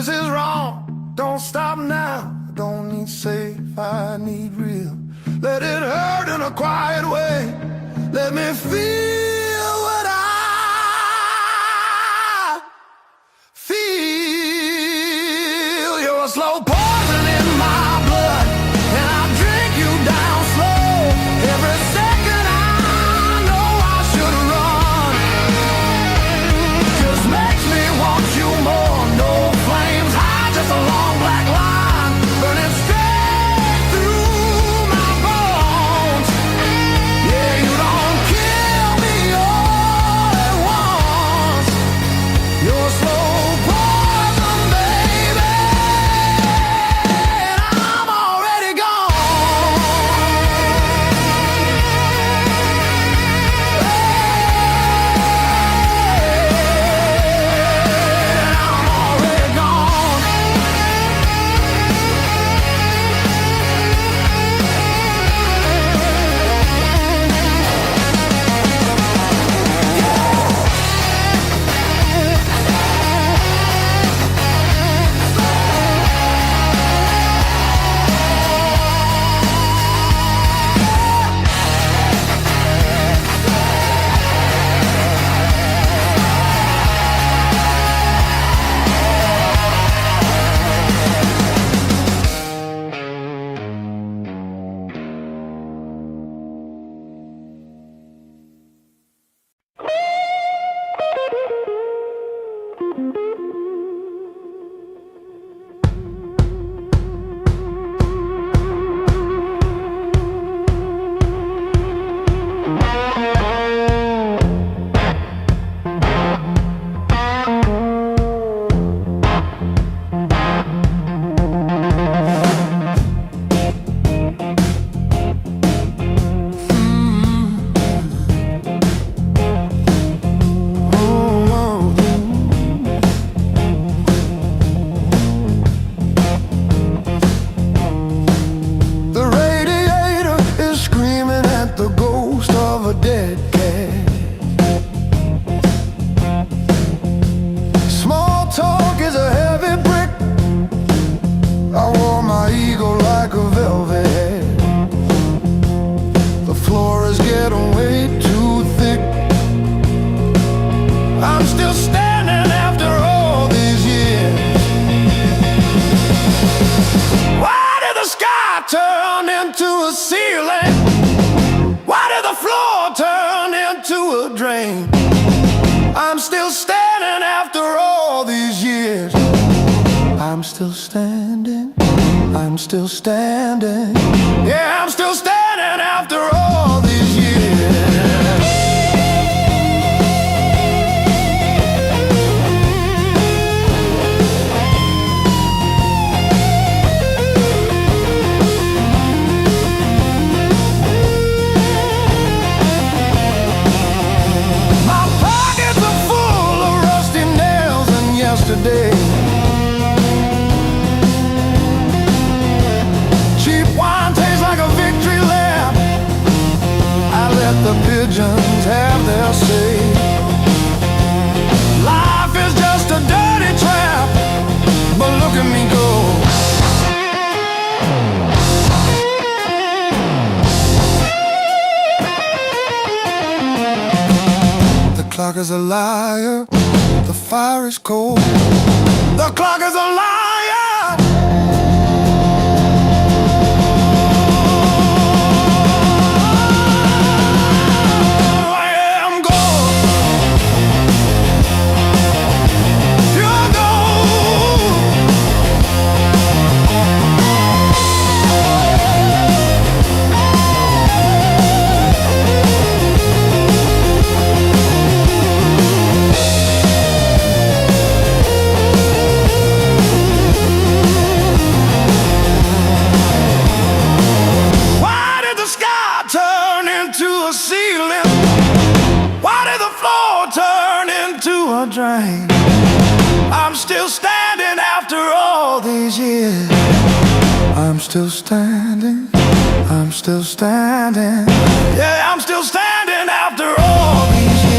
this is wrong. Don't stop now. I don't need safe, I need real. Let it hurt in a quiet way. Let me feel what I feel. You're a slow poison in my blood, and I drink you down slow. Every second I know I should run. Just makes me want you more. No flames high, just a long black line burning straight through my bones. Yeah, you don't kill me all at once. You're slow poison, baby, and I'm already gone. I'm already gone. The radiator is screaming at the ghost of a dead cat. Small talk is a heavy brick. I wore my ego like a velvet. The floor is getting way too thick. I'm still standing after all these years. Why did the sky turn into a ceiling? Why did the floor turn into a drain? I'm still standing after all these years. I'm still standing. I'm still standing. Yeah, I'm still standing after all these years. My pockets are full of rusty nails and yesterday. Cheap wine tastes like a victory lap. I let the pigeons have their say. Life is just a dirty trap, but look at me go. The clock is a liar, the fire is cold. The clock is a liar. I am gone. You're gone. Why did the sky turn into a ceiling? Why did the floor turn into a drain? I'm still standing after all these years. I'm still standing. I'm still standing. Yeah, I'm still standing after all these years.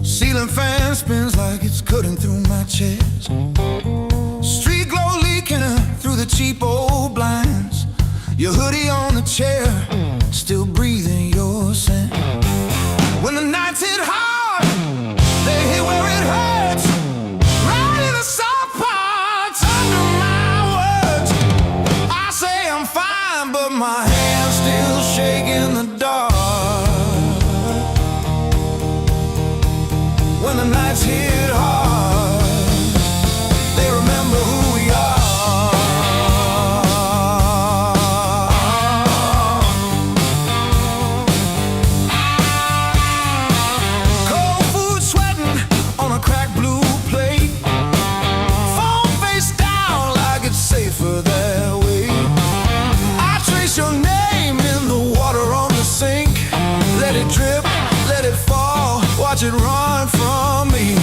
Ceiling fan spins like it's cutting through my chest. Street glow leaking through the cheap old blinds. Your hoodie on the chair, still breathing your scent. When the nights hit hard, they hit where it hurts. Right in the soft parts, under my words. I say I'm fine, but my hand's still shaking in the dark. When the nights hit hard, they remember who we are. Cold food sweating on a cracked blue plate. Phone face down like it's safer that way. I trace your name in the water on the sink. Let it drip, let it fall, watch it run from me.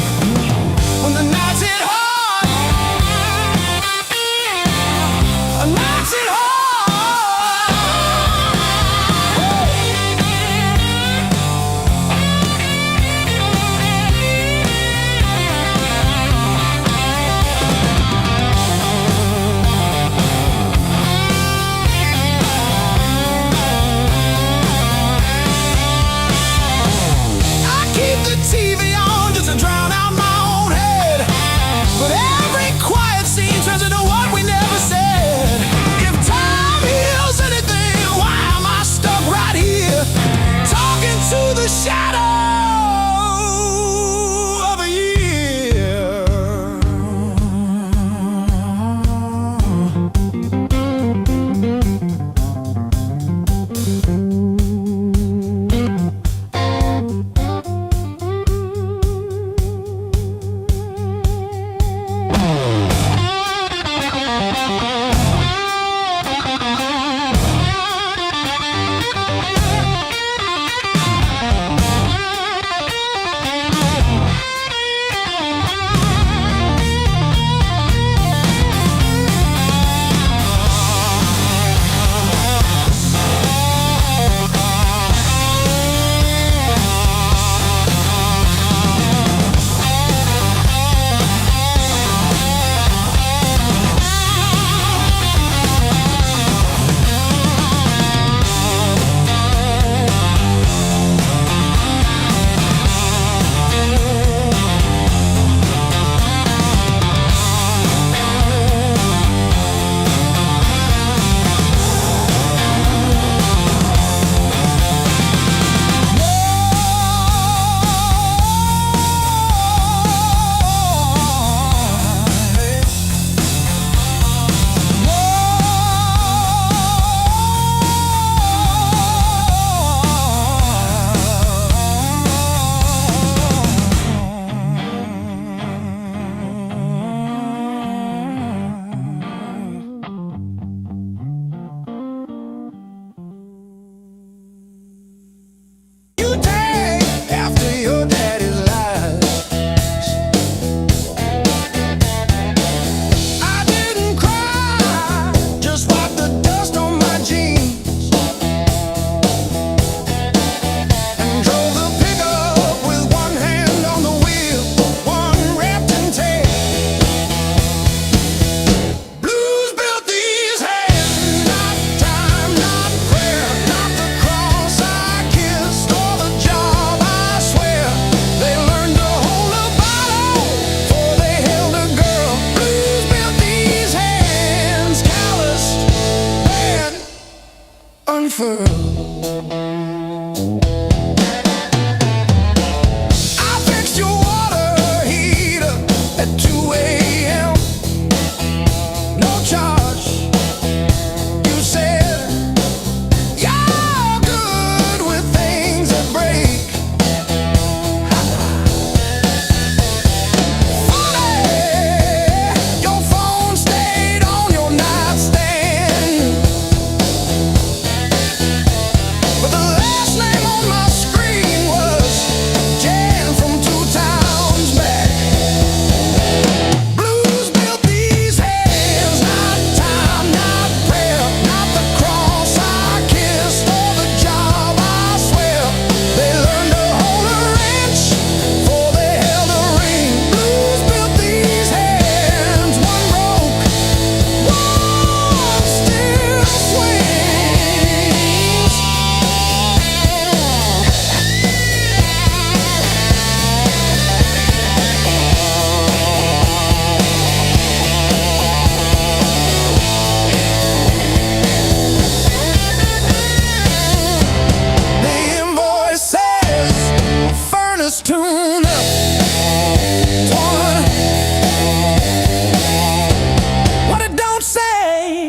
What it don't say.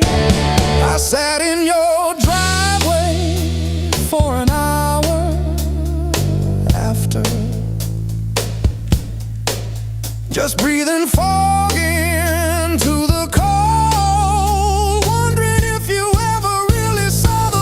I sat in your driveway for an hour after, just breathing fog into the cold, wondering if you ever really saw the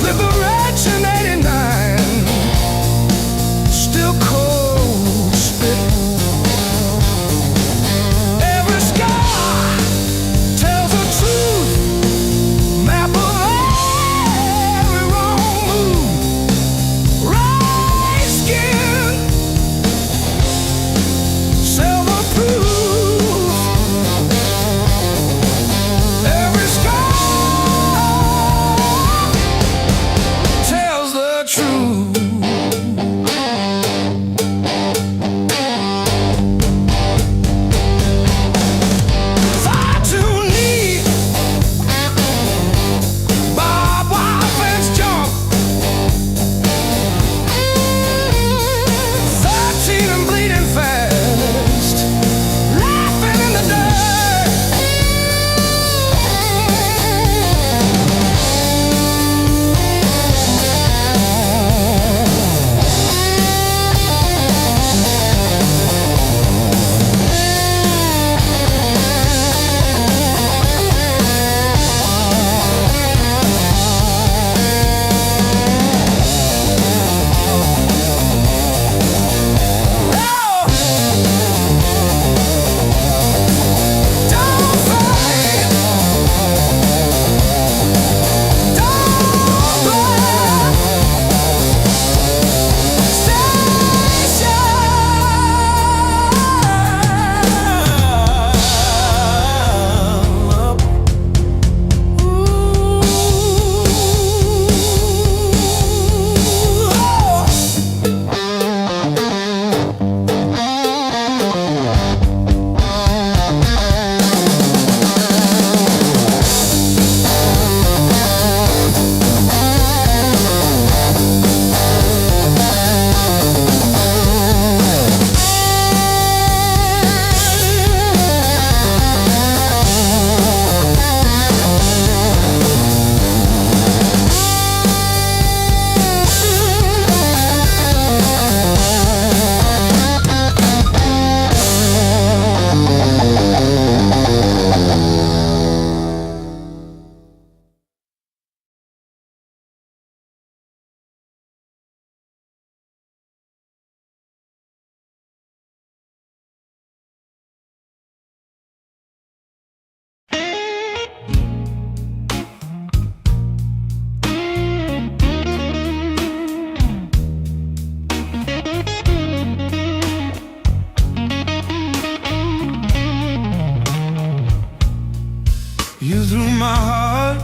Liberation 89, still cold spit. Every scar tells the truth, map of every wrong move. Right skin, silver proof. Every scar true. Far too neat, barbed wire fence jump. 13 and bleeding fast, laughing in the dirt. You threw my heart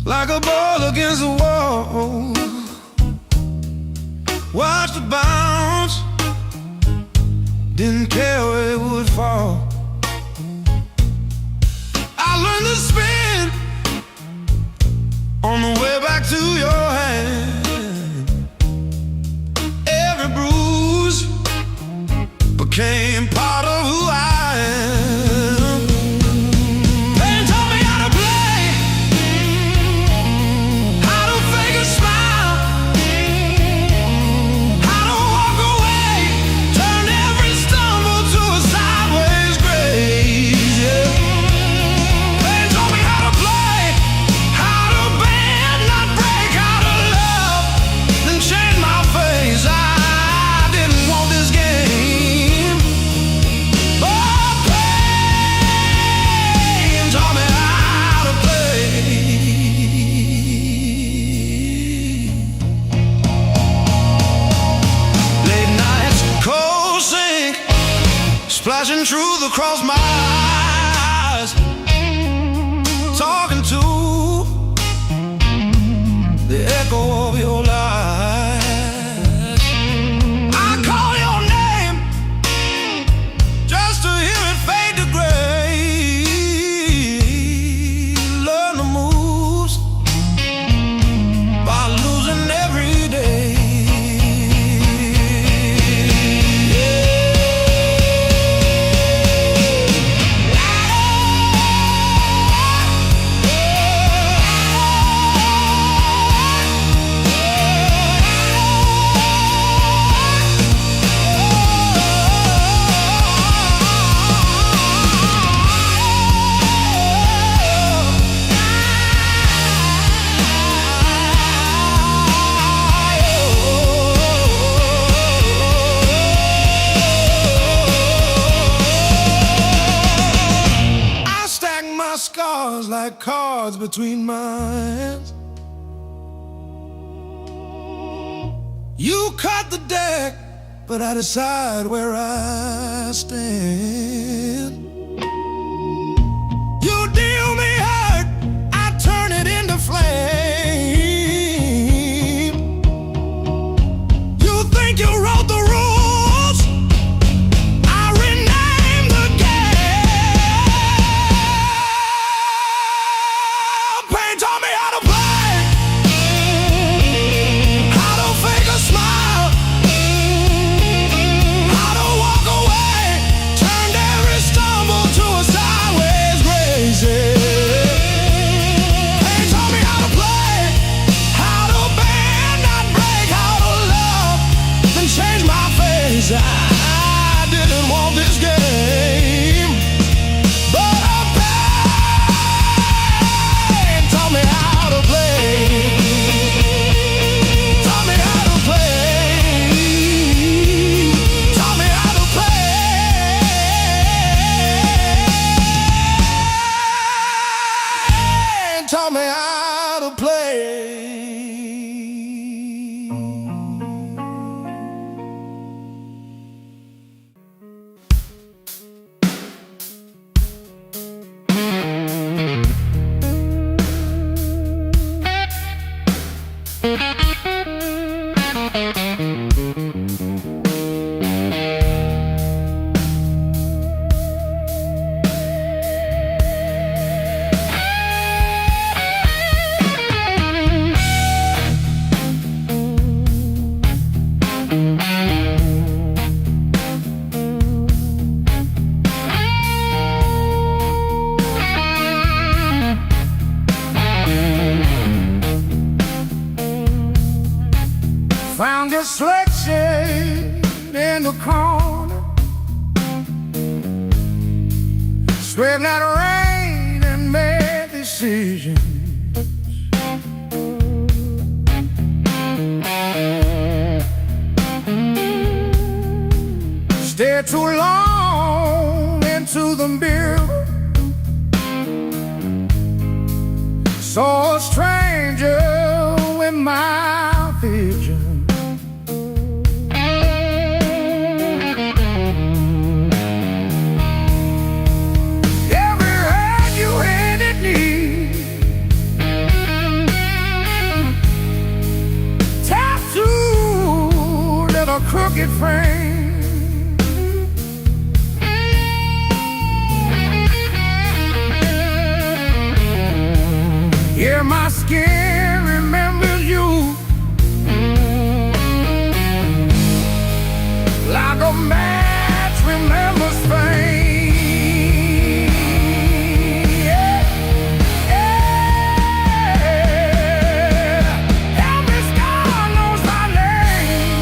like a ball against the wall. Watched it bounce, didn't care where it would fall. I learned to spin on the way back to your hand. Every bruise became part of who I am. Pain taught me how to play, how to fake a smile. flashing truth across my eyes, talking to the echo of your lies. I call your name just to hear it fade to gray. Learn the moves by losing every day. Scars like cards between my hands. You cut the deck, but I decide where I stand. You deal me hurt, I turn it into flame. You think you wrote the rules, I rename the game. Pain taught me how to play, how to fake a smile, how to walk away, turned every stumble to a sideways grace. Pain taught me how to play, how to bend, not break, how to love, then change my face. I didn't want this game, but a pain taught me how to play. Taught me how to play. Taught me how to play. Taught me how to play. Found this sweatshirt in the corner, scraped out rain and made decisions. Stared too long into the mirror, saw a stranger in my vision. Every hand you handed me, tattooed in a crooked frame. Yeah, my skin remembers you like a match remembers fame. Yeah, yeah. Every scar knows my name.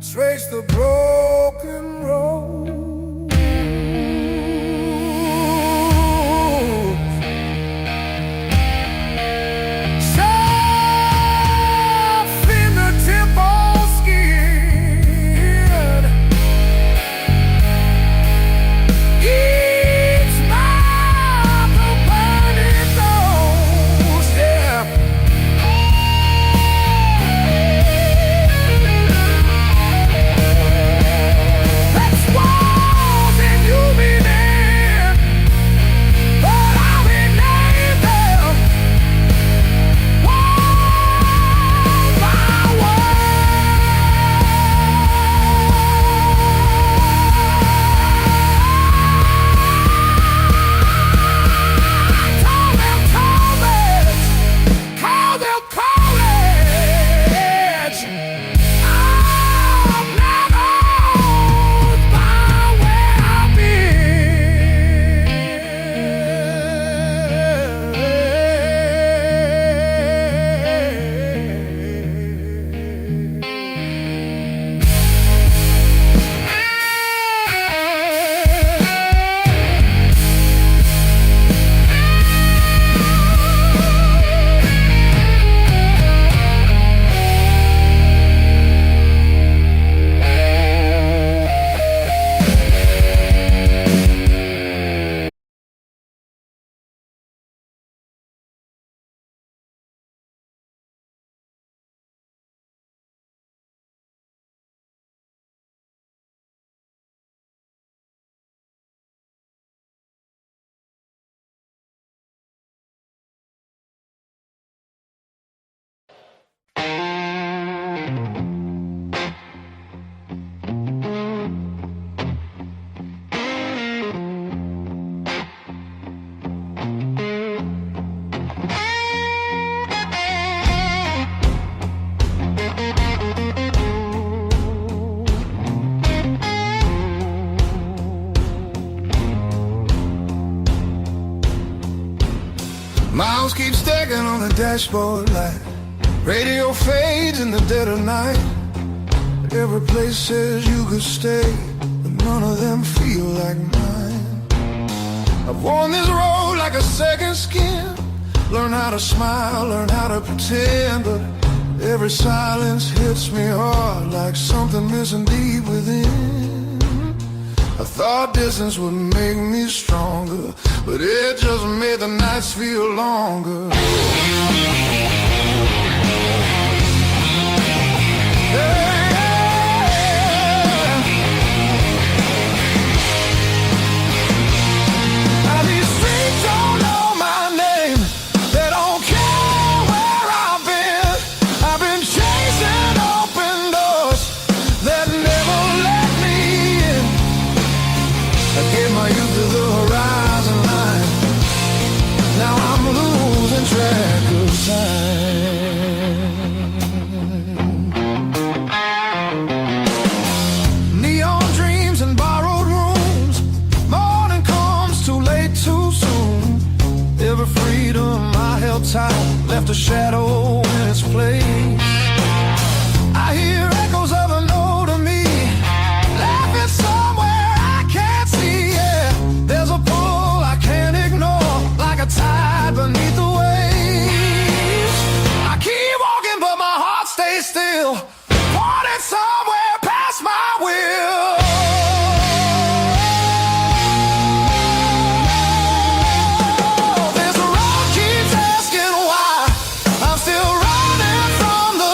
trace the broken road. Miles keep stacking on the dashboard light. Radio fades in the dead of night. Every place says you could stay, but none of them feel like mine. I've worn this road like a second skin. Learn how to smile, learn how to pretend, but every silence hits me hard like something missing deep within. I thought distance would make me stronger, but it just made the nights feel longer. Now these streets don't know my name, they don't care where I've been. I've been chasing open doors that never let me in. I gave my youth to the horizon line. Now I'm losing track of time. Neon dreams and borrowed rooms. Morning comes too late, too soon. Every freedom I held tight left a shadow in its place. I hear echoes of an older me laughing somewhere I can't see. Yeah, there's a pull I can't ignore, like a tide beneath the waves. I keep walking, but my heart stays still, wanting somewhere past my will. This road keeps asking why I'm still running from the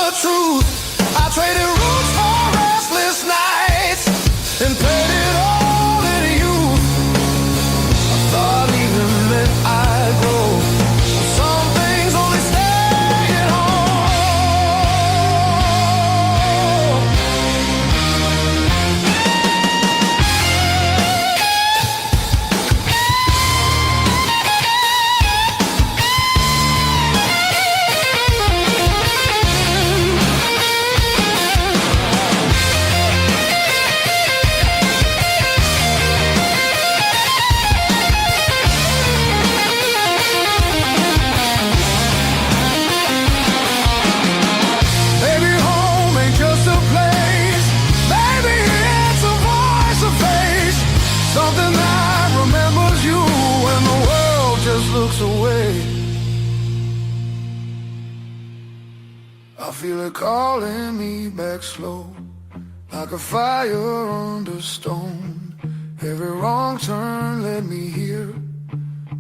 I feel it calling me back slow, like a fire under stone. Every wrong turn led me here,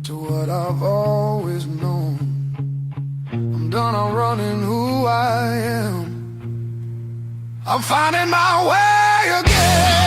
to what I've always known. I'm done, I'm running who I am. I'm finding my way again.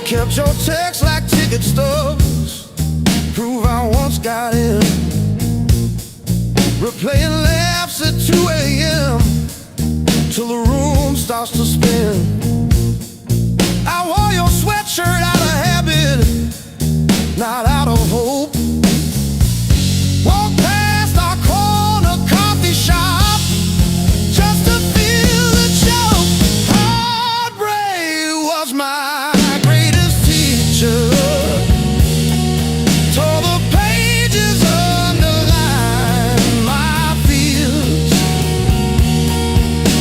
Kept your text like ticket stubs, prove I once got in. Replaying laughs at 2 a.m. till the room starts to spin. I wore your sweatshirt out of habit, not out of hope. Walk past our corner coffee shop just to feel the choke. Heartbreak was my greatest teacher. Tore the pages, underlined my fears.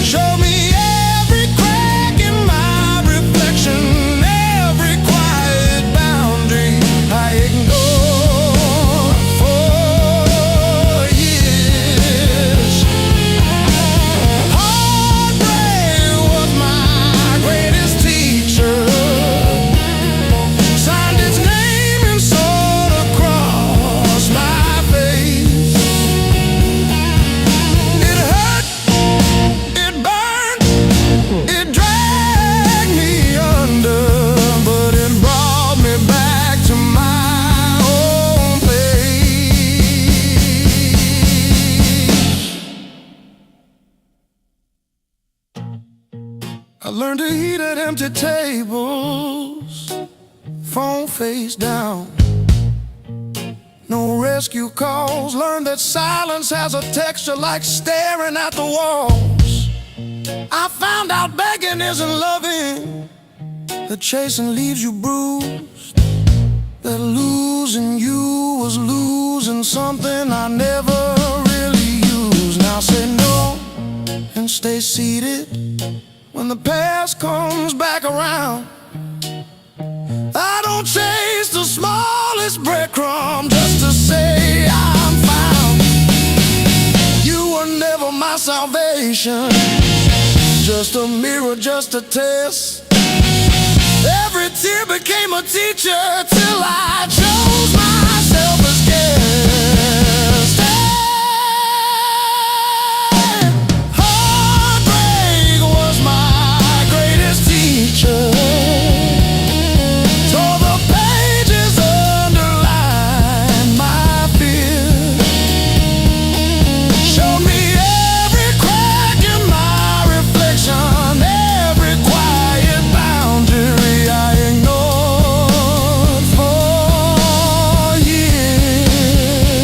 Showed me every crack in my reflection, every quiet boundary I ignored for years. Heartbreak was my greatest teacher. Signed its name and sword across my face. It hurt, it burned, it dragged me under, but it brought me back to my own place. I learned to eat at empty tables, phone face down. No rescue calls. Learned that silence has a texture like staring at the walls. I found out begging isn't loving, that chasing leaves you bruised, that losing you was losing something I never really used. Now say no and stay seated when the past comes back around. I don't chase the smallest breadcrumb just to say I'm found. You were never my salvation, just a mirror, just a test. Every tear became a teacher till I chose myself as guest. Heartbreak was my greatest teacher. Tore the pages, underlined my fears. Showed me every crack in my reflection, every quiet boundary I ignored for years.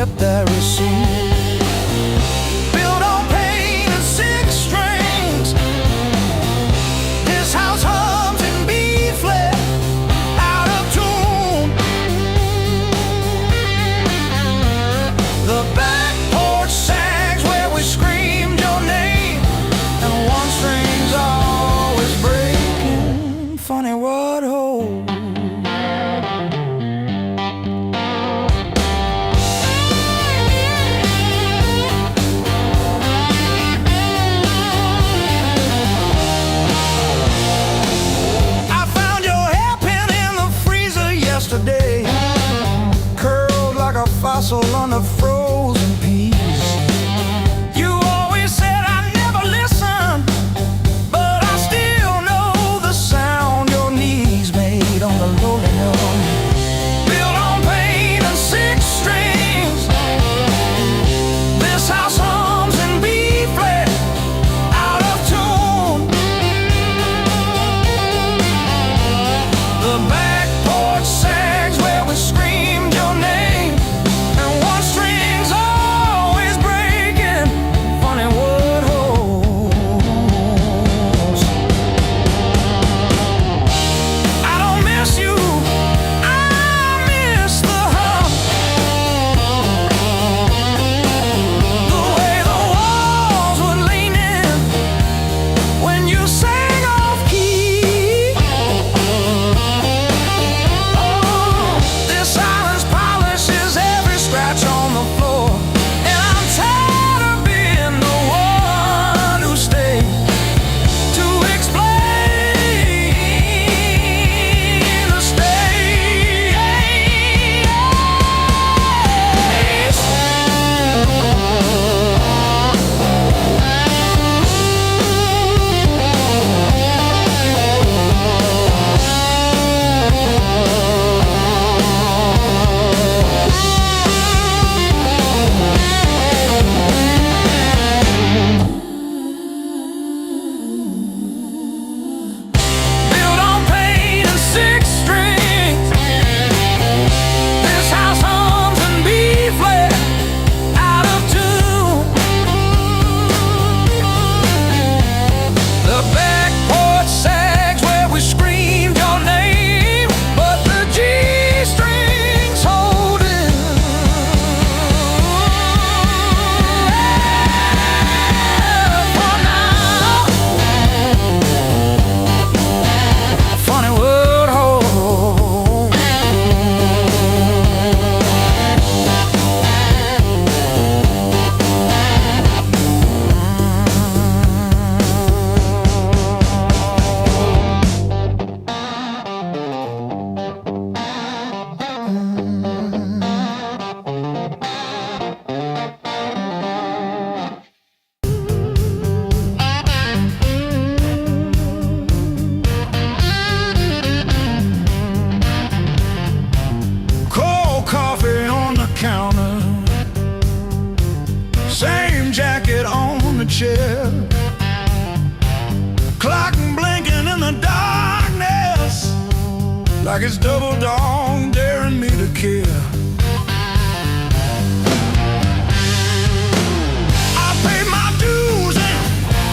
kept that receipt. Built on pain and six strings. This house hums in B flat, out of tune. The back porch sags where we screamed your name, and one string's always breaking. Funny what holds. Yesterday, curled like a fossil on the frozen peas. You always said I never listen, but I still know the sound your knees made on the lowly note. Built on pain and six strings. This house hums in B flat, out of tune. The back porch sags where we screamed your name, and one string's always breaking. Funny what holds. I don't miss you, I miss the hum. The way the walls would lean in when you sang off key. This silence polishes every scratch on the floor, and I'm tired of being the one who stayed to explain the built on pain and six strings. This house hums in B flat, out of tune. The back porch sags where we screamed your name, but the G strings holding. For now, funny what holds. Cold coffee on the counter, same jacket on the chair, clock blinking in the darkness like it's double dawn daring me to care. I paid my dues and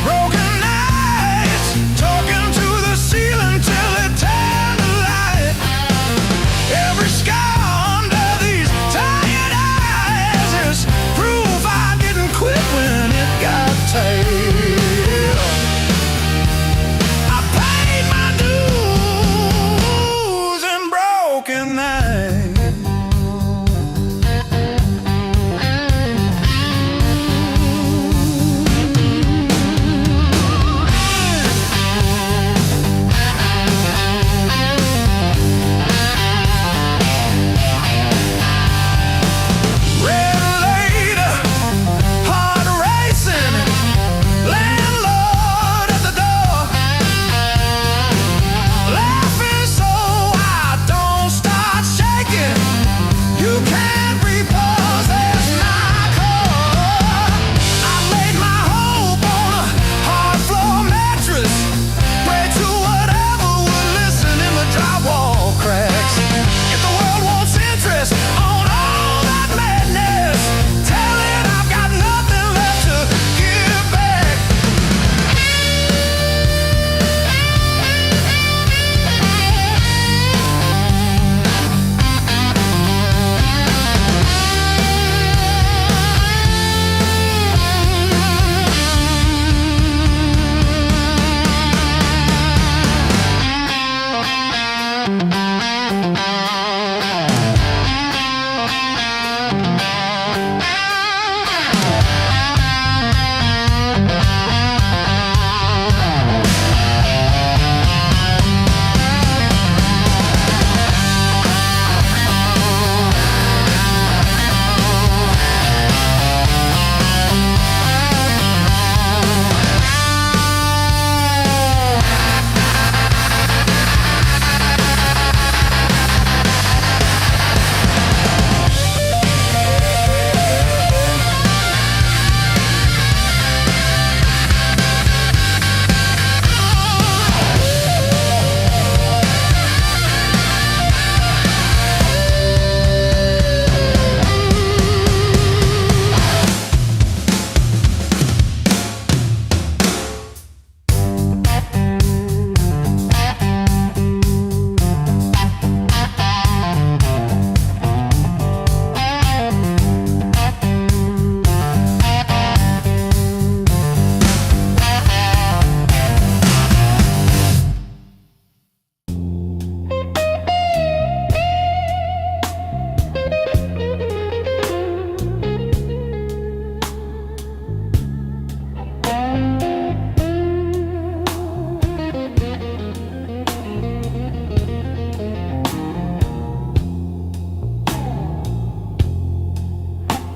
broken nights, talking to the ceiling till it turned to light. Every scar under these tired eyes is proof I didn't quit when it got tight. I paid my dues and broken nights.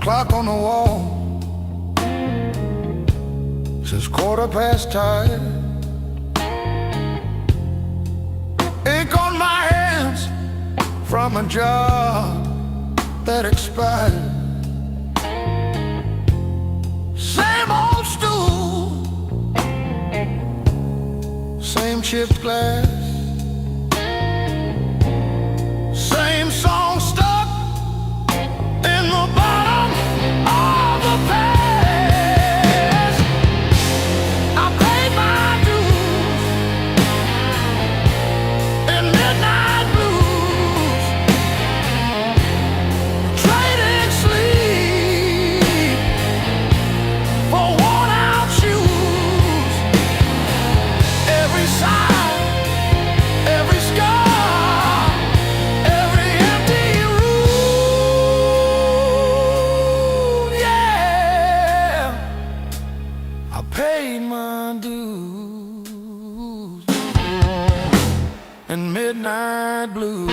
Clock on the wall says 5:15. Ink on my hands from a job that expired. Same old stool, same chipped glass, same song stuck in the bottom of the past. I paid my dues in midnight blues, trading sleep for worn-out shoes. Every sigh, every scar, every empty room, yeah. I paid my dues in midnight blues.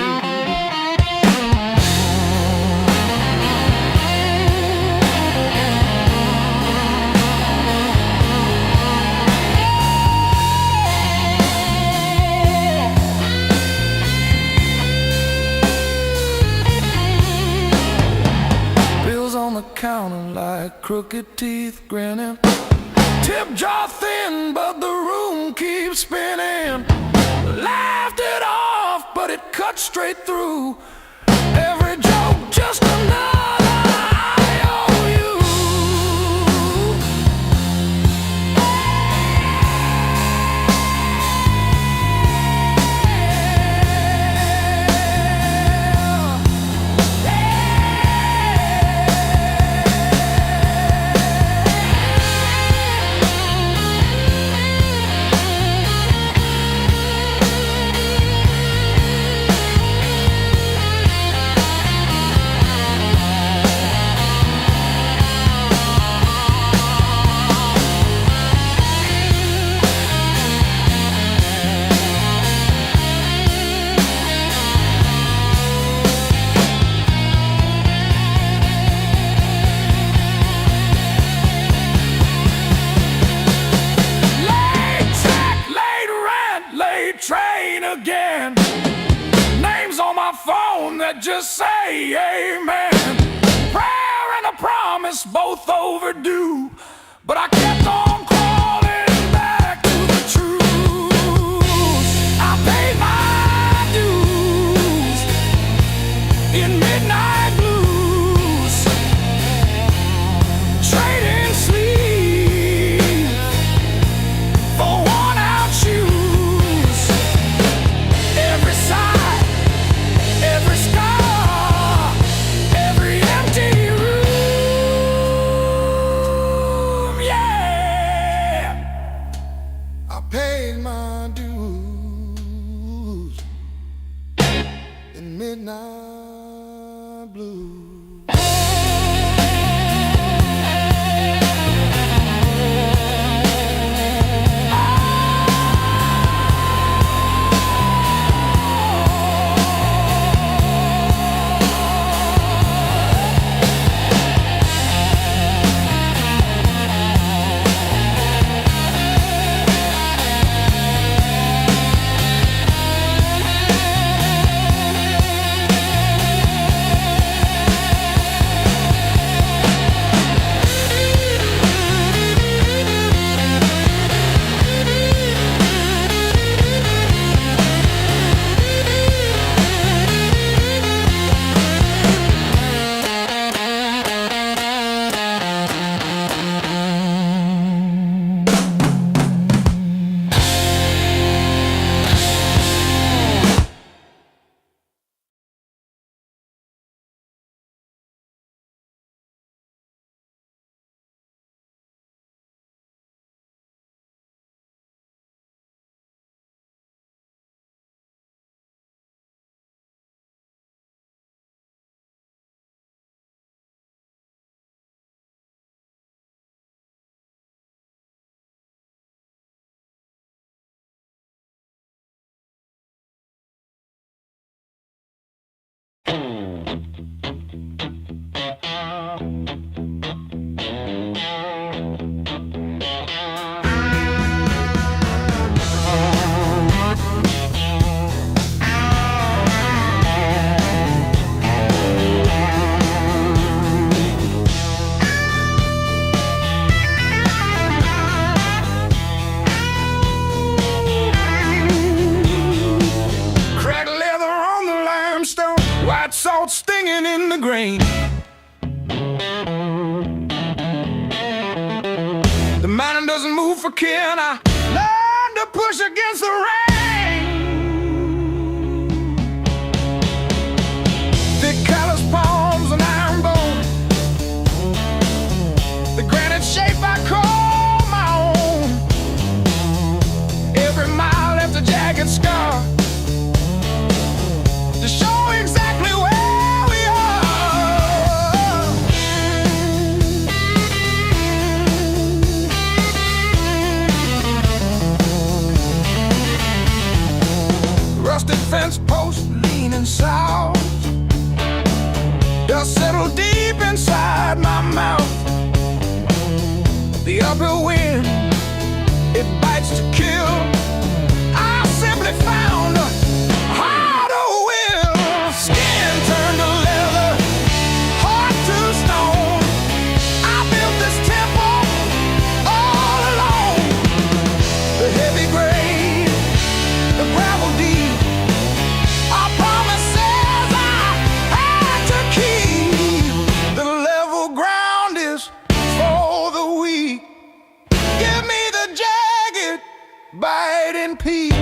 Bills on the counter like crooked teeth grinning. Tip jar thin, but the room keeps spinning. Laughed it off, but it cut straight through. Every joke just another IOU. Late check, late rent, late train again. Names on my phone that just say amen. Prayer and a promise, both overdue. But I kept on crawling back to the truth. I paid my dues in midnight blues, trading sleep for worn-out shoes. Every sigh, every scar, every empty room, yeah. I paid my dues in midnight blues. the grain. The mountain doesn't move for kin. I learned to push against the rain. Thick callous palms and iron bone, the granite shape I call my own. Every mile left a jagged scar to show exactly where we are. Rusted fence post leaning south, dust settled deep inside my mouth. The uphill wind, it bites to kill. I simply found a harder will. Skin turned to leather, heart to stone. I built this temple all alone. The heavy grade, the gravel deep, our promises I had to keep. The level ground is for the weak. Give me the jagged, biting peak,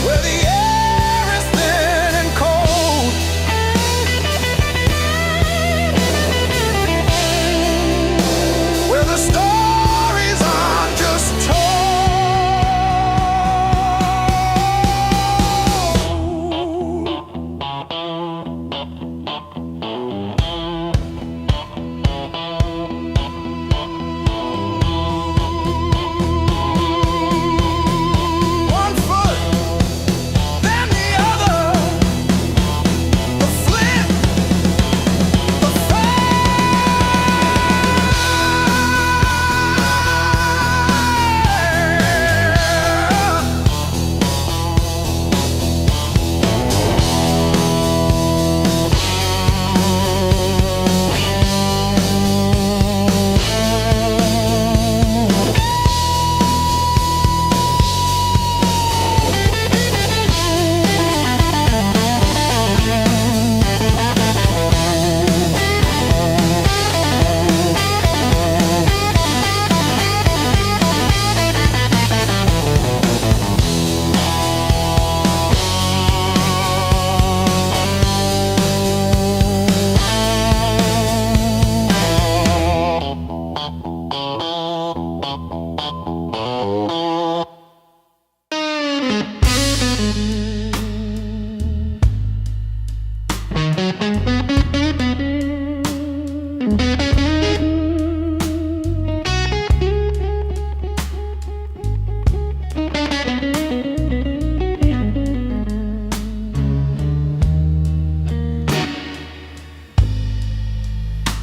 where the air is thin and cold, where the stories are just told. One foot, then the other, the flint, the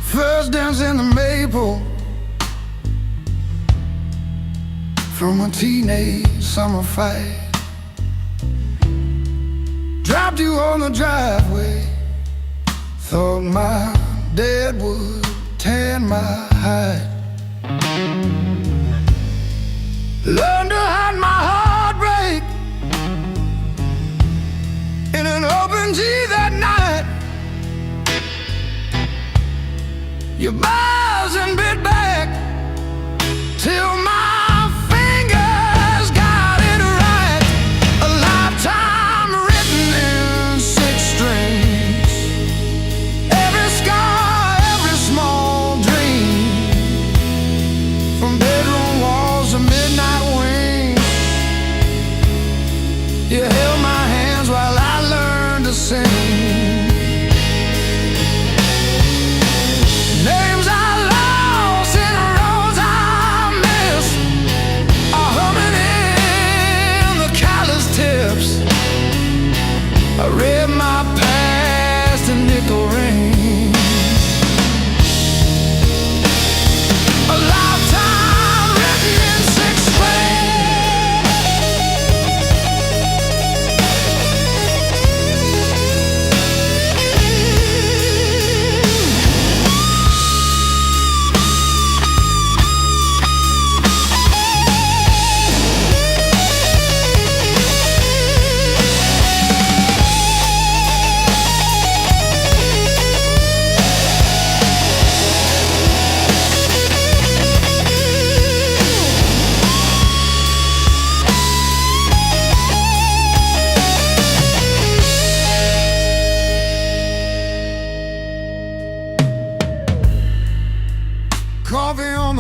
first dance in the maple from a teenage summer fight. Dropped you on the driveway, thought my dad would tan my hide. Learned to hide my heartbreak in an open G that night. Your bars and bit back till my fingers got it right. A lifetime written in 6 strings. Every scar, every small dream, from bedroom walls to midnight wings. You held my hands while I learned to sing. Names I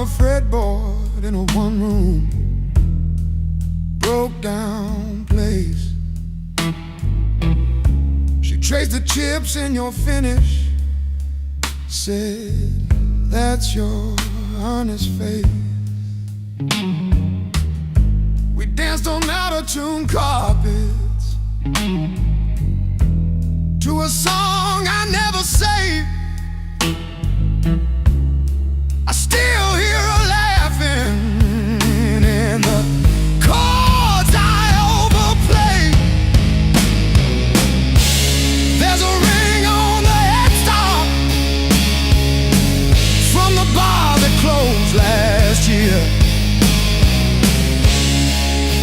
a fretboard in a one-room, broke-down place. She traced the chips in your finish, said, that's your honest face. We danced on out-of-tune carpets to a song I never saved. I still hear her laughing in the chords I overplay. There's a ring on the headstock from the bar that closed last year.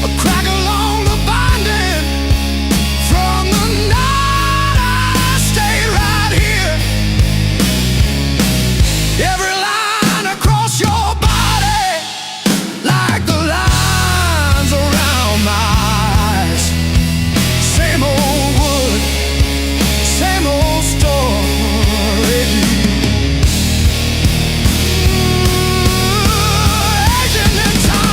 A crack along the binding from the night I stayed right here. Every line across your body, like the lines around my eyes. Same old wood, same old story. Aging in time.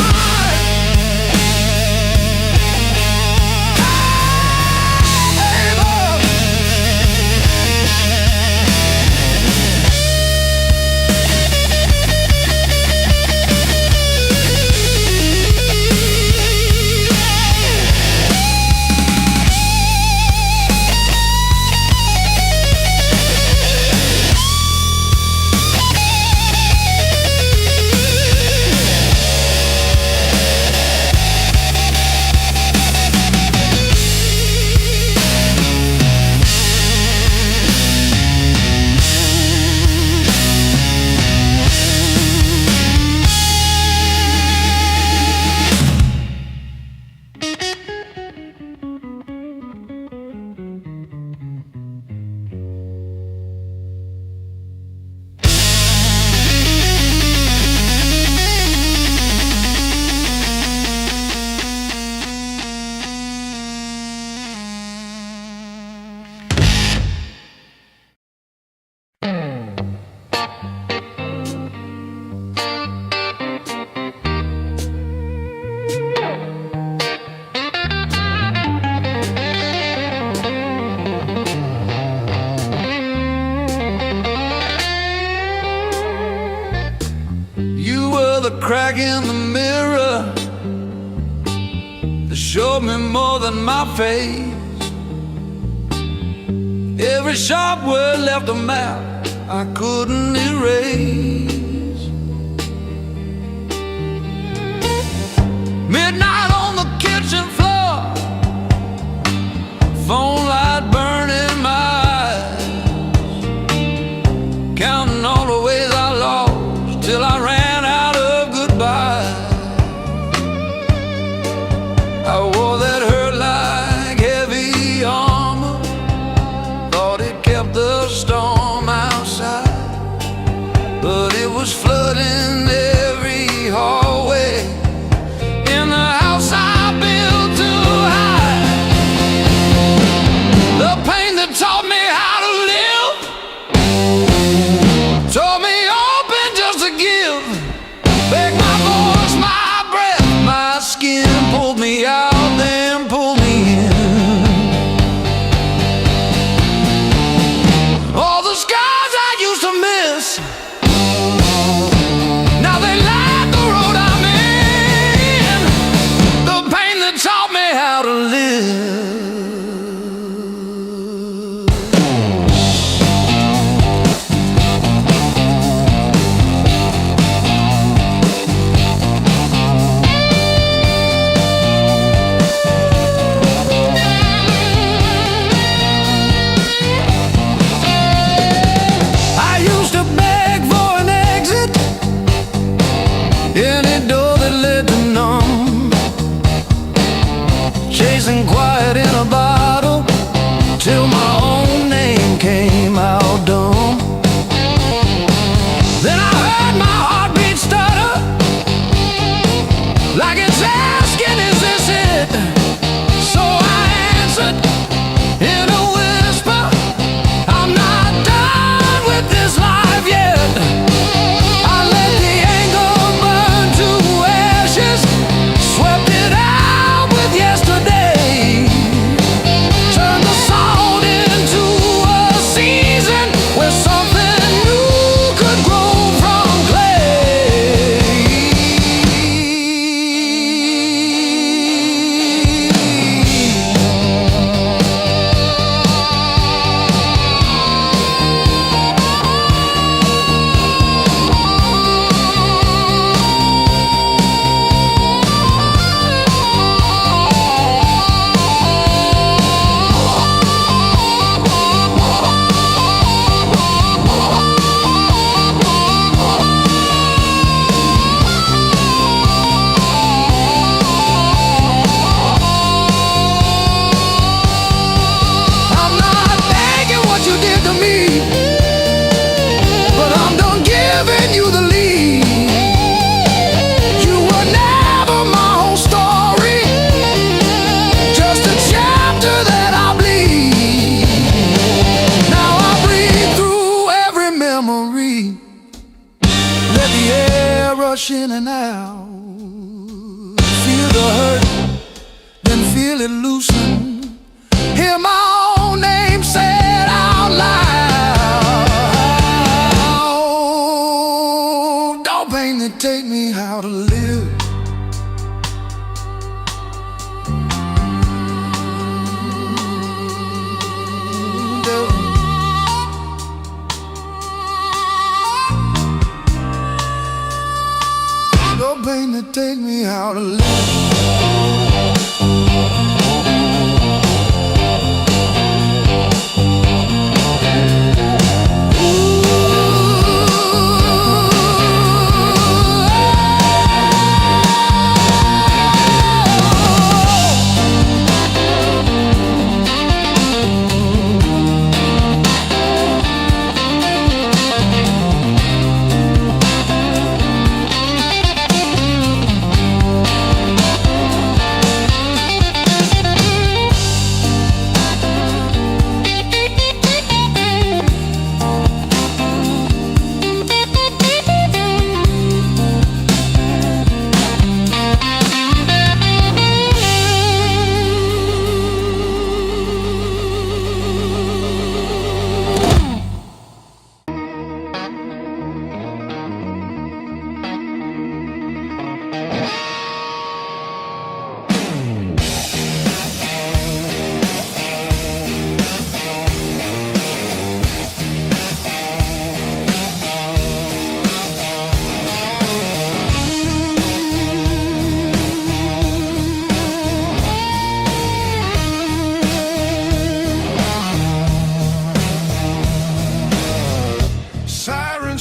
You were the crack in the mirror that showed me more than my face. Every sharp word left a map I couldn't erase. Midnight on the kitchen floor, phone light burning my eyes, counting all the ways I lost till I ran out of goodbye. I wore that hurt like heavy armor, thought it kept the storm outside, but it was flooding every hallway in the house I built too high. The pain that taught me how to live taught me open just to give. Beg my voice, my breath, my skin, pulled me out, then pulled me in. All where something new could grow from clay. In and out, feel the hurt, then feel it loosen. Hear my own name said out loud. Don't pain that take me how to live. Pain to take me how to live.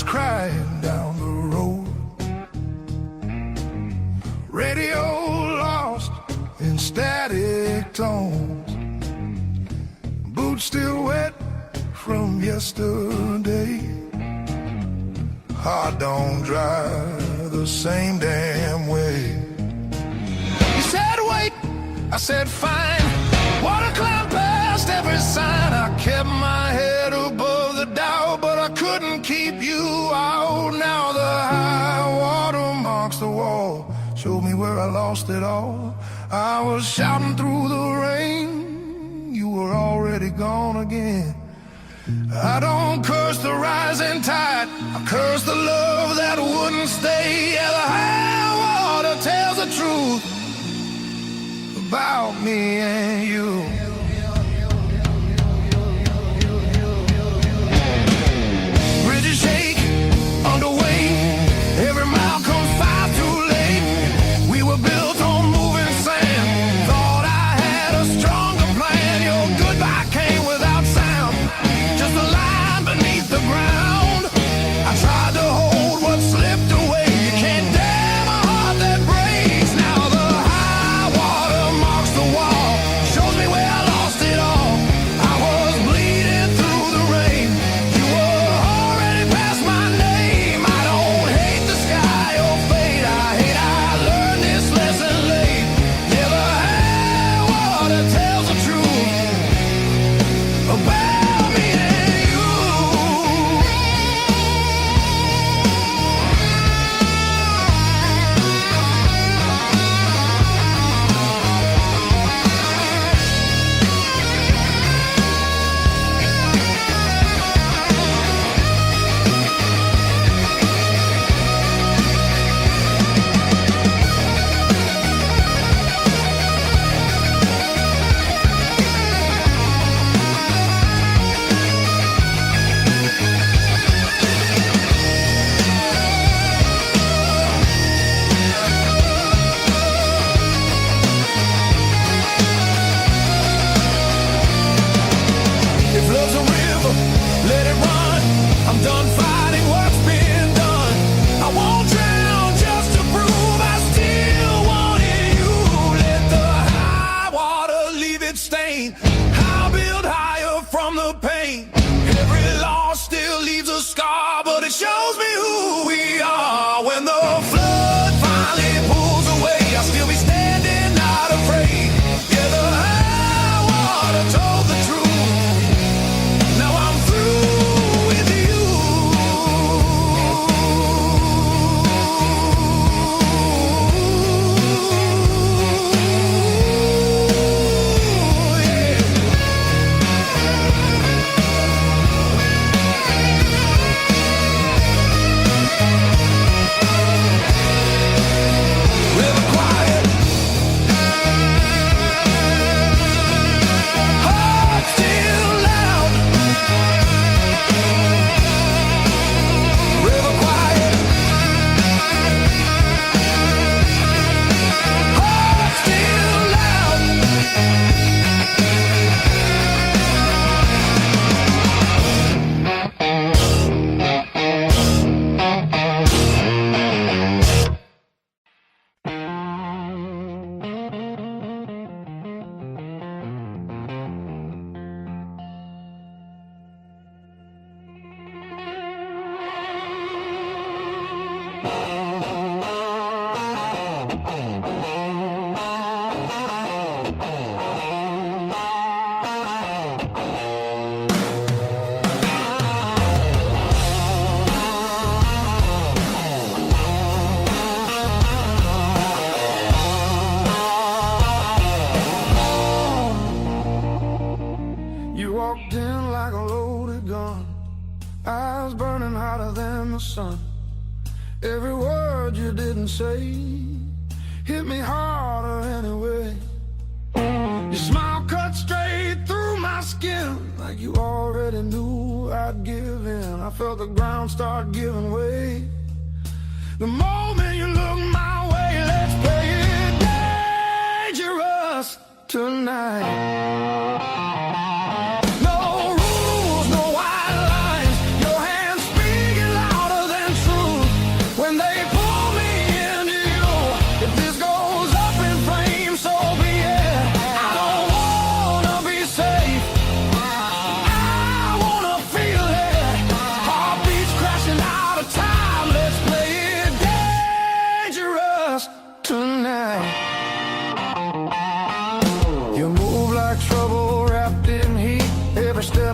Crying down the road, radio lost in static tones, boots still wet from yesterday, heart don't drive the same damn way. You said wait, I said fine, water climbed past every sign. I kept my head above the doubt, but I couldn't keep you out. Now the high water marks the wall, showed me where I lost it all. I was shouting through the rain, you were already gone again. I don't curse the rising tide, I curse the love that wouldn't stay. Yeah, the high water tells the truth about me and you. Bridges shake under weight, every mile comes far too late. We were built on moving sand, thought I had a stronger plan. Your goodbye came without sound, just a line beneath the ground. I tried to hold what slipped away, you can't damn a heart that breaks. Now the high water marks the wall, shows me where but it shows me who we are. When the flood finally pulls away, I'll still be standing, not afraid. Yeah, the high water told the truth. Now I'm through with you. Walked in like a loaded gun, eyes burning hotter than the sun. Every word you didn't say hit me harder anyway. Your smile cut straight through my skin, like you already knew I'd give in. I felt the ground start giving way. The moment you look my way, let's play it dangerous tonight.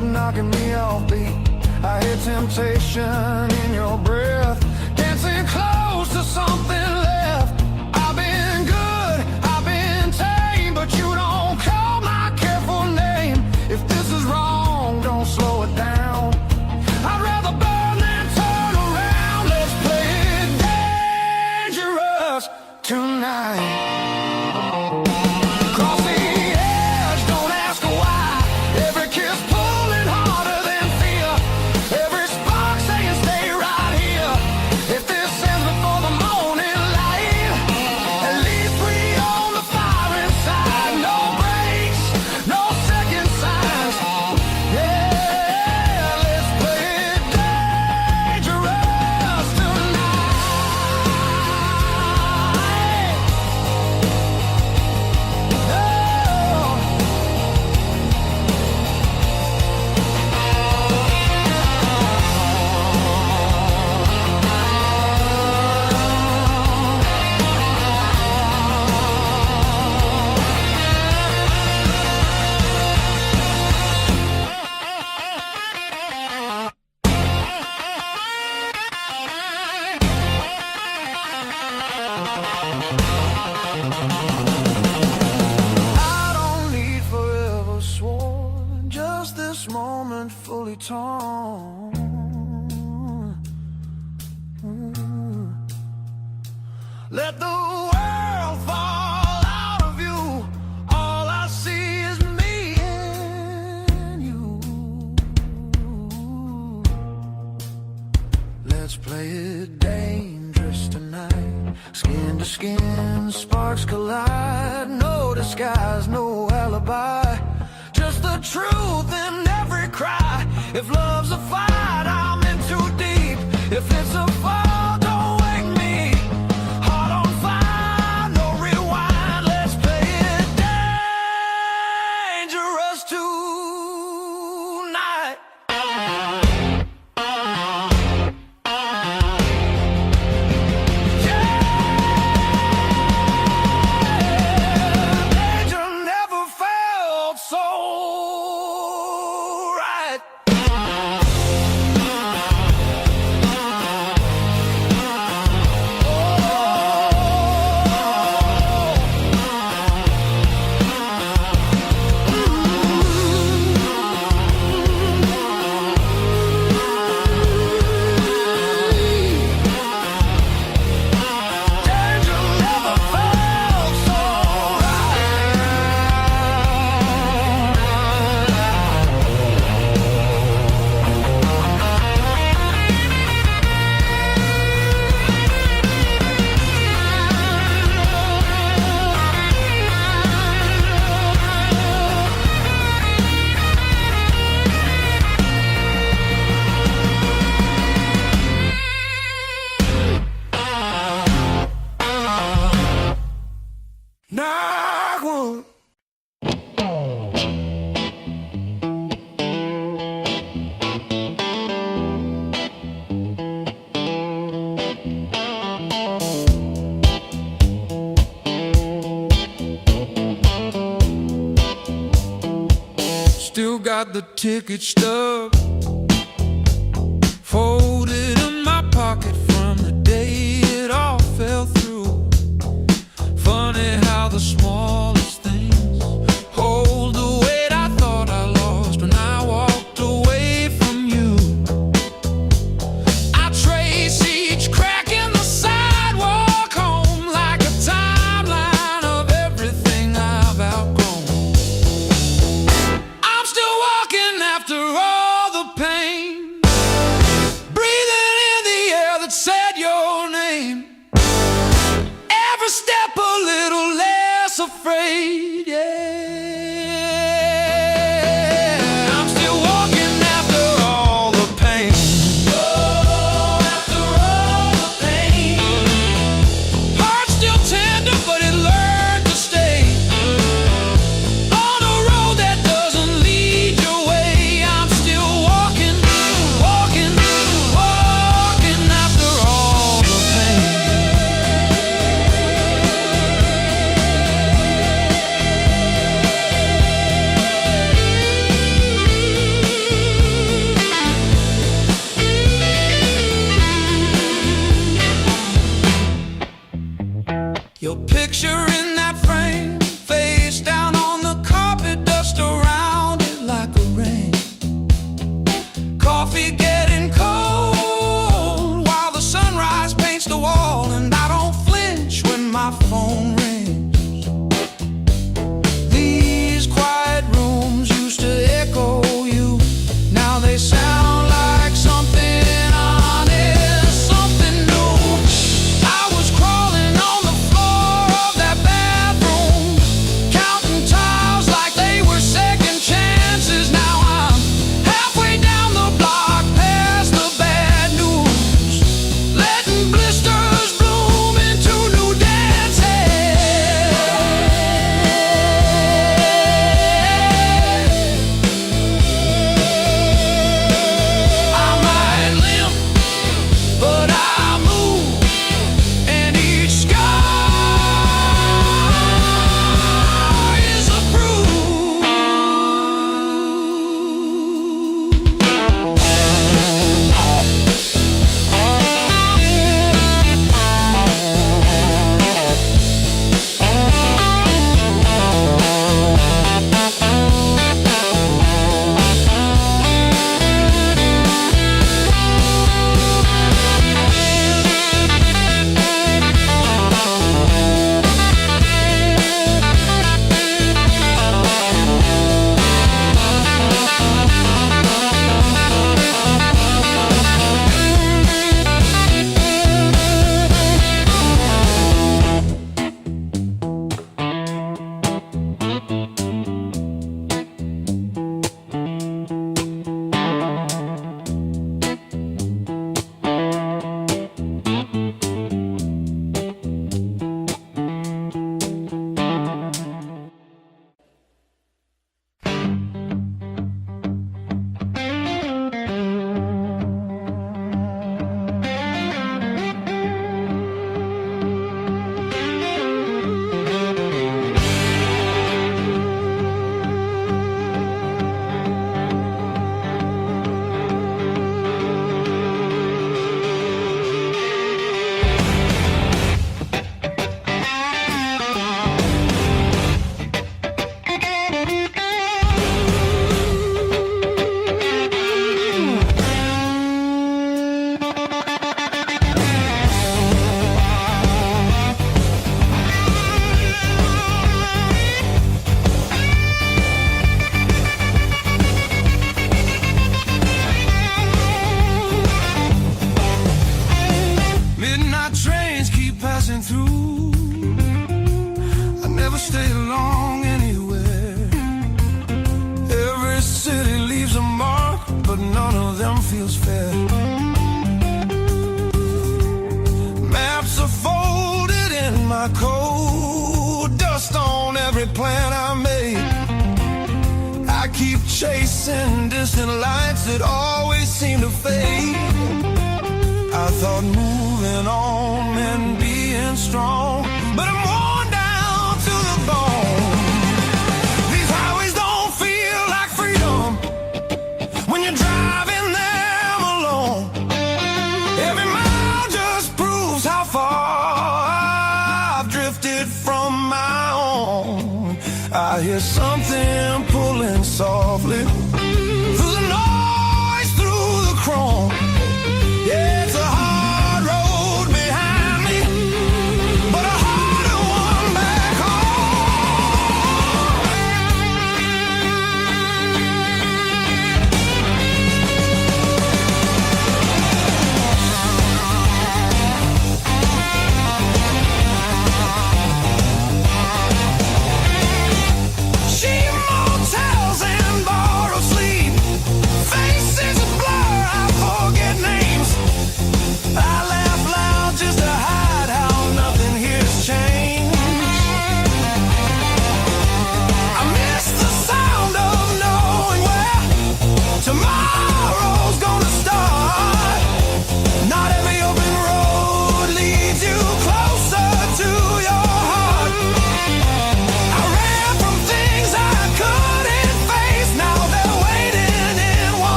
Knocking me off beat. I hear temptation in your breath, dancing close to something left. I've been good, I've been tame, but you don't call my careful name. If this is wrong, don't slow it down. I'd rather burn than turn around. Let's play it dangerous tonight. Fully torn. Let the world fall out of you. All I see is me and you. Let's play it dangerous tonight. Skin to skin, sparks collide. No disguise, no alibi. Just the truth in every cry. If love's a fight, I'm in too deep. If it's a fall, don't wake me. Heart on fire, no rewind. Let's play it dangerous tonight. got the ticket stub folded in my pocket from the day it all fell through. Funny how the smallest things hold the weight I thought I lost when I walked away from you. I trace each crack in the sidewalk home like a timeline of everything I've outgrown. I'm still walking after all the pain, breathing in the air that said your name. Every step a little less afraid, yeah. I'm still walking after all the pain. Oh, after all the pain. Heart still tender, but it learned to stay on a road that doesn't lead your way. I'm still walking, walking, walking after all the pain. Your picture in that frame, face down on the carpet, dust around it like a rain. Coffee getting cold while the sunrise paints the wall, and I don't flinch when my phone rings. These quiet rooms used to echo you, now they sound like something honest, something new. I was crawling on the floor of that bathroom, counting tiles like they were second chances. Now I'm halfway down the block, past the bad news, letting blisters bloom into new dances. I might limp, but I move, and each scar is a bruise. Midnight trains keep passing through. I never stay long anywhere. Every city leaves a mark, but none of them feels fair. Maps are folded in my coat, dust on every plan I made. I keep chasing distant lights that always seem to fade. I thought moving on meant being strong, but I'm worn down to the bone. These highways don't feel like freedom.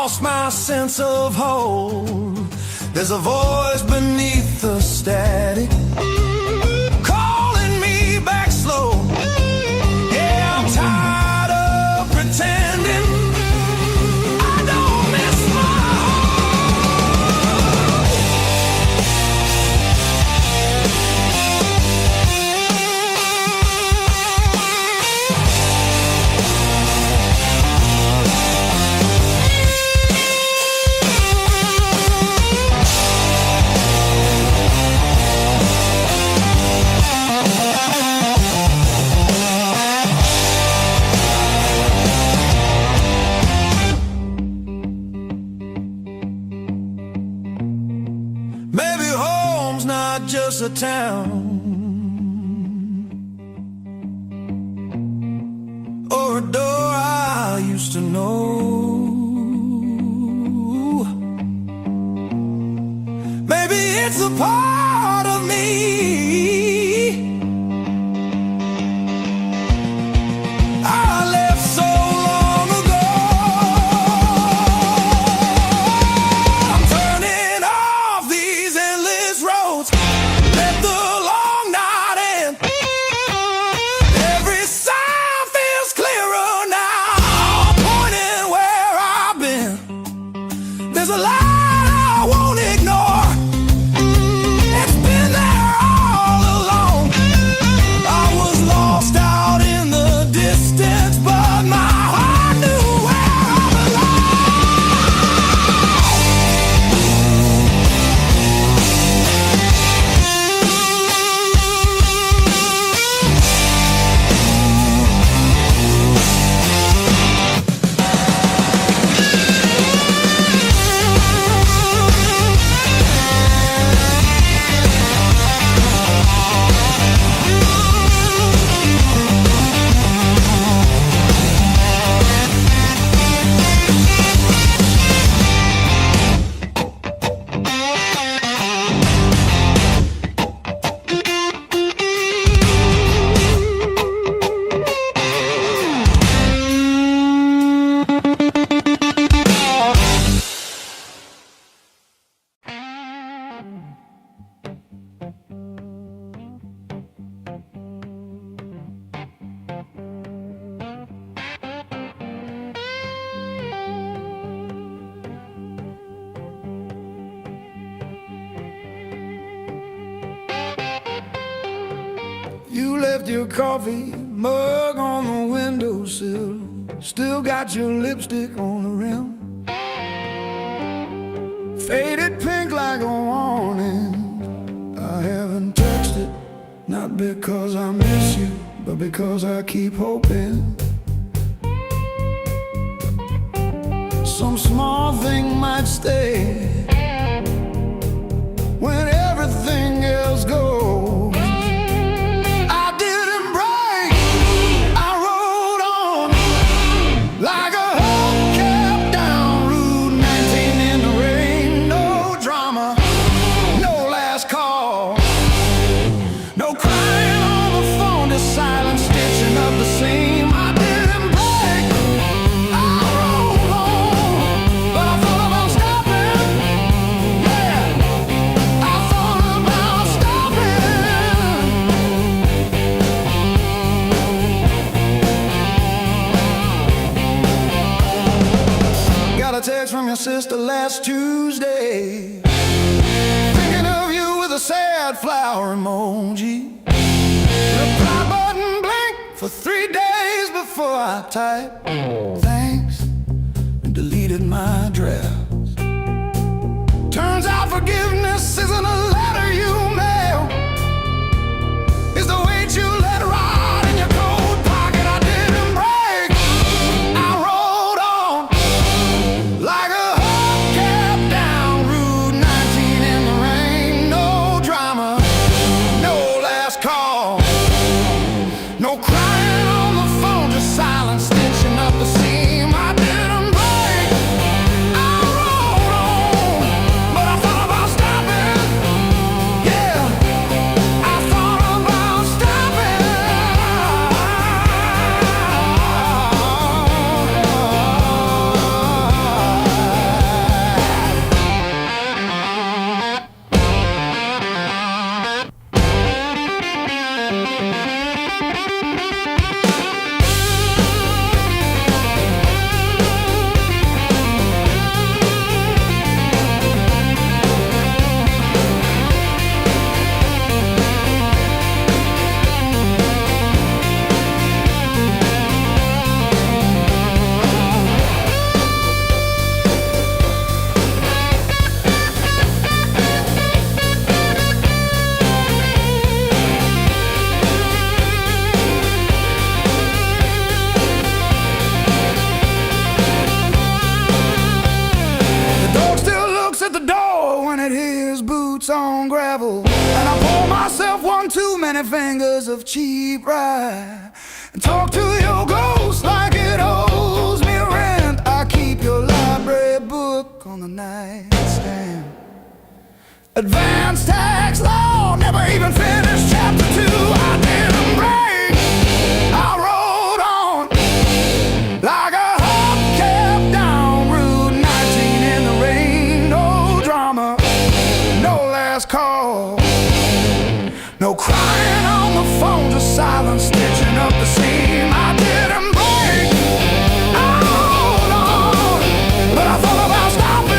lost my sense of hold. There's a voice beneath the static calling me back slow. Yeah, I'm tired of pretending I don't miss my just a town or a door I used to know. Maybe it's a part of me I left so long ago. I'm turning off these endless roads. Let the long night end. Every sound feels clearer now, pointing where I've been. There's a light I won't ignore. It's been there all along. I was lost out in the distance, but my heart knew where I You left your coffee mug on the windowsill. Still got your lipstick on the rim. Faded pink like a warning. I haven't touched it, not because I miss you, but because I keep hoping some small thing might stay when everything else goes. Like a hubcap down Route 19 in the rain. No drama, no last call, no crying on the phone, just silent stitching up the seam. I didn't break, I rolled on, but I thought about stopping. Yeah, I thought about stopping. Got a text from your sister last Tuesday, thinking of you with a sad flower emoji. Reply button blinked for 3 days before I typed thanks and deleted my drafts. Turns out forgiveness isn't a letter you mail, it's the weight you let ride in your coat pocket. I didn't break, I rolled on like a hubcap down Route 19 in the rain. No drama, no last call, no crying on the phone, just silent stitching up the seam. I didn't break, I rolled on, but I thought about stopping. boots on gravel, and I pour myself one too many fingers of cheap rye, and talk to your ghost like it owes me rent. I keep your library book on the nightstand. Advanced tax law, never even finished chapter 2. I didn't break, I rode on like a hubcap down Route 19 in the rain. No drama, no last call, no crying on the phone, just silence stitching up the seam. I didn't break, I rode on, but I thought about stopping.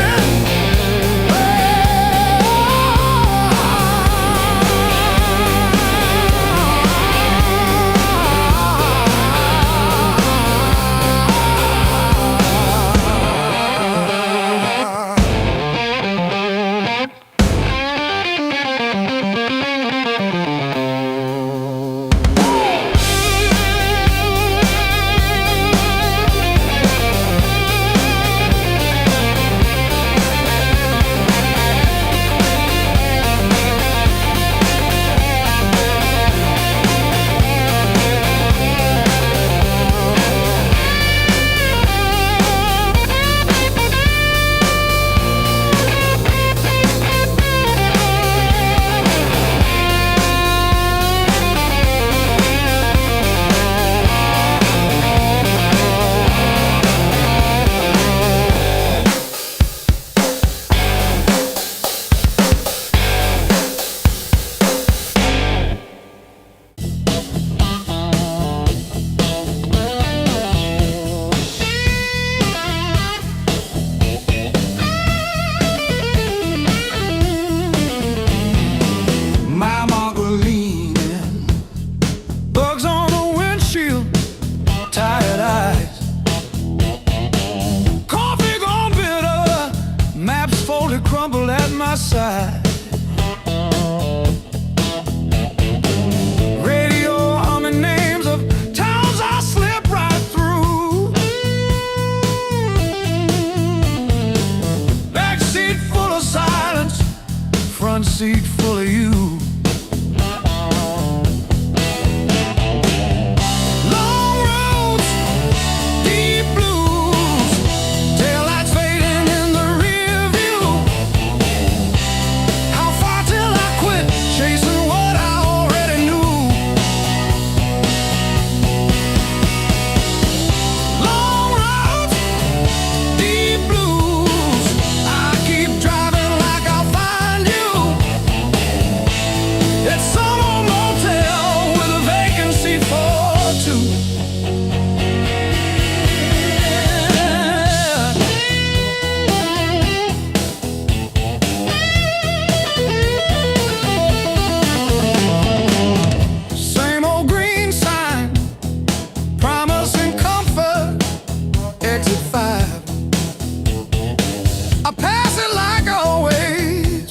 Crumble at my side, radio humming names of towns I slip right through. Back seat full of silence, front seat full of you.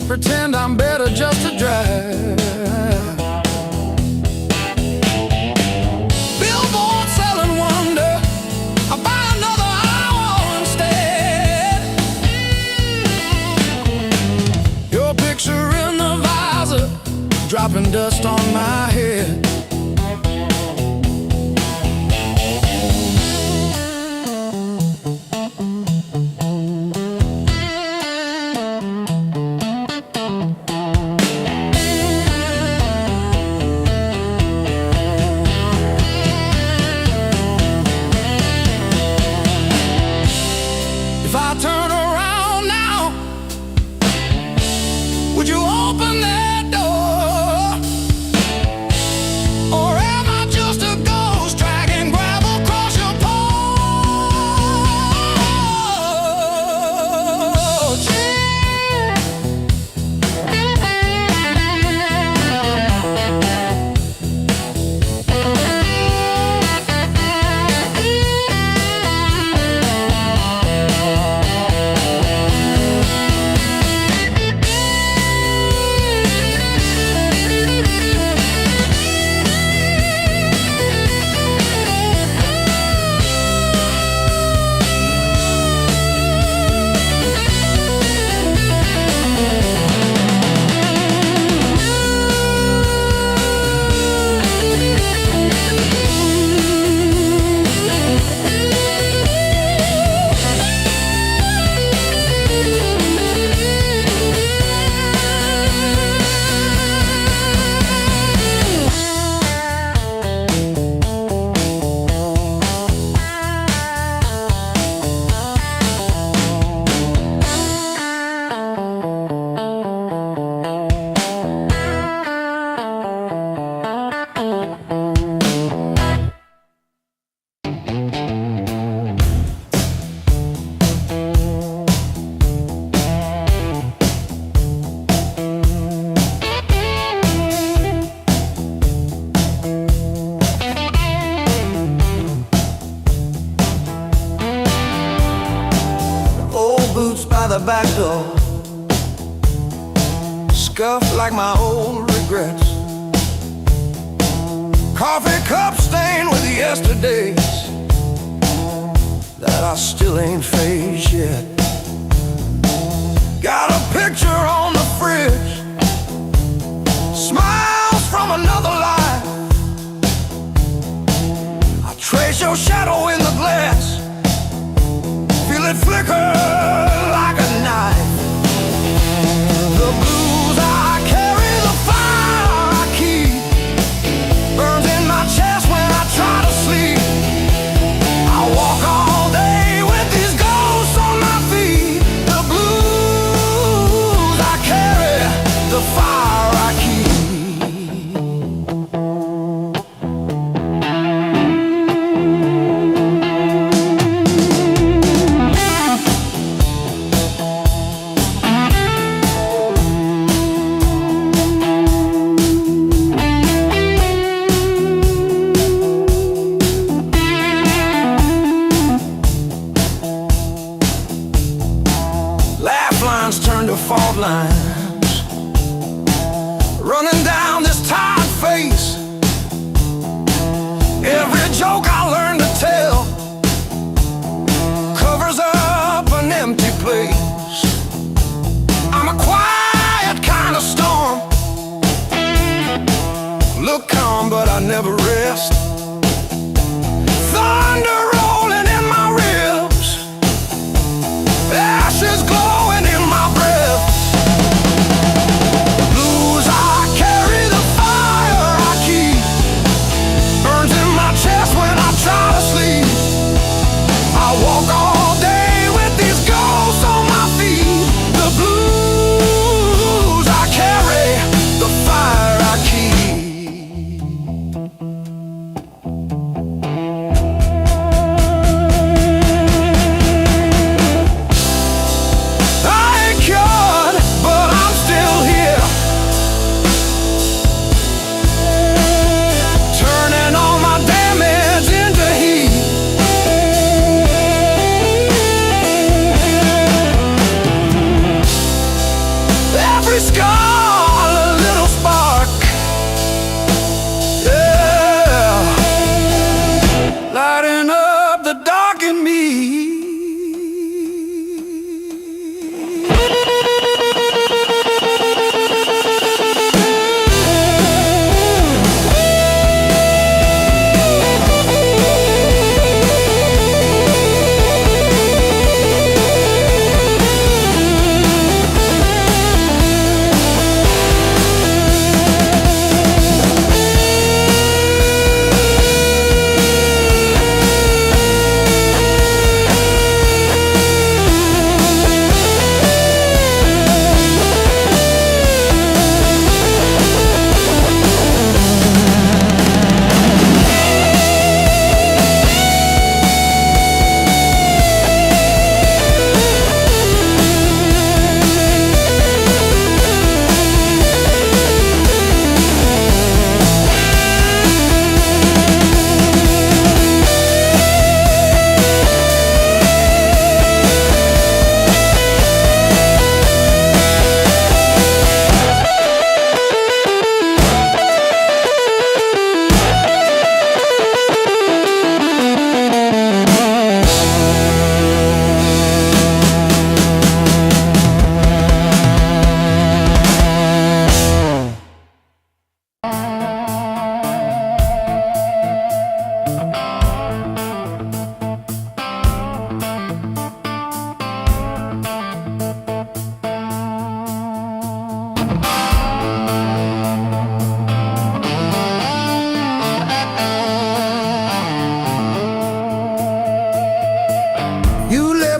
Pretend I'm better just to drive. Billboard selling wonder, I'll buy another hour instead. Your picture in the visor, dropping dust on my head. If I turn around now, would you open that door? Or am I just a ghost dragging gravel across your back door, scuffed like my old regrets. Coffee cup stained with yesterdays that I still ain't faced yet. Got a picture on the fridge, smiles from another life. I trace your shadow in the glass, feel it flicker like a knife. The blues I carry, the fire I keep, burns in my chest when I try to sleep. I walk all day with these ghosts on my feet. The blues I carry, the fire I keep. Turn to fault lines, running down this tired face. Every joke I learn to tell covers up an empty place. I'm a quiet kind of storm, look calm but I never rest. Thunder rolling in my ribs, ashes glowing in my breath. Blues I carry, the fire I keep, burns in my chest when I try to sleep. I walk all day with these ghosts on my feet. The blues I carry, the fire I keep.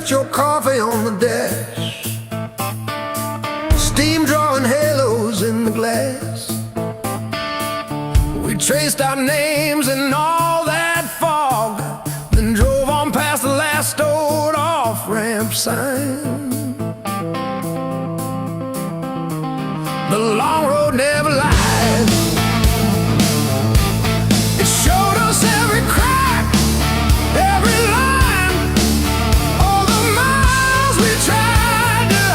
Your coffee on the desk, steam drawing halos in the glass. We traced our names in all that fog, then drove on past the last old off-ramp sign. The long road never lies, it showed us every crack, every line, all the miles we tried to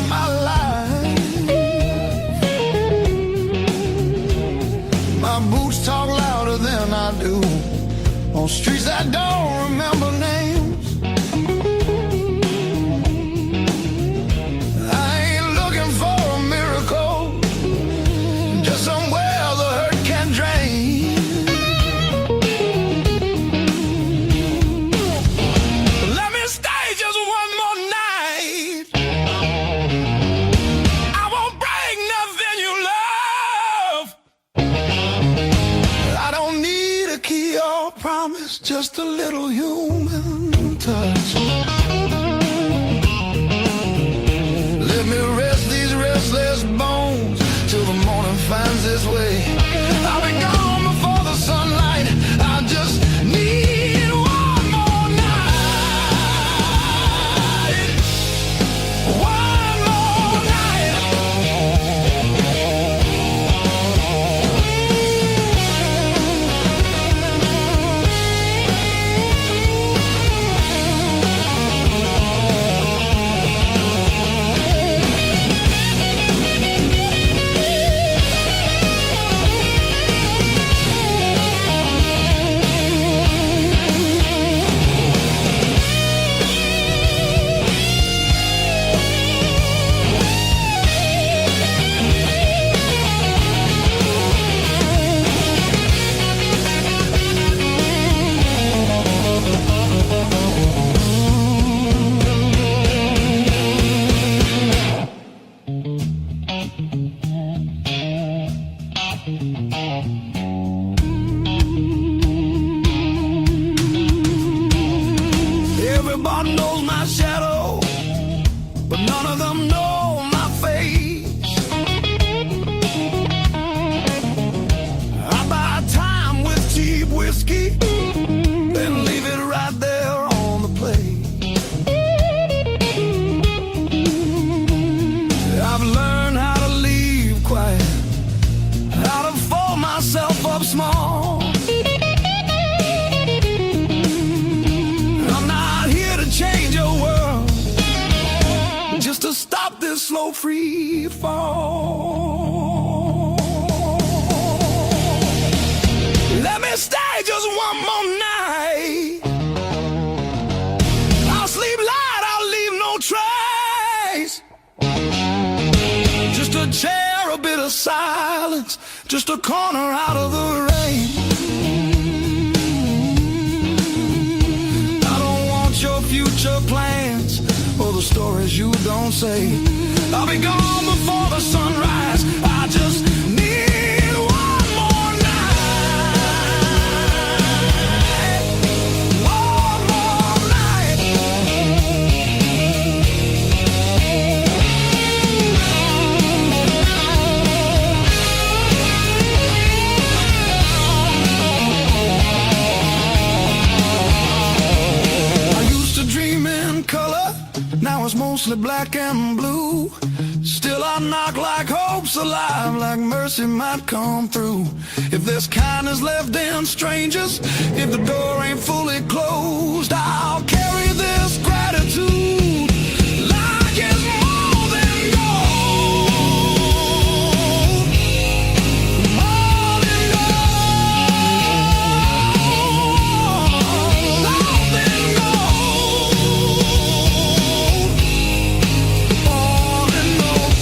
my life. My boots talk louder than I do on streets that don't remember names. I ain't looking for a miracle, just somewhere the hurt can drain. Let me stay just one more night. I won't break nothing you love. I don't need a key or promise, just a little human touch. Let me rest these restless bones till the morning finds its way. I'll be gone before the sunlight. I just need one more night. One more night. Everybody knows my shadow, but none of them know my face. I buy time with cheap whiskey, then leave it right there on the plate. I've learned how to leave quiet, how to fold myself up small. I'm not here to change your world, just to stop this slow free fall. Let me stay just one more night. I'll sleep light, I'll leave no trace. Just a chair, a bit of silence, just a corner out of the rain. I don't want your future plans or the stories you don't say. I'll be gone before the sunrise. I just need one more night. One more night. I used to dream in color, now it's mostly black and blue. Still I knock like hope's alive, like mercy might come through. If there's kindness left in strangers, if the door ain't fully closed, I'll carry this gratitude like it's more than gold. More than gold. More than gold. More than gold.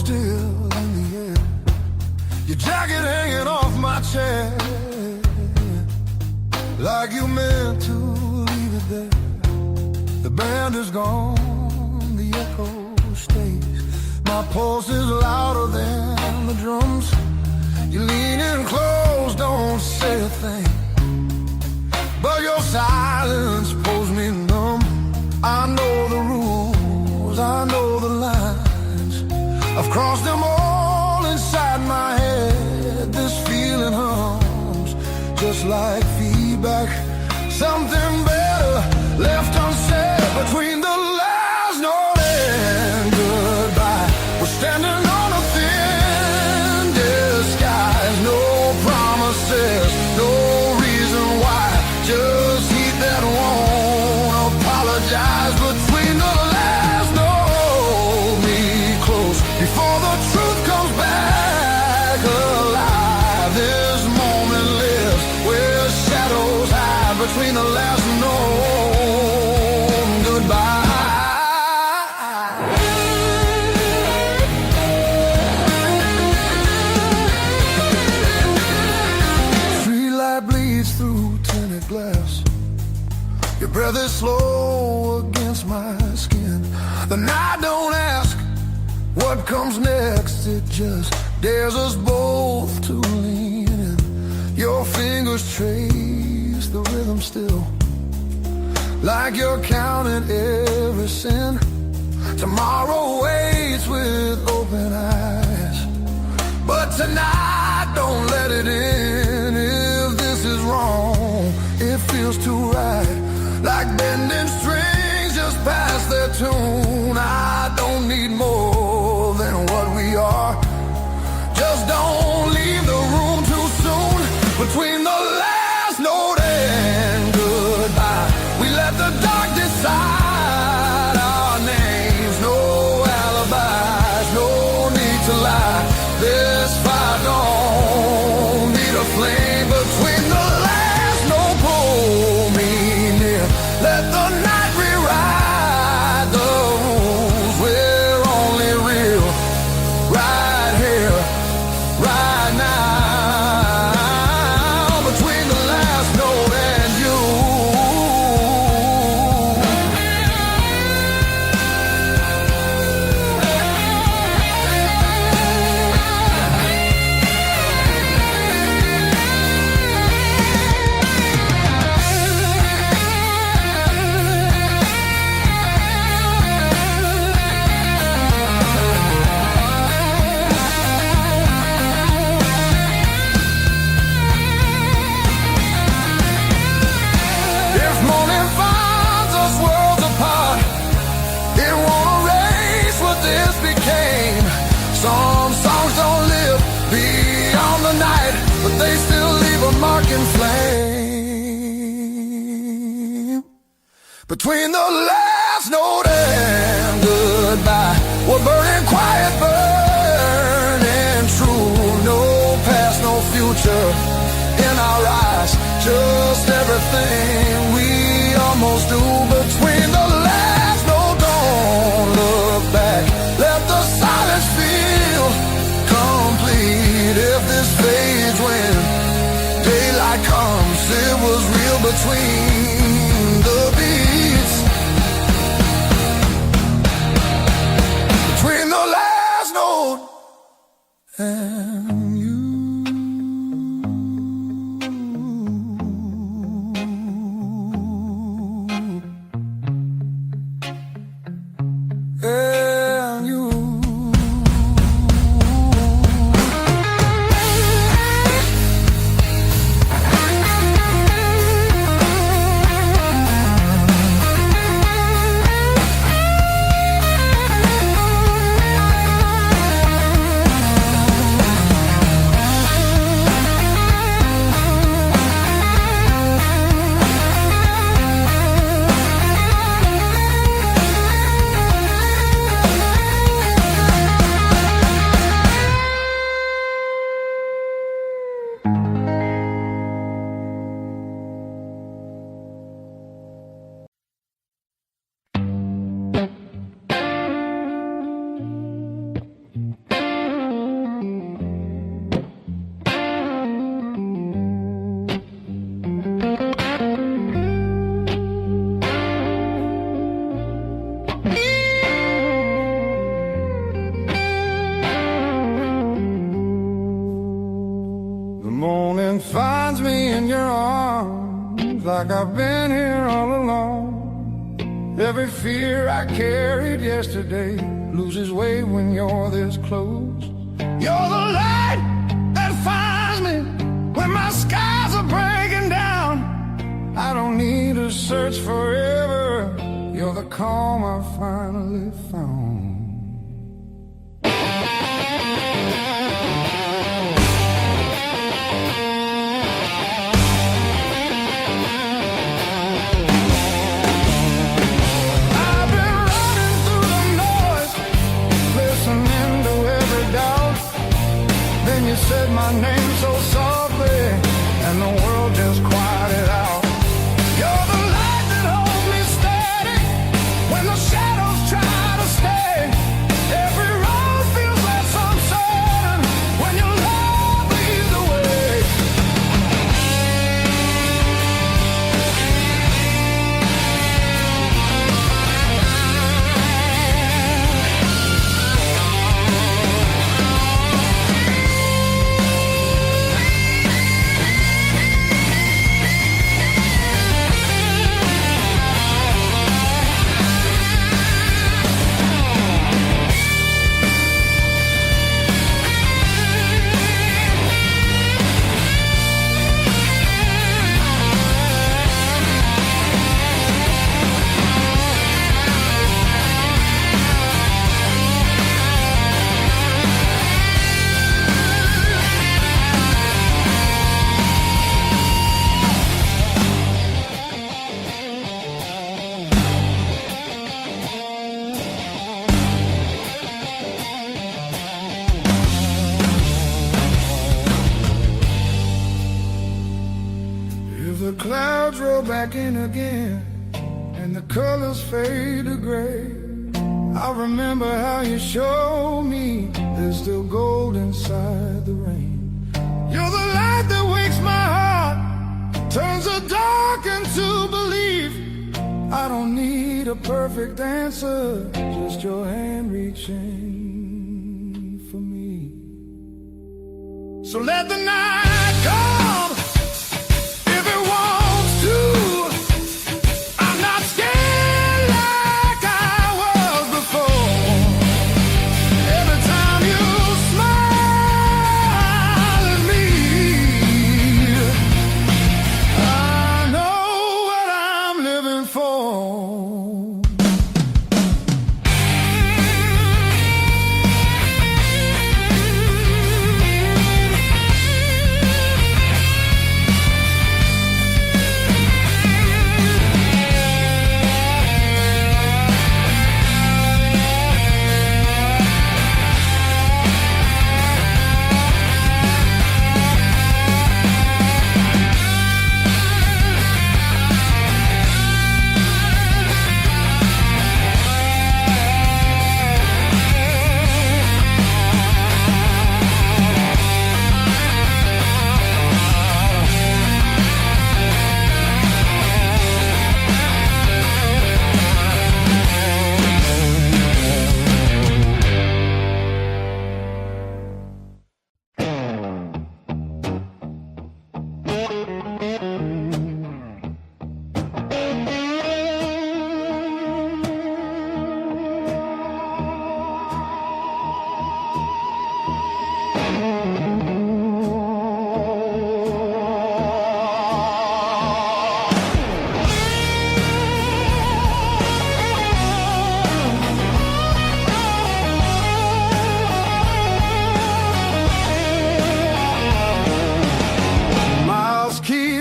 still in the air. Your jacket hanging off my chair, like you meant to leave it there. The band is gone, the echo stays. My pulse is louder than the drums. You lean in close, don't say a thing, but your silence pulls me numb. I know the rules, I know the lines. I've crossed them all inside my head. This feeling hums just like feedback. Something better left unsaid between the last note and goodbye. We're standing on a thin disguise. No promises, no reason why. Just heat that won't apologize. Between the last note, me close before the truth comes back alive. This moment lives where shadows hide. Between the last note and goodbye. Street light bleeds through tinted glass. Your breath is slow against my skin. The night don't ask what comes next. It just dares us both to lean in. Your fingers trace the rhythm still, like you're counting every sin. Tomorrow waits with open eyes, but tonight don't let it in. If this is wrong, it feels too right, like bending strings just past their tune. I don't need more than what we are. Just don't leave the room too soon. Between the last note and goodbye, we let the dark decide our names. No alibis, no need to lie. This fire don't need a flame. Between the last note, pull me near. Let the night rewrite the rules. We're only real right here, right now. Between the last note and you. If morning finds us worlds apart, it won't erase what this became. Some songs don't live beyond the night, but they still leave a mark in flame. Between the last note and goodbye, we're burning quiet, burning true. No past, no future in our eyes, just everything we almost do. Between the last note, don't look back. Let the silence feel complete. If this fades when daylight comes, it was real between the beats. Between the last note and you. And you. morning finds me in your arms, like I've been here all along. Every fear I carried yesterday loses weight when you're this close. You're the light that finds me when my skies are breaking down. I don't need to search forever. You're the calm I finally found. You said my name so softly, and the world just quieted out. You're the light that holds me steady when the shadows try to stay. Every road feels less uncertain when your love leads the way. The clouds roll back in again, and the colors fade to gray. I remember how you showed me there's still gold inside the rain. You're the light that wakes my heart, turns the dark into belief. I don't need a perfect answer, just your hand reaching for me. So let the night come.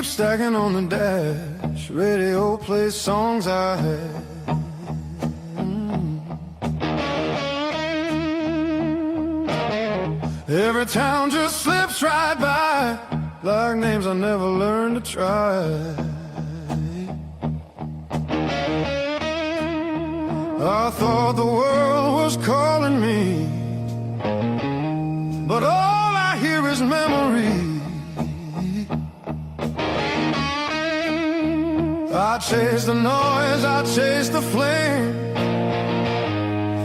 Stacking on the dash, radio plays songs I had. Every town just slips right by, like names I never learned to try. I thought the world was calling me, but all I hear is memory. I chase the noise, I chase the flame,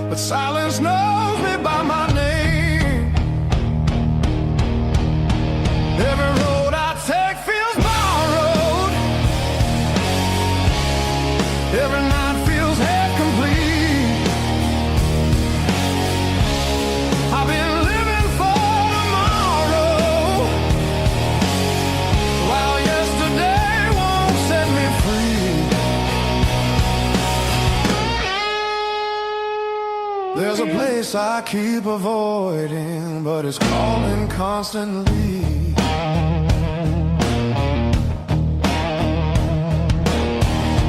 but silence knows me by my name. Every road place I keep avoiding, but it's calling constantly.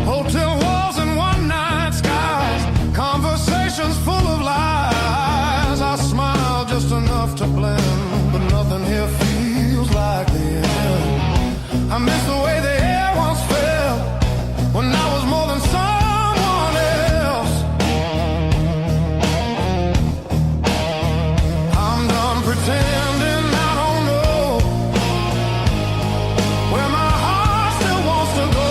Hotel walls and one-night skies, conversations full of lies. I smile just enough to blend, but nothing here feels like the end. I miss the way the air once felt when I was more than someone else. I'm done pretending I don't know where my heart still wants to go.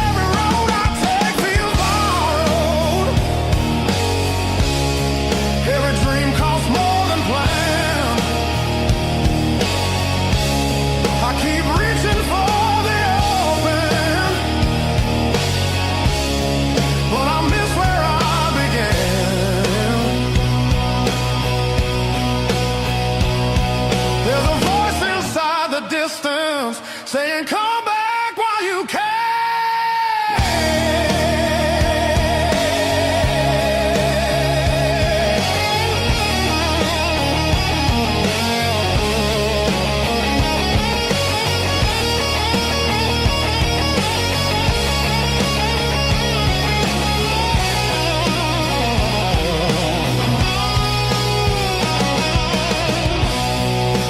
Every road I take feels borrowed. Every dream costs more than planned. I keep reaching for the open, but I miss where I began. There's a voice inside the distance saying, come back while you can.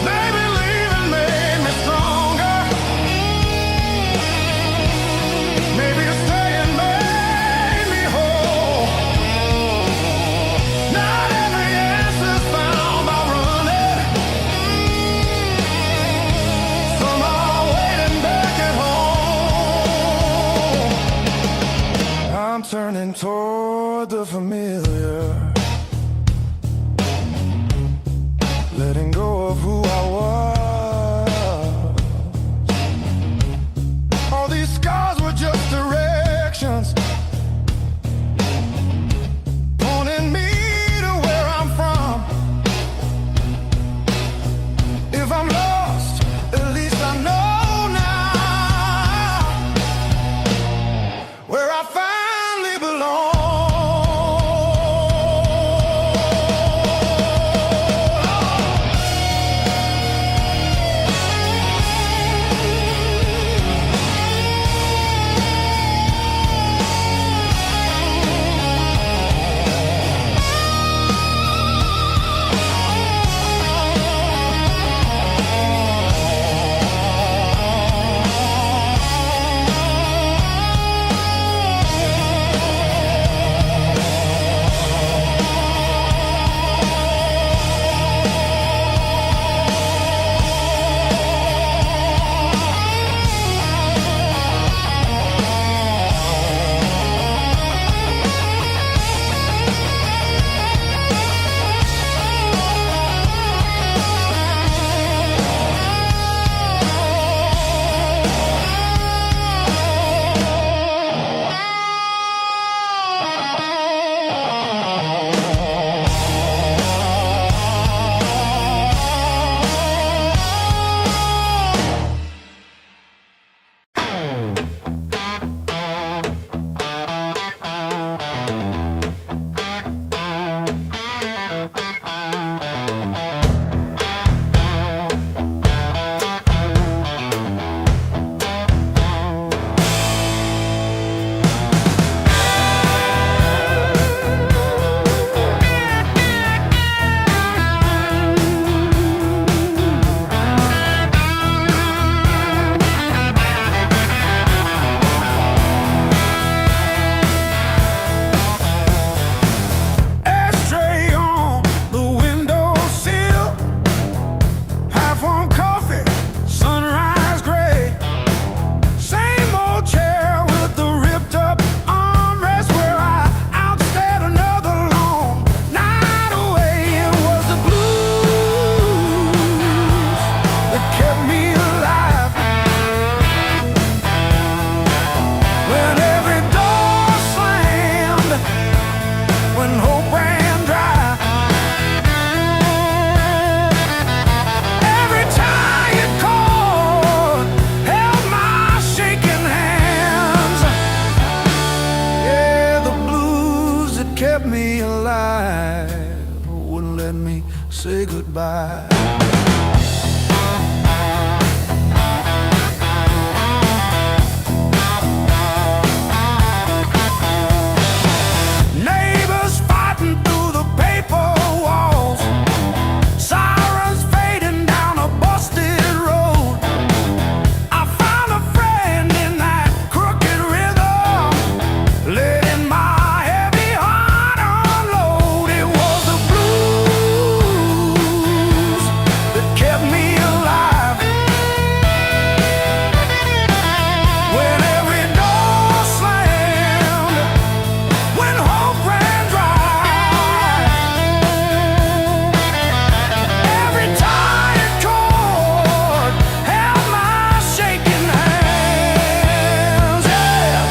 Maybe leaving made me stronger. Maybe staying made me whole. Not every answer's found by running. Some are waiting back at home. I'm turning toward the familiar, letting go of who I was. All these scars were just directions, pointing me to where I'm from. If I'm lost, at least I know now where I finally belong. goodbye. Neighbors fighting through the paper walls, sirens fading down a busted road. I found a friend in that crooked rhythm, letting my heavy heart unload. It was the blues that kept me alive. When every door slammed, when hope ran dry, every tired chord held my shaking hands. Yeah.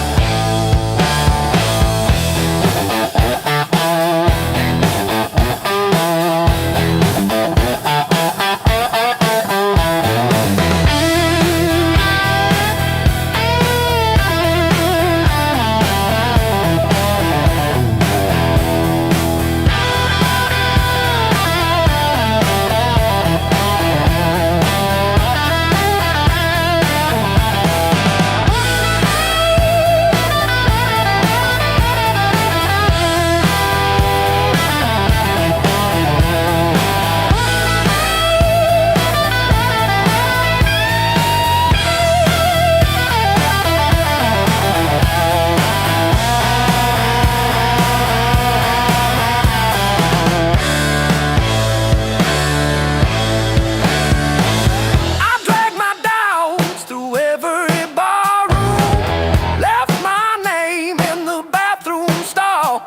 I dragged my doubts through every barroom, left my name in the bathroom stall.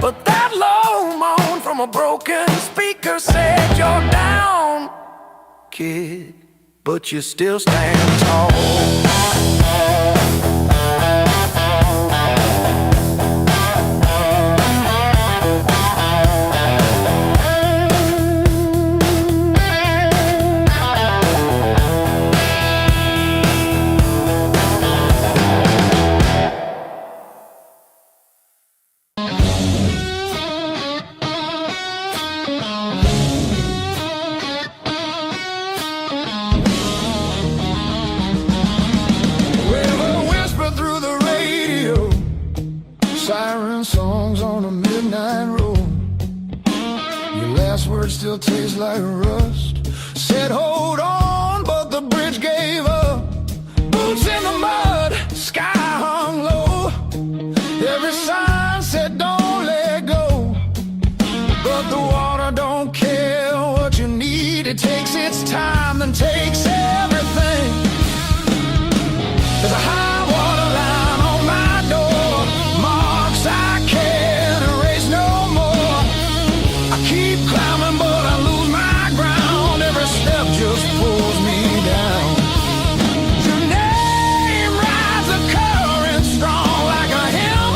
But that low moan from a broken speaker said, "You're down, kid, but you still stand tall." River whisper through the radio, siren songs on a midnight road. Your last words still taste like rust. Said hold on, but the bridge gave up. Boots in the mud, sky hung low. Every sign said don't let go, but the water don't care what you need. It takes its time, then takes everything. There's a high water line on my door, marks I can't erase no more. I keep climbing, but I lose my ground. Every step just pulls me down. Your name rides a current strong like a hymn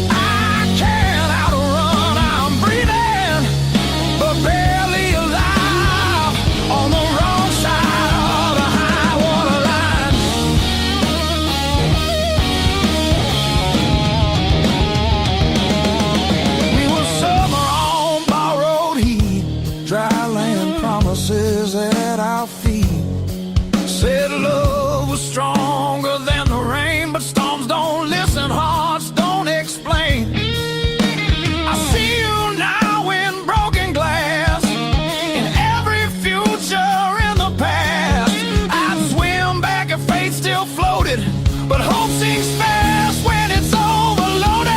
I can't outrun. I'm breathing, but barely alive, on the wrong side of the high water line. We were summer on borrowed heat, dry land promises at our feet. Said love was stronger than the rain, but storms don't listen, hearts don't explain. I see you now in broken glass, in every future in the past. I'd swim back if fate still floated, but hope sinks fast when it's overloaded.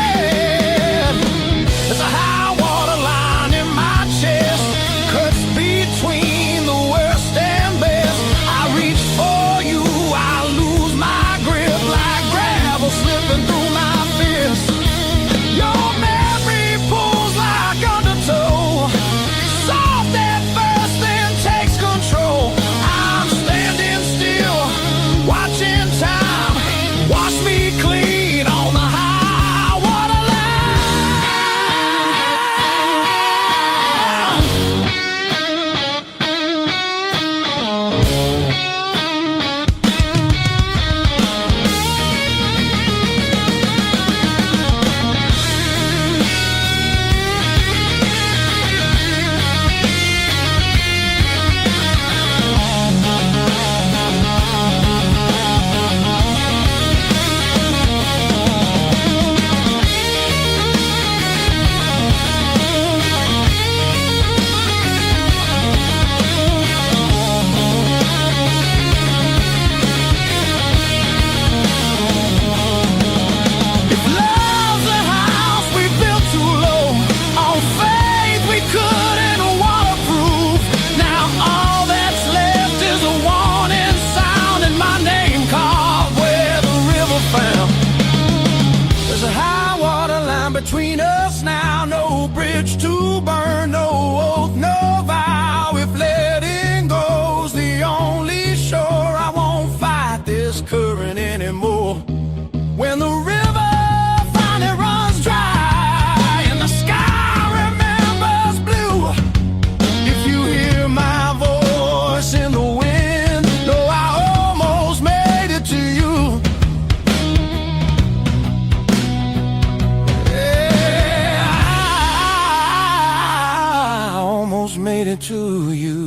There's a high water line in my chest, cuts between the worst and best. I reach for you, I lose my If love's a house we built too low, on faith we couldn't waterproof. Now all that's left is a warning sound and my name carved where the river found. There's a high water line between us now, no bridge to burn, no oath, no vow. If letting go's the only shore, I won't fight this current anymore. When the river finally runs dry and the sky remembers blue, if you hear my voice in the wind, know I almost made it to you. Yeah, I almost made it to you.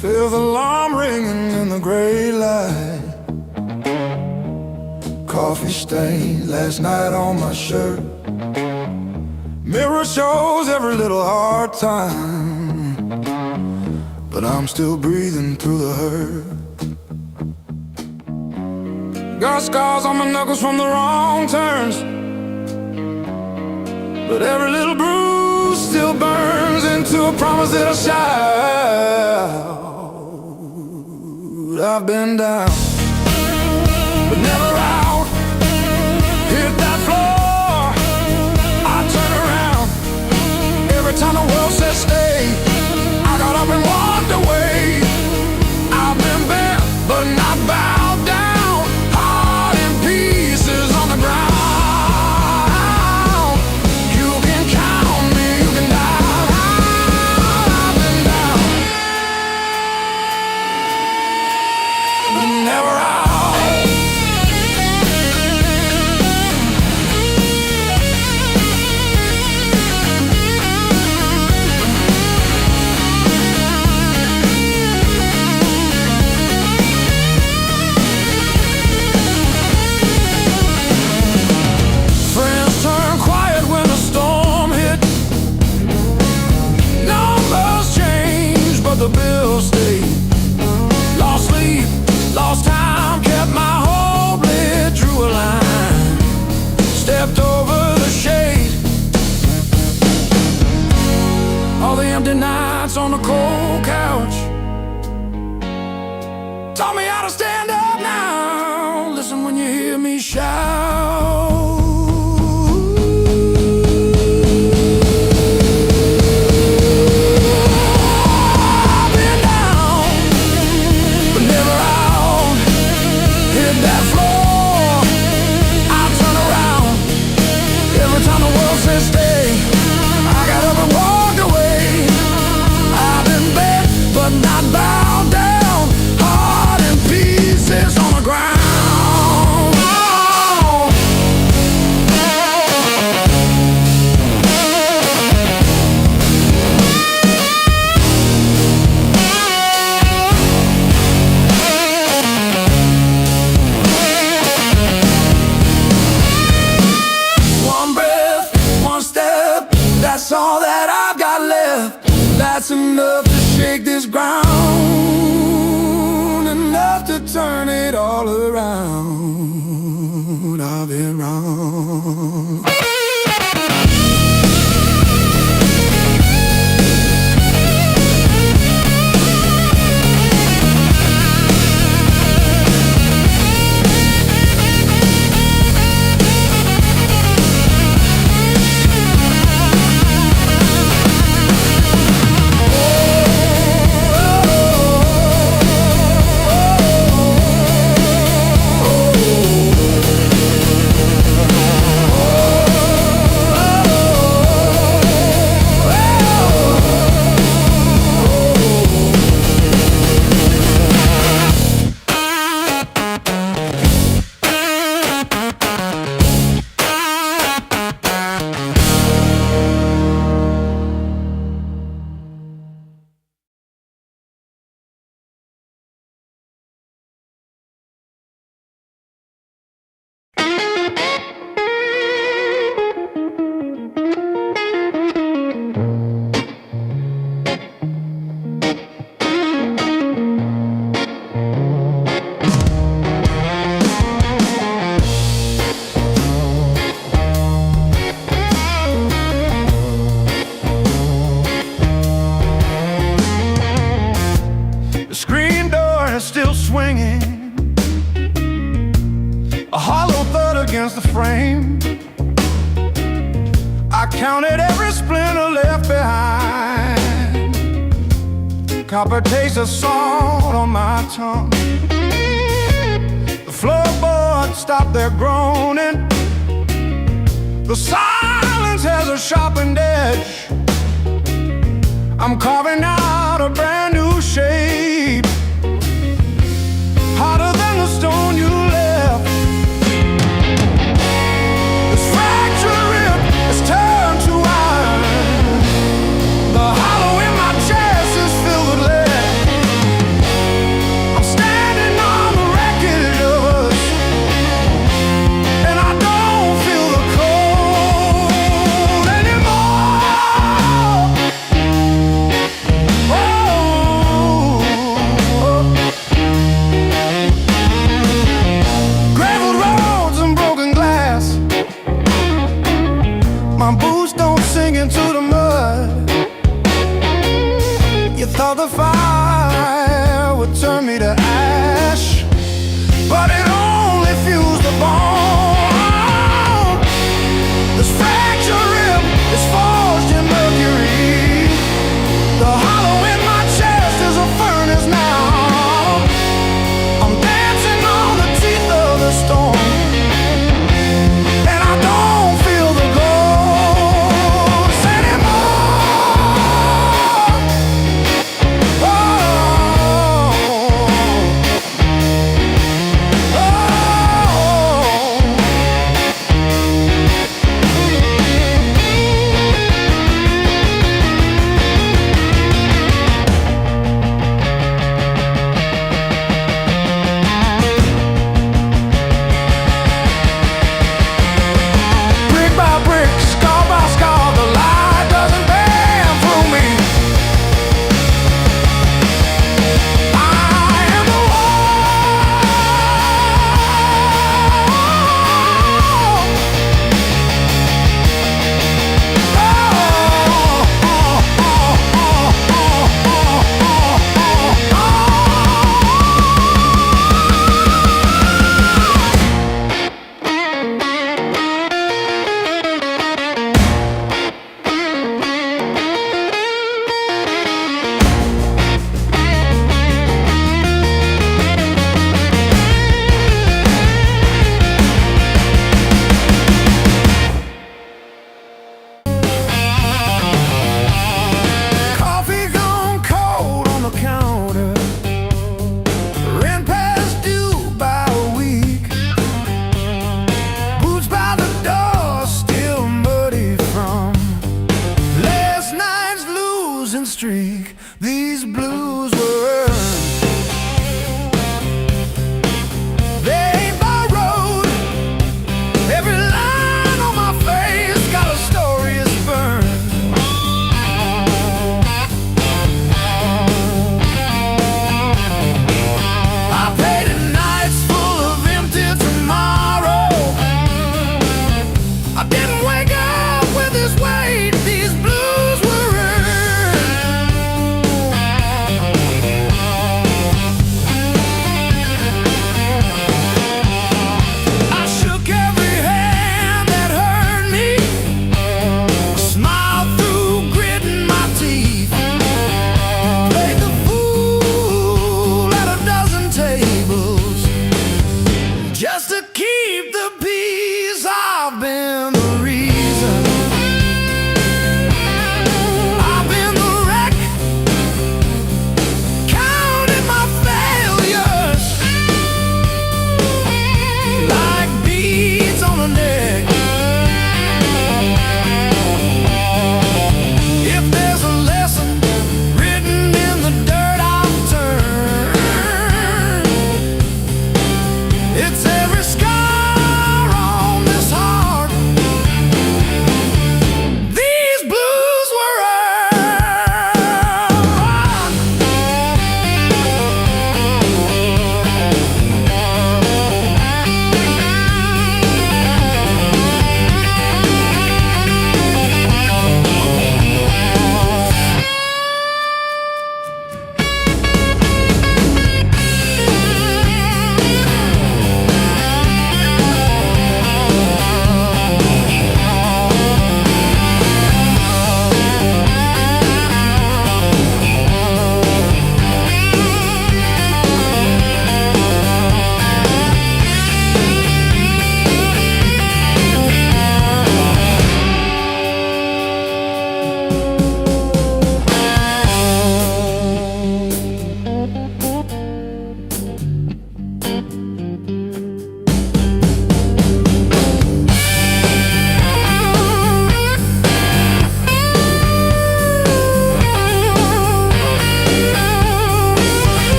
Feel the alarm ringing in the gray light. Coffee stain last night on my shirt. Mirror shows every little hard time, but I'm still breathing through the hurt. Got scars on my knuckles from the wrong turns, but every little bruise still burns into a promise that I'll shout. I've been down, but never out. Hit that floor, I turn around. Every time the world says stay, I got up and walked away. I've been bent, but not bowed down. Heart in pieces on the ground. You can count me, you can die. I've been down, but never out. Friends turn quiet when a storm hit. Numbers change, but the bills stay. Lost sleep, lost time, kept my hope lit, drew a line, stepped over the shade. All the empty nights on the cold couch taught me how to stand up now. Listen when you hear me shout. I've been down, but never out. Hit that floor, I turn around. Every time the world says stay, I got up and walked away. I've been bent, but it wrong. Still swinging, a hollow thud against the frame. I counted every splinter left behind. Copper taste of salt on my tongue. The floorboards stopped their groaning. The silence has a sharpened edge. I'm carving out a brand new shape, harder than the stone you left. This fractured rib has turned to iron. The hollow in my chest is filled with lead. I'm standing on the wreckage of us, and I don't feel the cold anymore. Oh,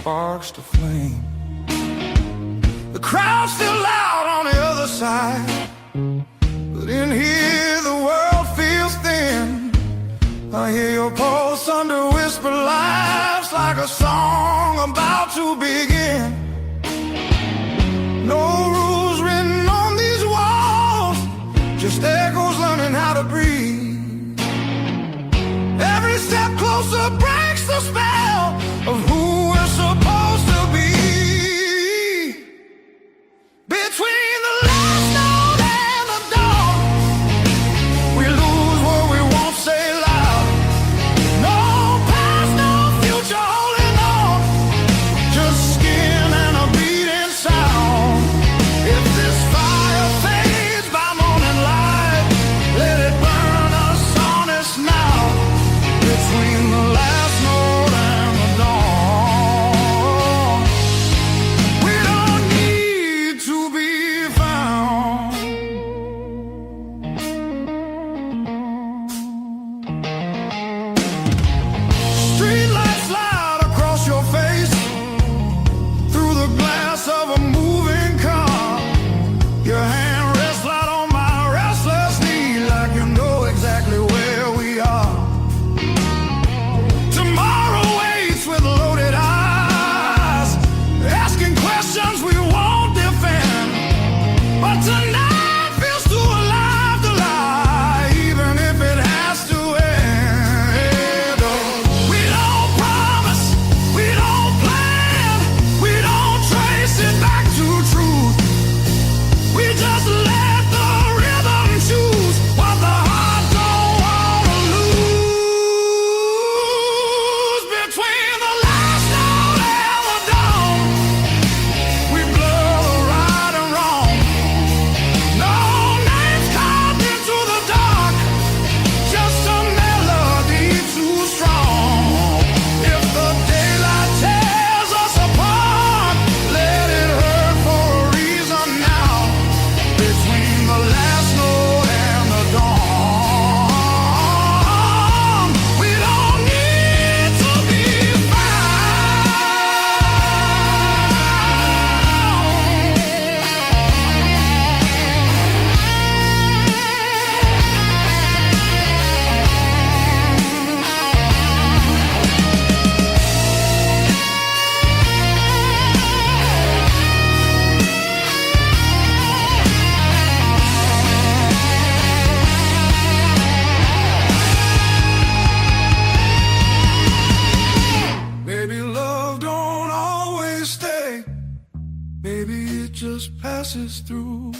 sparks to flame. The crowd's still loud on the other side, but in here the world feels thin. I hear your pulse under whispered laughs, like a song about to begin. No rules written on these walls, just echoes learning how to breathe. Every step closer breaks the spell of who we're supposed to be. Between the last note and the dawn, we lose what we won't say loud. No past, no future holding on, just skin and a beating sound. If this fire fades by morning light, let it burn us honest now. Between the last note and the dawn, we don't need to be found. Street lights slide across your face, through the glass of a moving car. Your hand rests light on my restless knee, like you know exactly where we are. Tomorrow waits with loaded eyes, asking questions we won't defend. But tonight feels too alive to lie, even if it has to end. We don't promise, we don't plan, we don't trace it back to truth. We just let the rhythm choose what the heart don't wanna lose. Between the last note and the dawn, we blur the right and wrong. No names carved into the dark, just a melody too strong. If the daylight tears us apart, let it hurt for a reason now. Between the last note and the dawn, we don't need to be Maybe love don't always stay. Maybe it just passes through.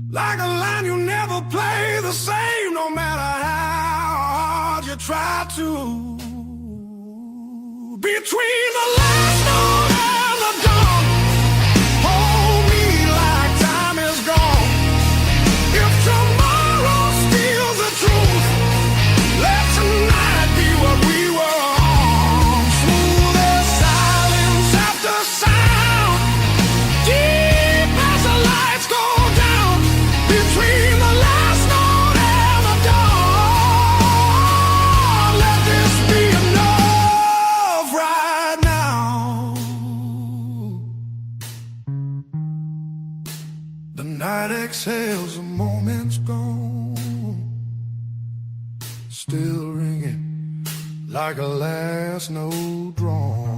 Like a line you never play the same, no matter how hard you try to. Between the last note and the dawn, hold me like time is gone. If tomorrow steals the truth, let tonight be what we were on. Smooth as silence after sound, deep as the lights go down. Between the last note and the dawn, let this be enough right now. The night exhales, a moment's gone, still ringing like a last note drawn.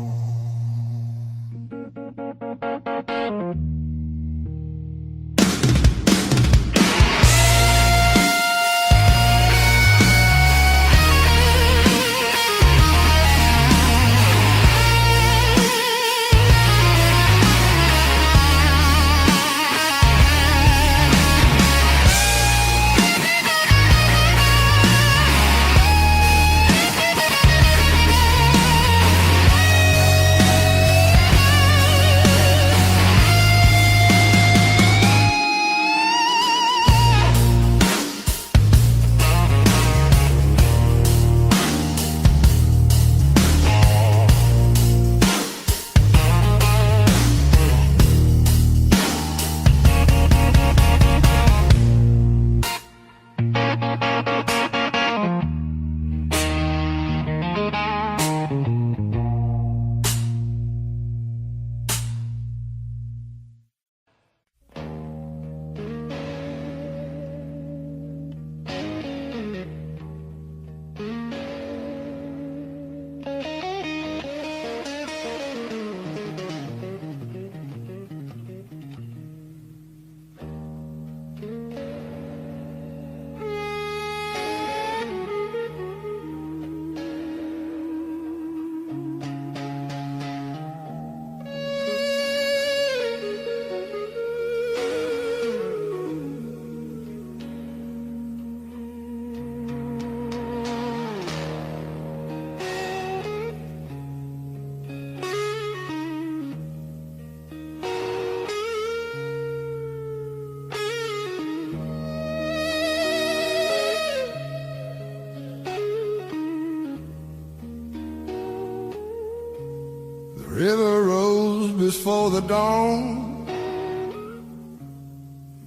River rose before the dawn,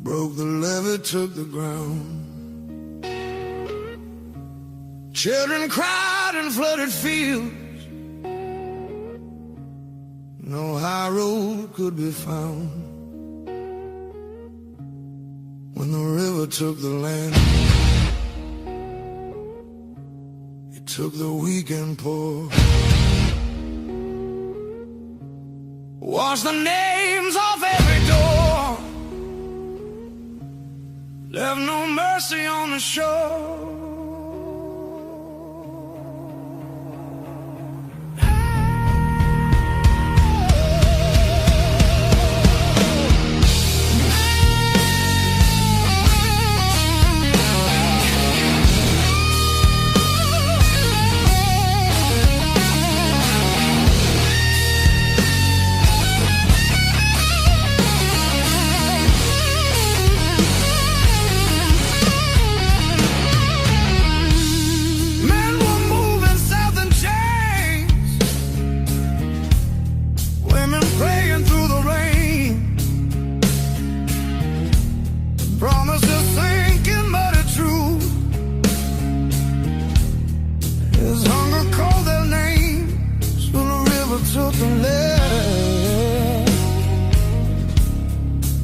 broke the levee, took the ground. Children cried in flooded fields, no high road could be found. When the river took the land, it took the weak and poor. Washed the names off every door, left no mercy on the shore.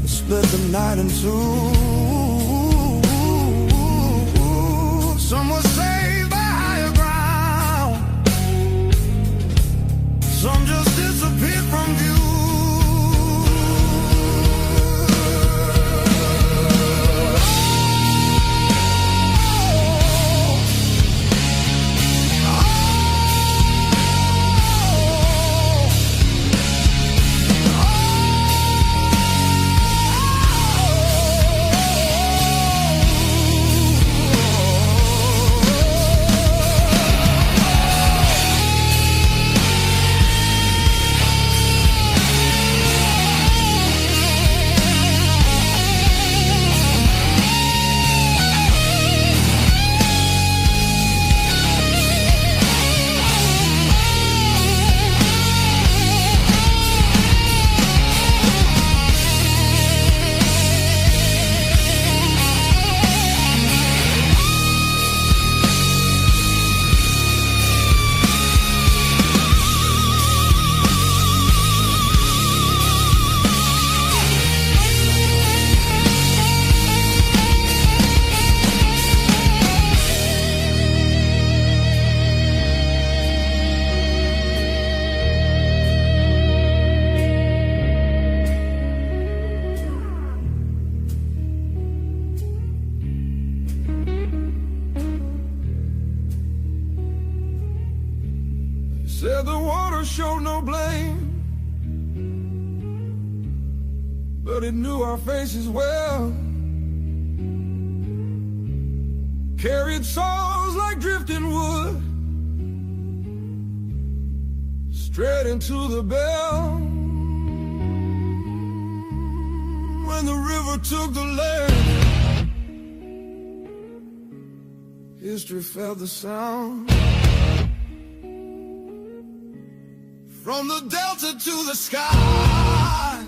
Split the night in two. Some were saved by higher ground, some just disappeared from view. Said the water showed no blame, but it knew our faces well. Carried souls like drifting wood, straight into the bell. When the river took the land, history felt the sound. From the delta to the sky,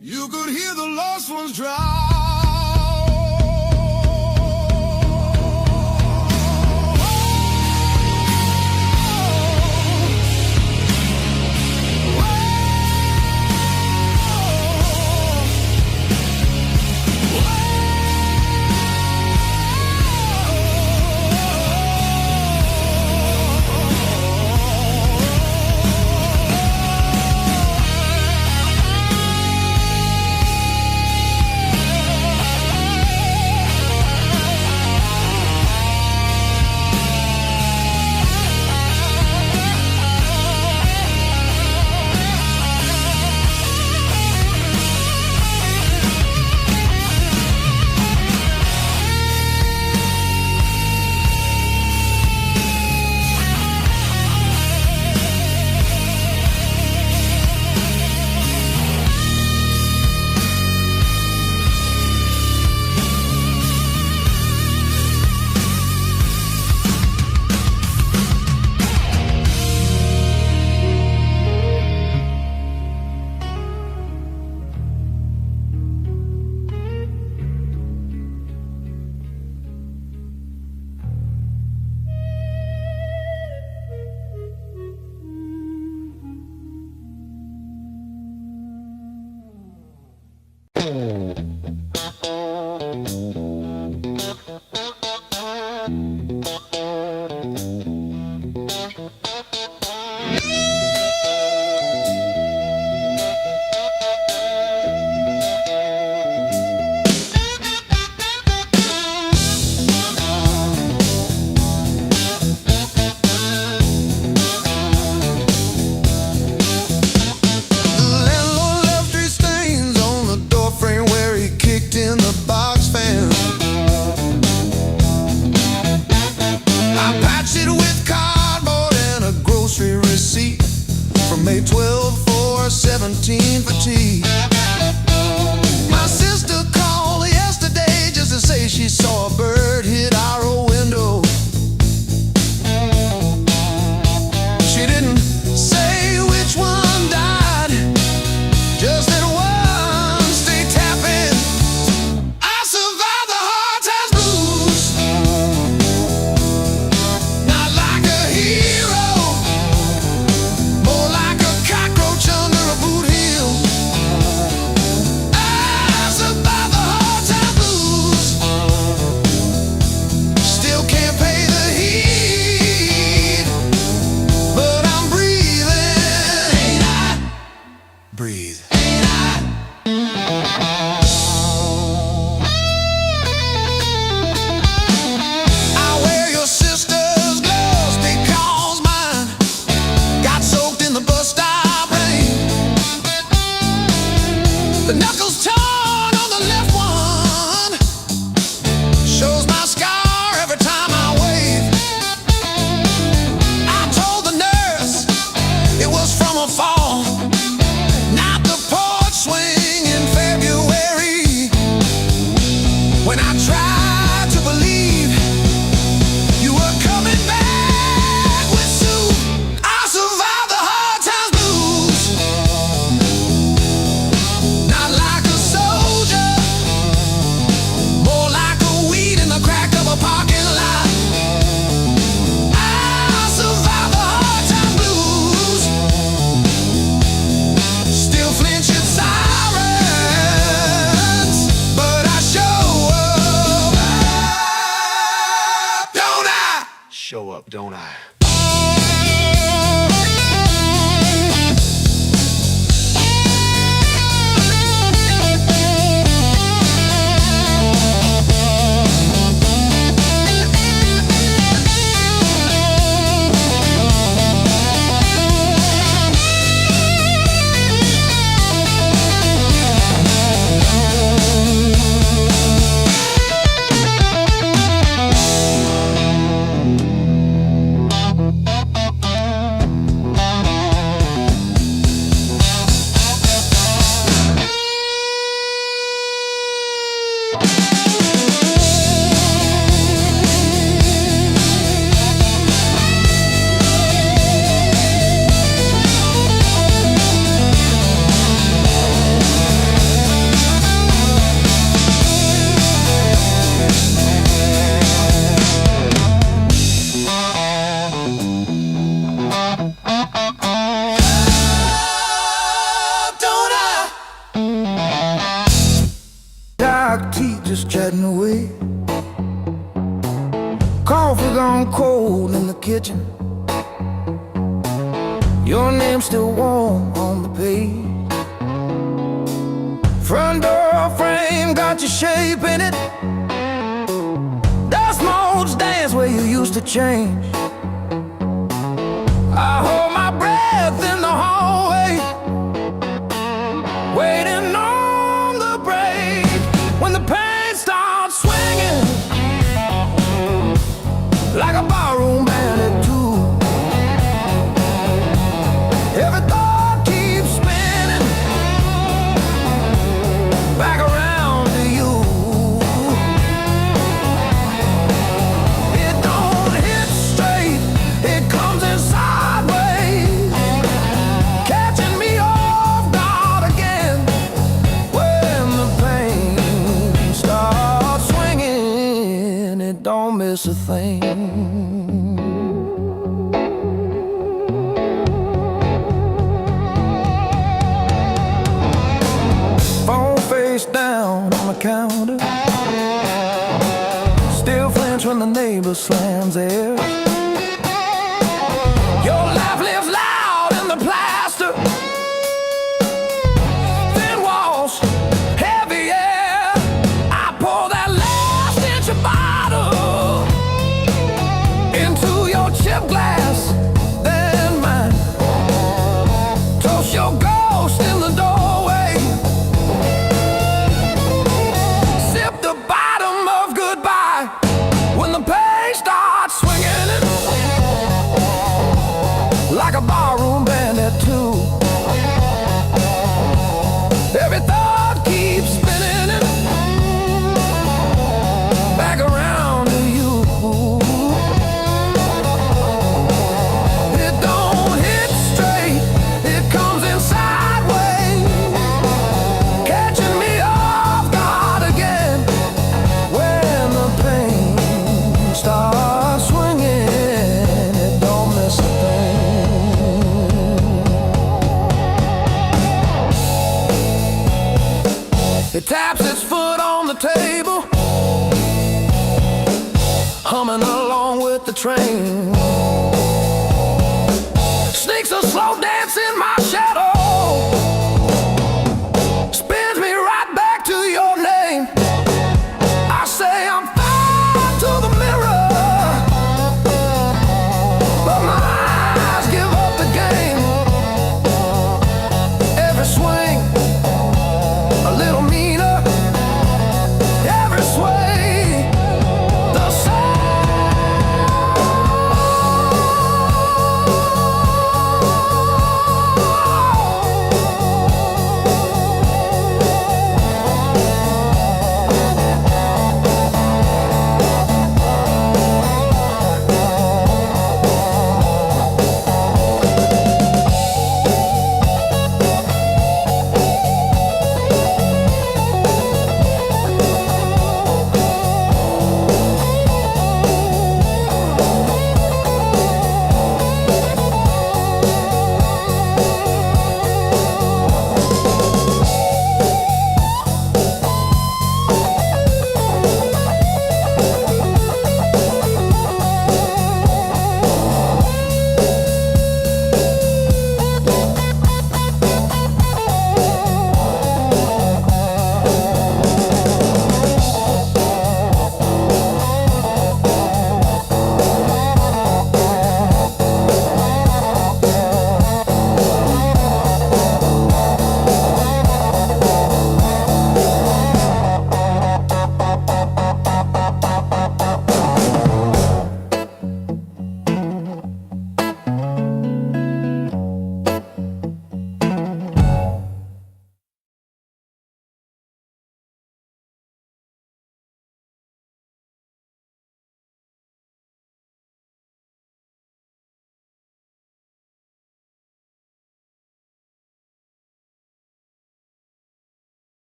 you could hear the lost ones drown. May 12 for 17 for tea. My sister called yesterday just to say she saw a bird hit our old window. She didn't say which one died, just that one stayed tapping. I survived the hard times blues, not like a hero, more like a cockroach under a boot heel. I survived the hard times blues, still can't pay the heat, but I'm breathing. Ain't I? Breathe. Ain't I? I wear your sister's gloves because mine got soaked in the bus stop rain. The knuckles torn on the left one shows my scar every time I wave. I told the nurse it was from a fall, not the porch swing in February. When I tried to believe you were coming back with soup, I survived the hard times blues, not like a soldier, more like a weed in the crack of a parking lot. I survived the hard times blues, still flinch at sirens, but I show up, don't I? Show up, don't I? Don't I? Dark tea just chatting away. Coffee gone cold in the kitchen. Your name's still warm on the page. Front door frame got your shape in it. Dust motes dance where you used to change. I hold my breath in the hallway, waiting on the break. When the pain starts swinging like a barroom band at two, every thought keeps spinning back around to you. It don't hit straight, it comes in sideways, catching me off guard again. When the pain starts swinging, it don't miss a thing. Phone face down on the counter, still flinch when the neighbor slams theirs. Your laugh lives loud in the plaster. Thin walls, heavy air. I pour that last inch of bottle into your chip glass, then mine. Toast your ghost in the doorway. Sip the bottom of goodbye when the pain starts swinging it, like a barroom band at two. Every thought keeps spinning it back around to you. It don't hit straight, it comes in sideways, catching me off guard again when the pain starts swinging. It don't miss a thing. It taps its foot on the table, humming along with the train. Sneaks a slow dance in my shadow, spins me right back to your name. I say I'm fine to the mirror, but my eyes give up the game. Every swing a little meaner, every sway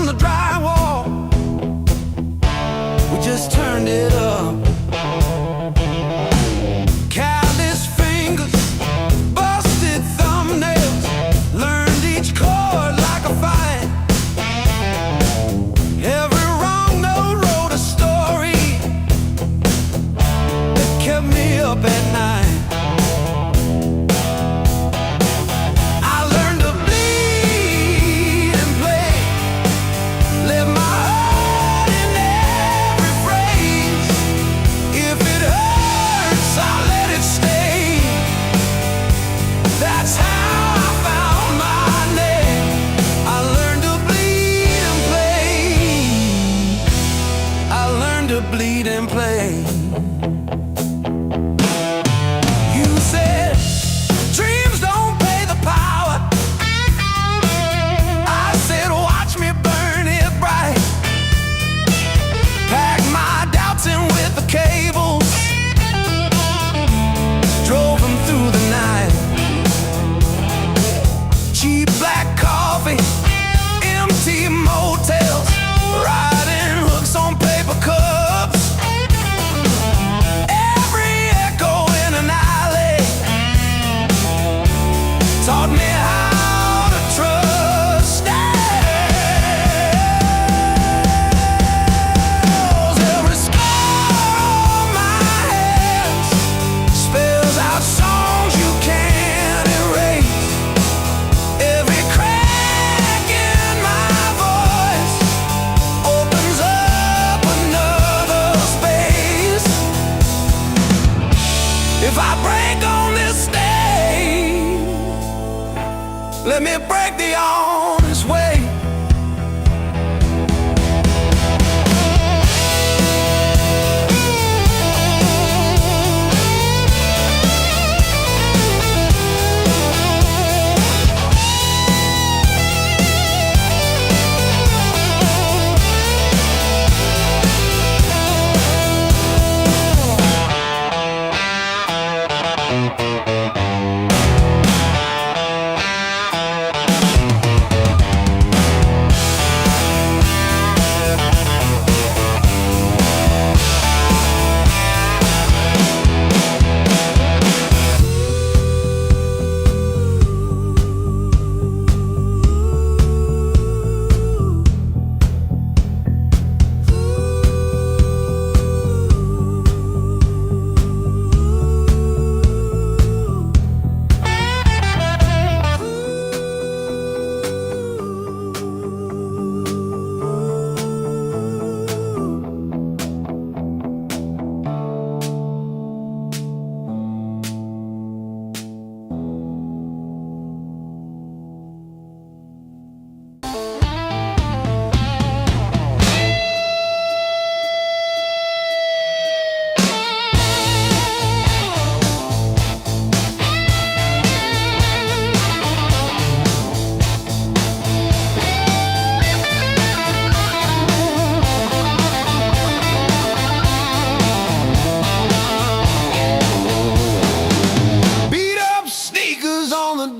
the drywall. If I break on this stage, let me break the honest way.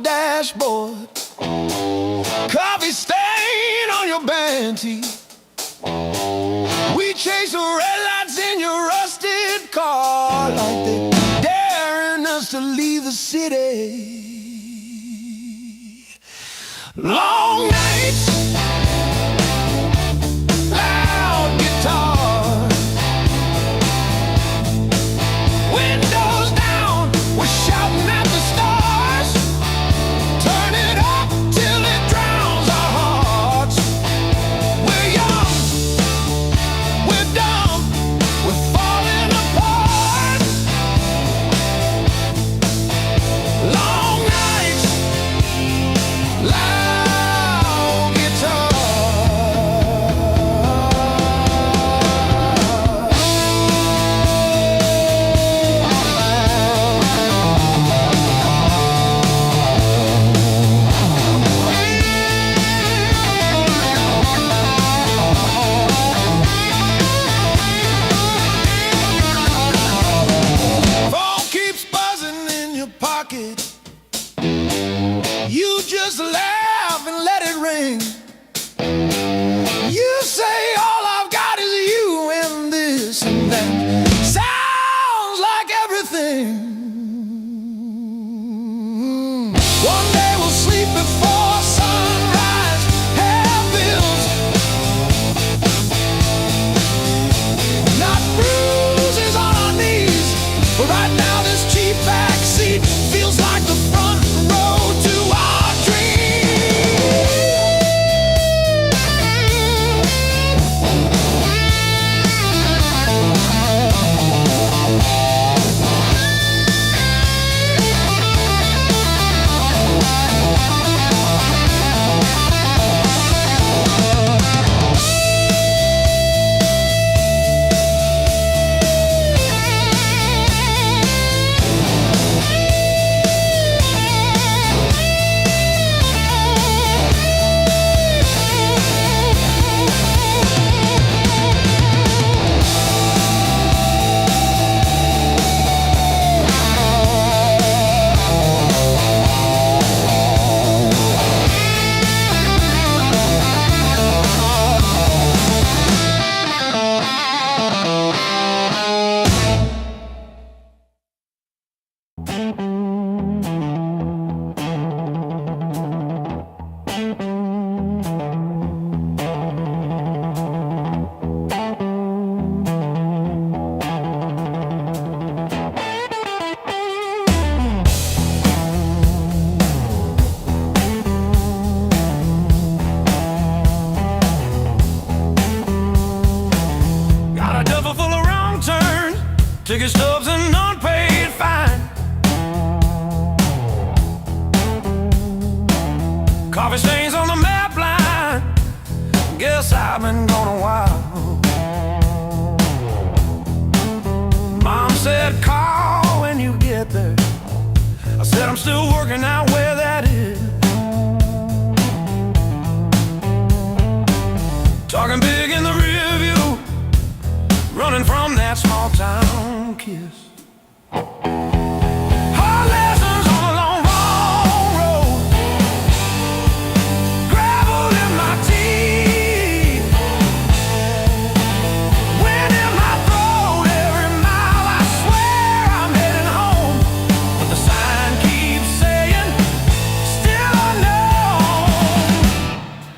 Dashboard, coffee stain on your band tee. We chase the red lights in your rusted car like they daring us to leave the city. Long nights, loud guitar, windows down, we're shouting at the stars. You just laugh and let it ring. You say all I've got is you and this and that. Sounds like everything. One day we'll sleep before sunrise. Have bills, not bruises on our knees. But right now this cheap back seat feels like the front row to our dreams. Ticket stubs and unpaid fine. Coffee stains on the map line. Guess I've been gone a while. Mom said call when you get there. I said I'm still working out where that is. Talking big in the rear view, running from that small town kiss. Hard lessons on a long, long road. Gravel in my teeth, wind in my throat. Every mile I swear I'm heading home, but the sign keeps saying still unknown.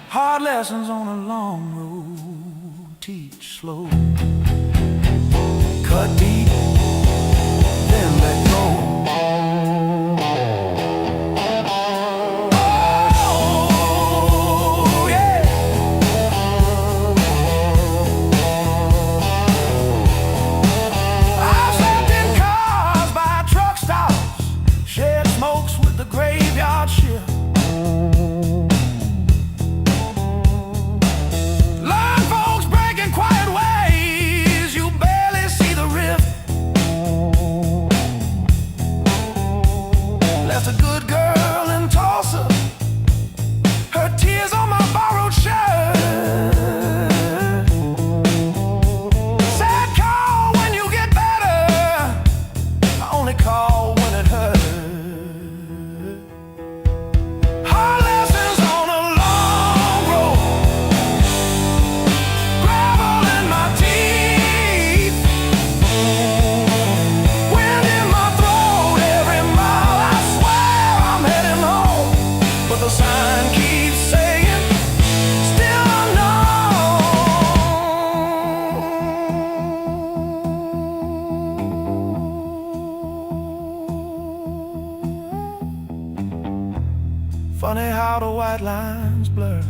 Hard lessons on a long road, teach slow. Cut deep, then let go. Oh, yeah. I've slept in cars by truck stops, shed smokes with the graveyard shift. Learn folks breaking quiet ways, you barely see the rift. Left a good girl in Tulsa, her tears on my borrowed shirt. Said call when you get better, I only call when it hurts. Hard lessons on a long road, gravel in my teeth, wind in my throat. Every mile I swear I'm heading home, but the sign keeps saying still unknown. Funny how the white lines blur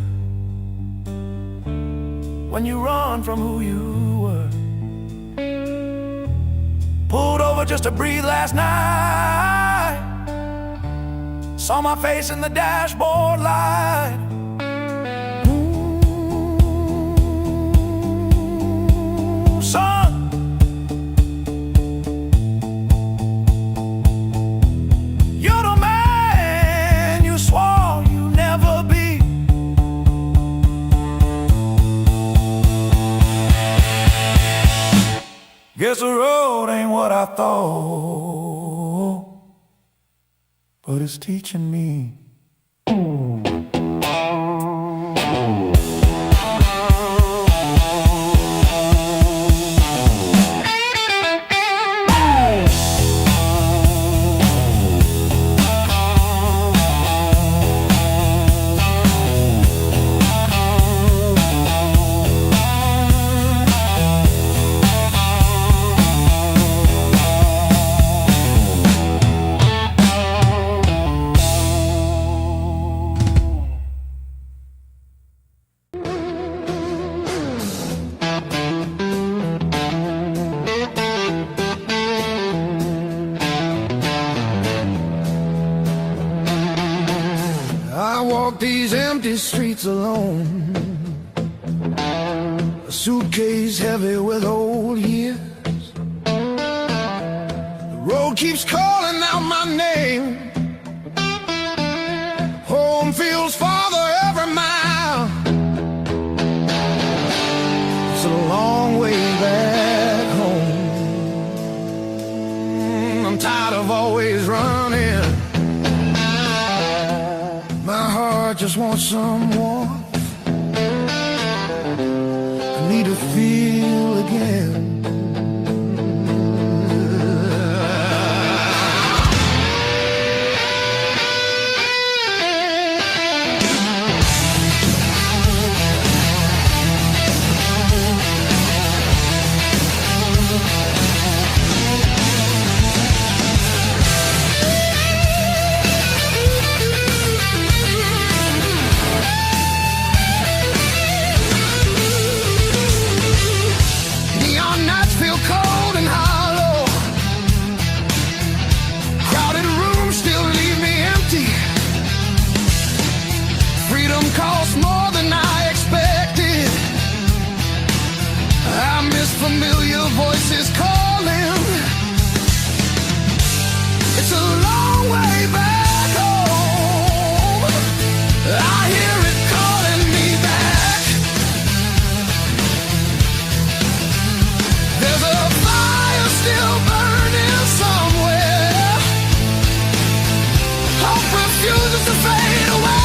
when you run from who you were. Pulled over just to breathe last night, saw my face in the dashboard light. Ooh, son, you're the man you swore you'd never be. Guess the road ain't what I thought, but it's teaching me. I walk these empty streets alone, a suitcase heavy with old years. The road keeps calling out my name, home feels farther every mile. It's a long way back home. I'm tired of always running, my heart just wants some warmth. I need to feel again. to fade away.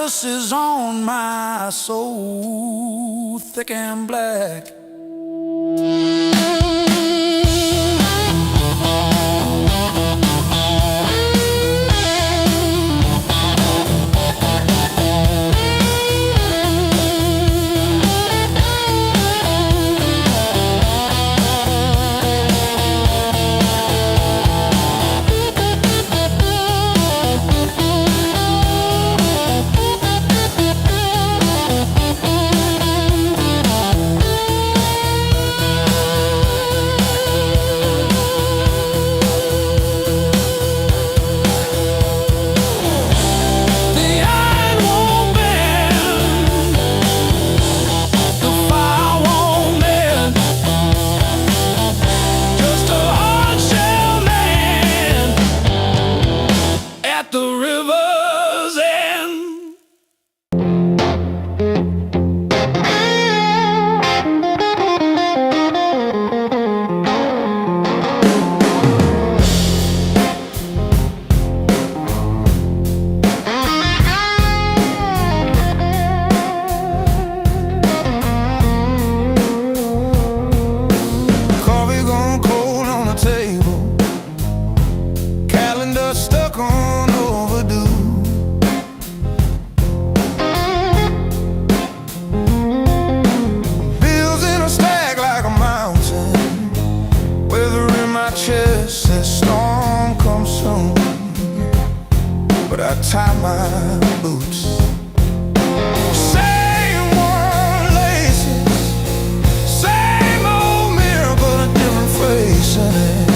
curse is on my soul, thick and black. But I tie my boots. Same worn laces, same old mirror, but a different face in it.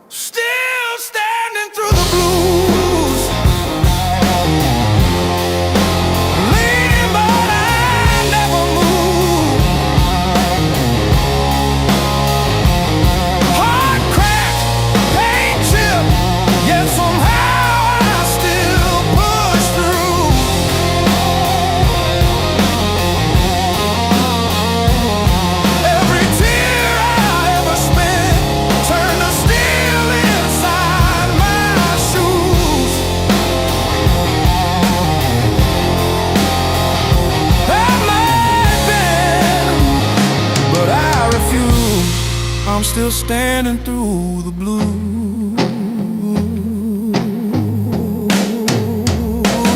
Still standing through the blues, leaning but I never move. Heart cracked, paint chipped, yet somehow I still push through. Every tear I ever spent turned to steel inside my shoes. That might have been, but I refuse. I'm still standing through the blues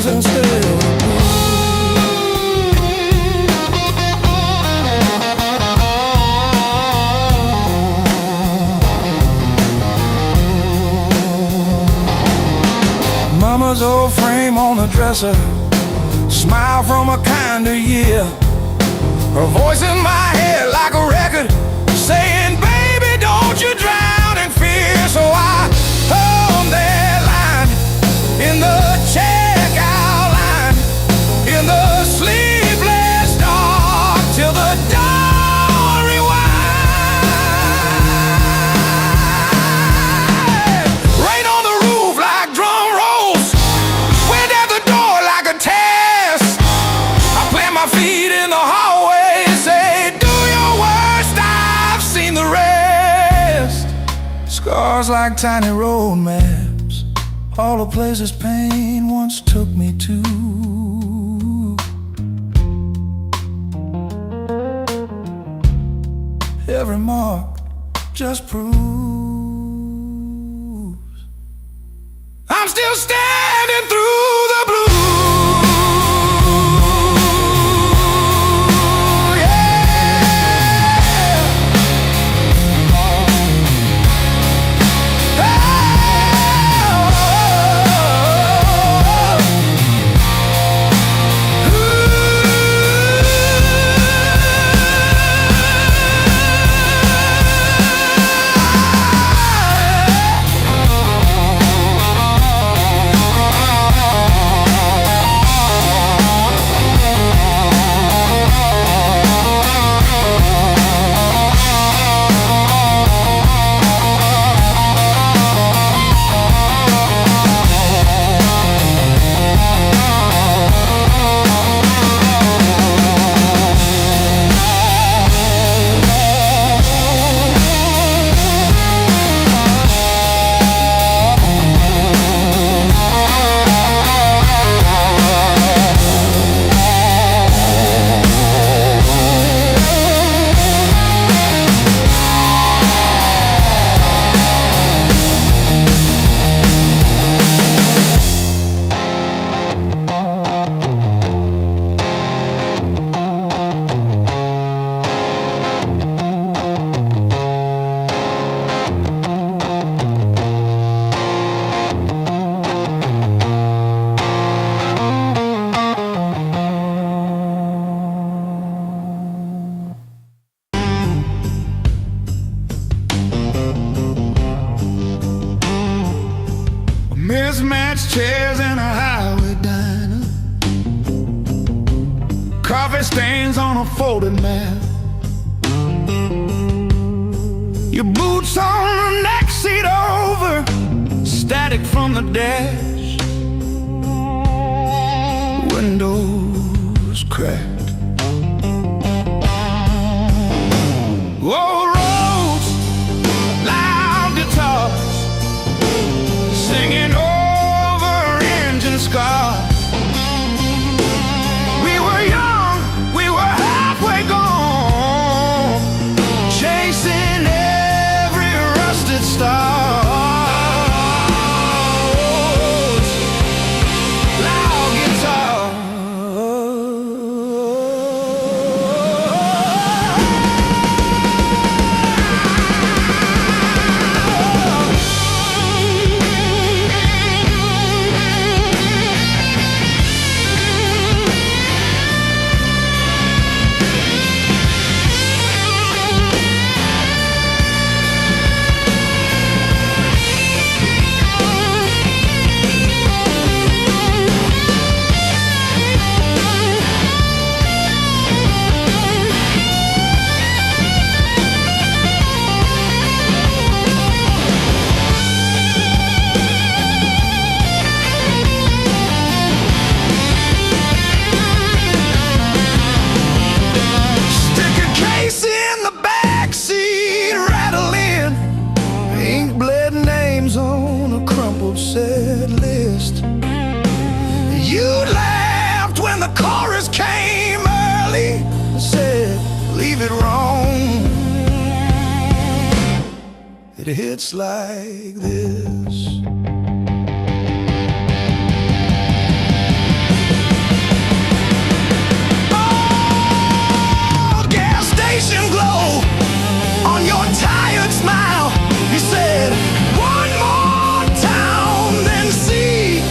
and still. Mama's old frame on the dresser, smile from a kinder year. Her voice in my head like a record saying, baby, don't you drown in fear. So I hung that line in the checkout line, in the sleepless dark, till the dawn rewind. Rain on the roof like drum rolls, wind at the door like a test. I plant my feet in the hallway, say, do your worst, I've seen the rest. Scars like tiny road maps, all the places pain once took me to. Every mark just proves I'm still standing through the blue. Mismatched chairs in a highway diner, coffee stains on a folded map, your boots on the next seat over, static from the dash, windows cracked. Old roads, loud guitars, singing over engine scars. We were young, we were halfway gone, chasing every rusted star. Loud guitar. Set list. You laughed when the chorus came early and said, leave it wrong. It hits like this. Oh, gas station glow on your tired smile. You said, one more town than sea,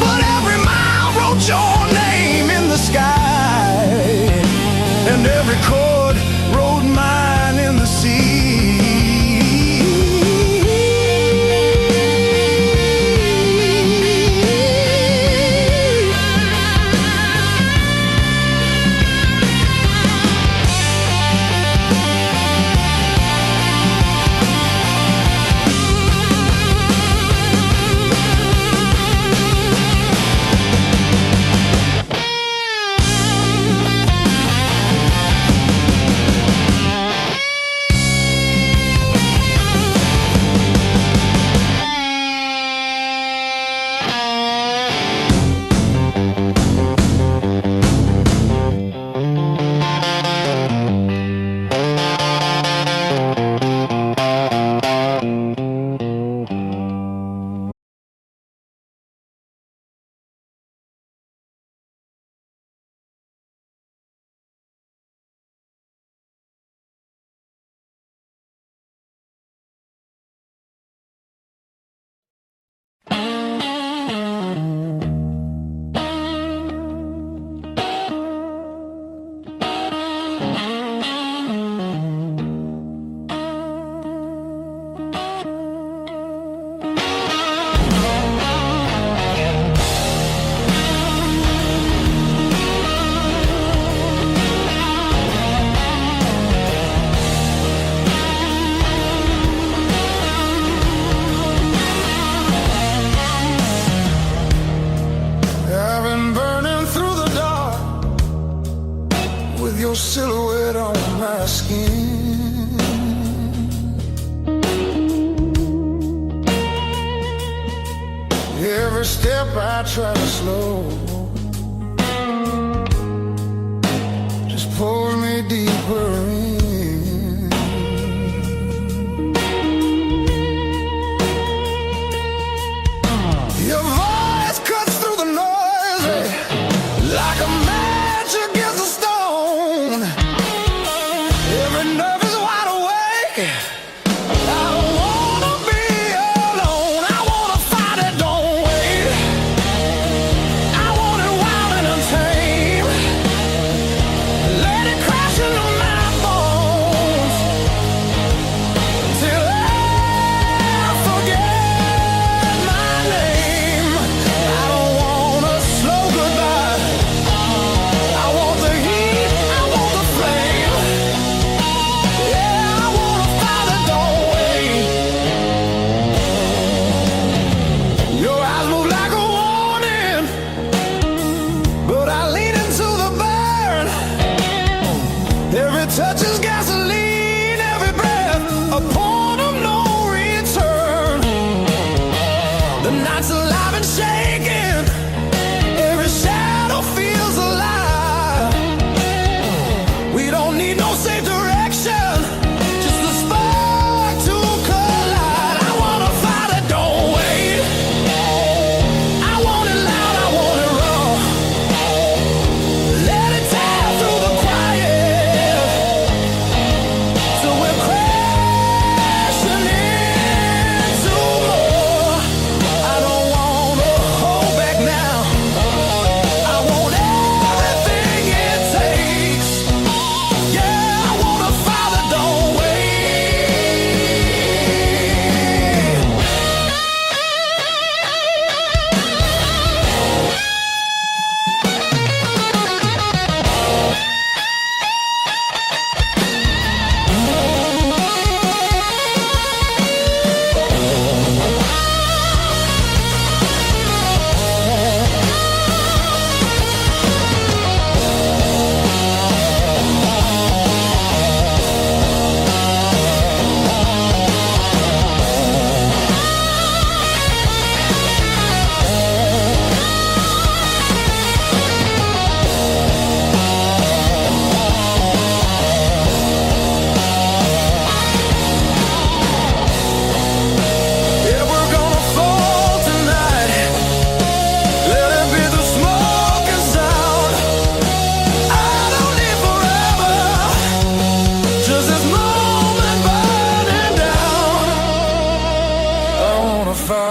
but every mile wrote your name in the sky, and every chord wrote mine in the sea. Your silhouette on my skin. Every step I try to slow just pulls me deeper in. Your voice cuts through the noise like a match against a stone. Every nerve is wide awake. I don't wanna be alone. I wanna fight it, don't wait. I want it wild and untamed. Let it crash into my bones.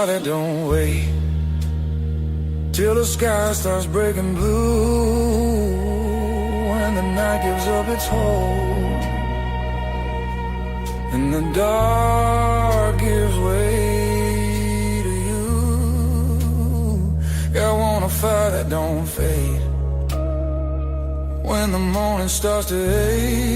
fire that don't wait till the sky starts breaking blue, when the night gives up its hold and the dark gives way to you. Yeah, I want a fire that don't fade when the morning starts to ache.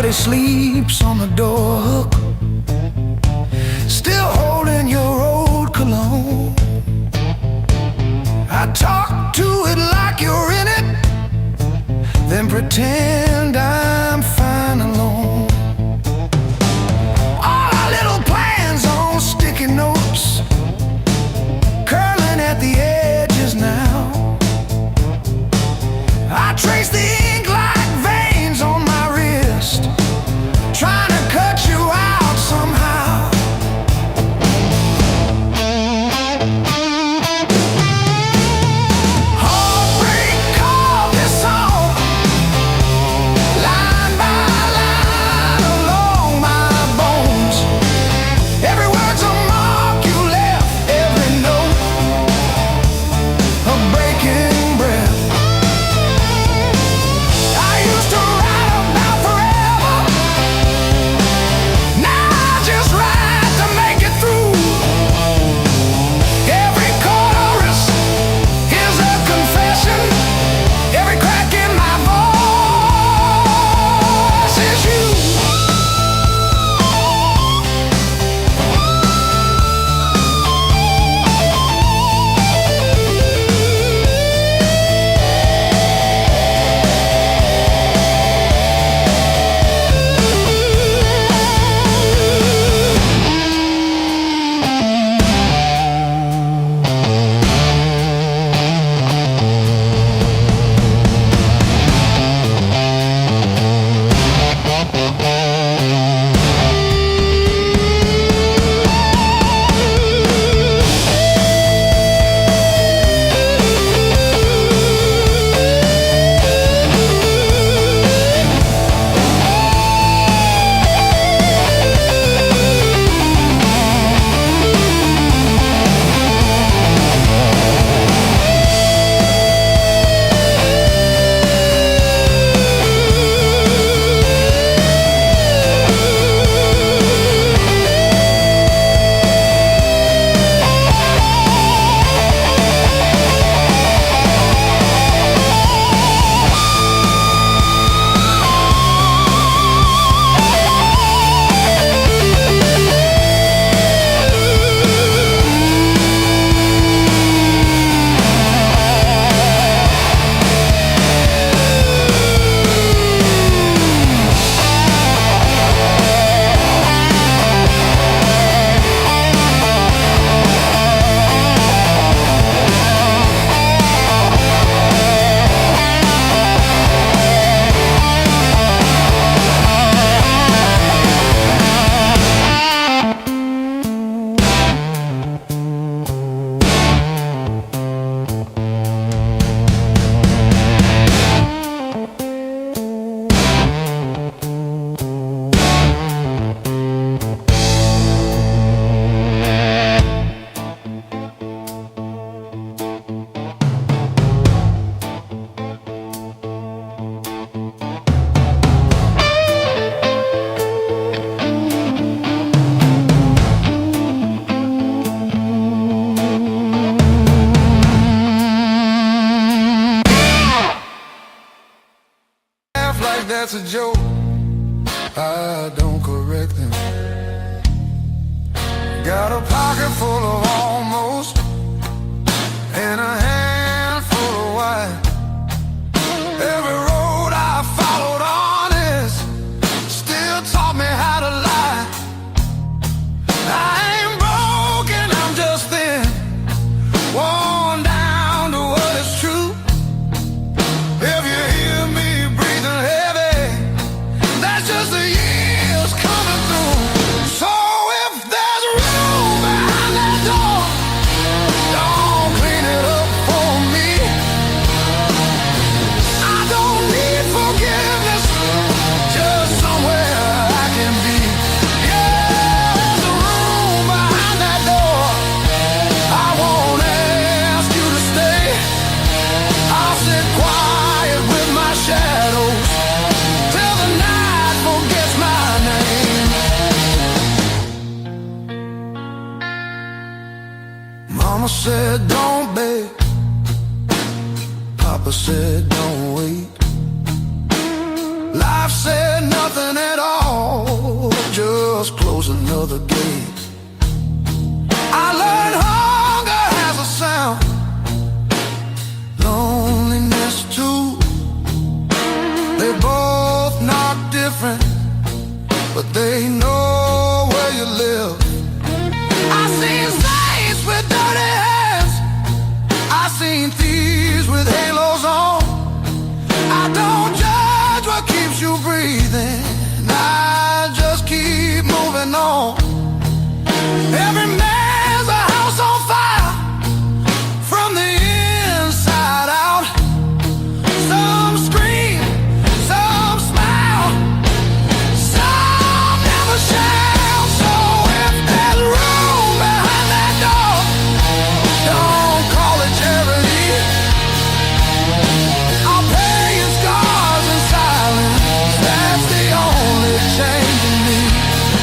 He sleeps on the door hook, still holding your old cologne. I talk to it like you're in it, then pretend I'm fine alone. All our little plans on sticky notes, curling at the edges now. I trace the ink like veins on my wrist, trying to cut you out somehow. Heartbreak called this song, that's a joke, I don't correct them. Got a pocket full of almost and a handful of why. Every road I followed honest still taught me how to lie. I ain't broken, I'm just thin, worn down to what is true. If you hear me breathing heavy, that's just the years coming through. So if there's room behind that door, don't clean it up for me. I don't need forgiveness, just somewhere I can be. Yeah, there's a room behind that door. I won't ask you to stay. I'll sit quiet with my shadows till the night forgets my name. Mama said don't beg, Papa said don't wait. Life said nothing at all, just close another gate. I learned hunger has a sound, loneliness too. They both knock different, but they know where you live. I seen saints with dirty hands, I seen thieves with halos on. I don't judge what keeps you breathing, I just keep moving on. Every man's a house on fire from the inside out. Some scream, some smile, some never shout. So if there's room behind that door, don't call it charity. I'll pay in scars and silence, that's the only change in me.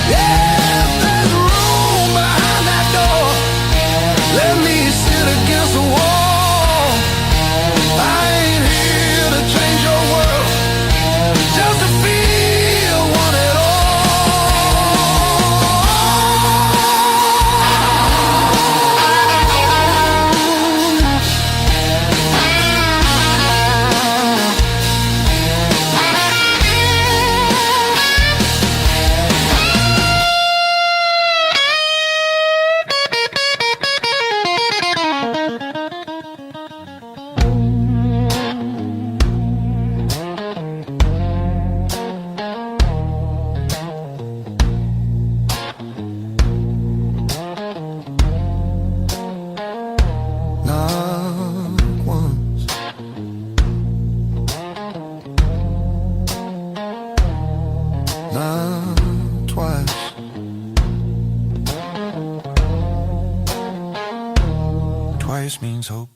Yeah, if there's room behind that door, let me sit against the wall. I ain't here to change your world, just to feel one at all. Not once, not twice. Twice means hope.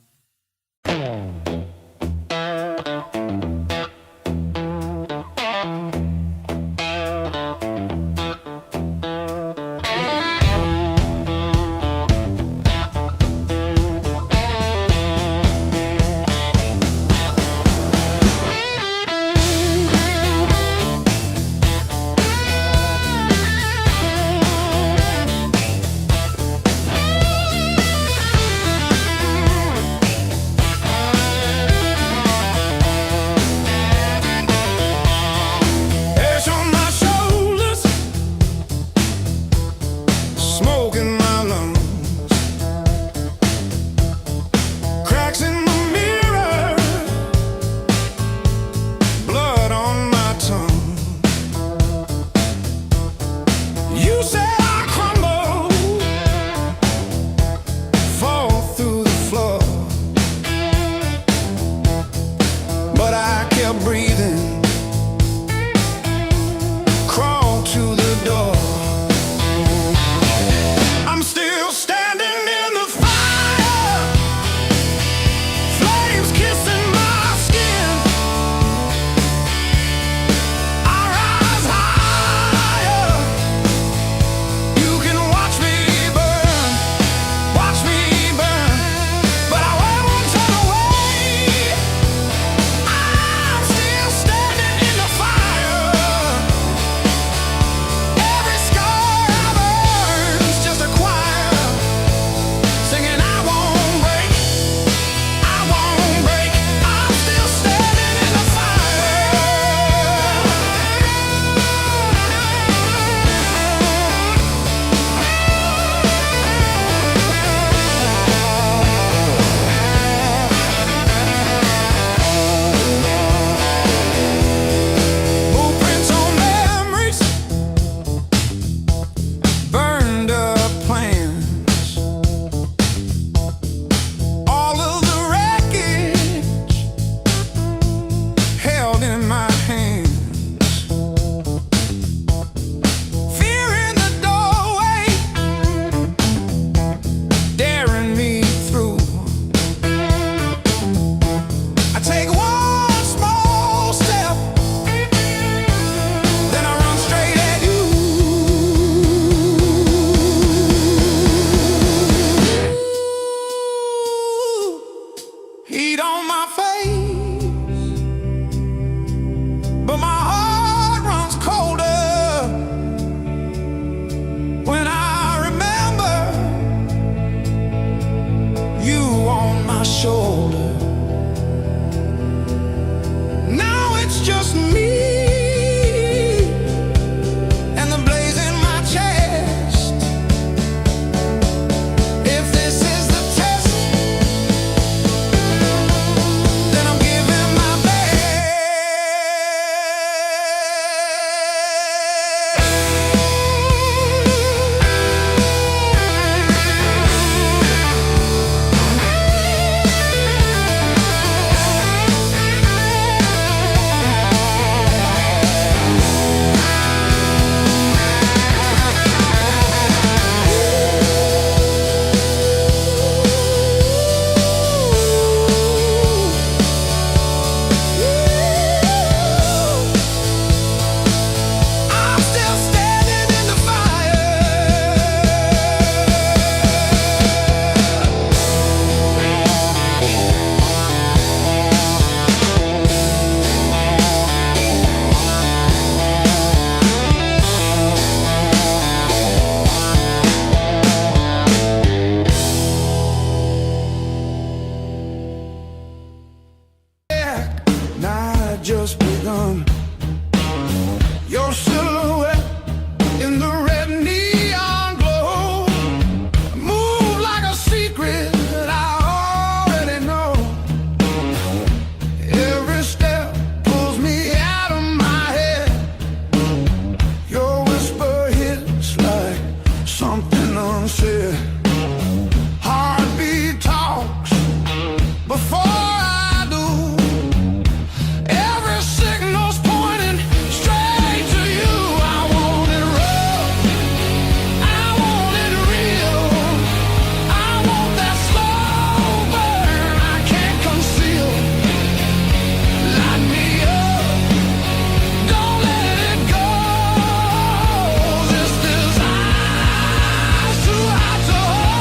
heat on my face, but my heart runs colder when I remember you on my shoulder. Now it's just me and the blaze in my chest. If this is the test, then I'm giving my best. I'm still standing in the fire. Night just begun. Your silhouette in the red neon glow. Move like a secret that I already know. Every step pulls me out of my head. Your whisper hits like something unsaid. Heartbeat talks before I do. Every signal's pointing straight to you. I want it rough, I want it real. I want that slow burn I can't conceal. Light me up, don't let it go. This desire's too hot to hold.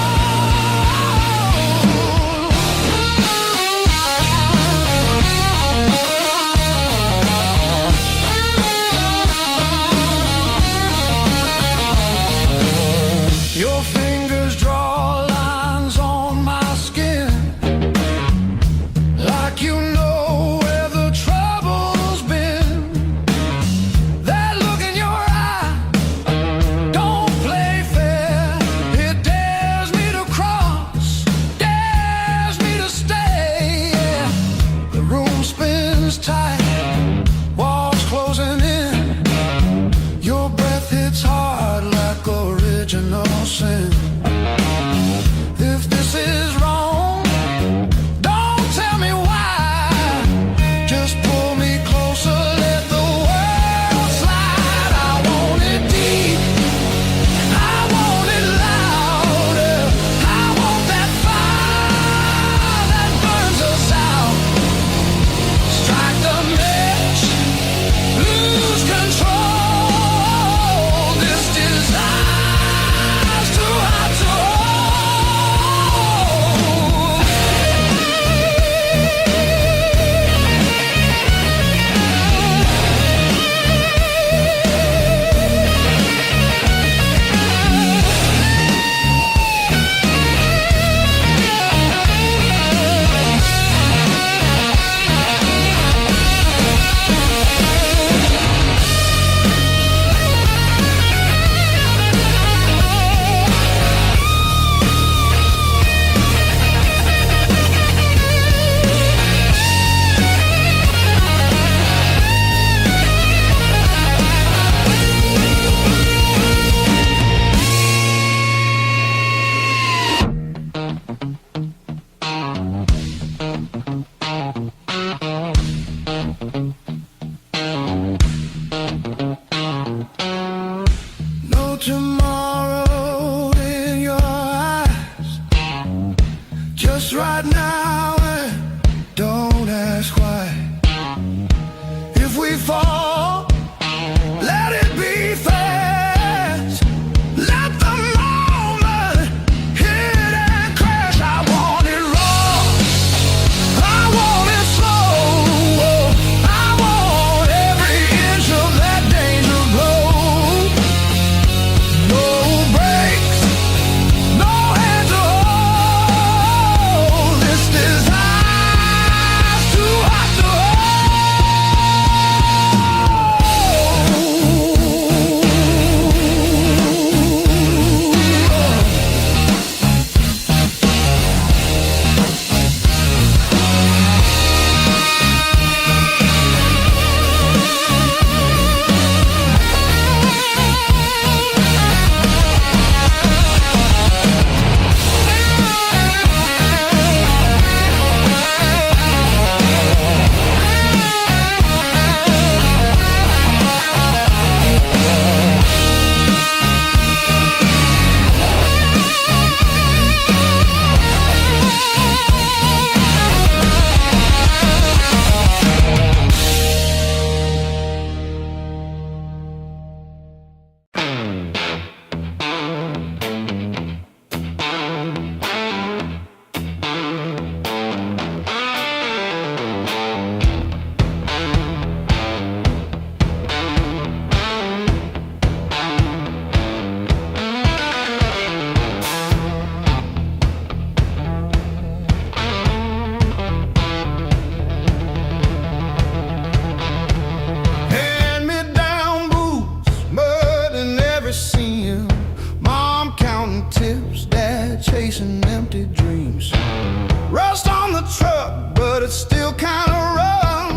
it's still kind of rough.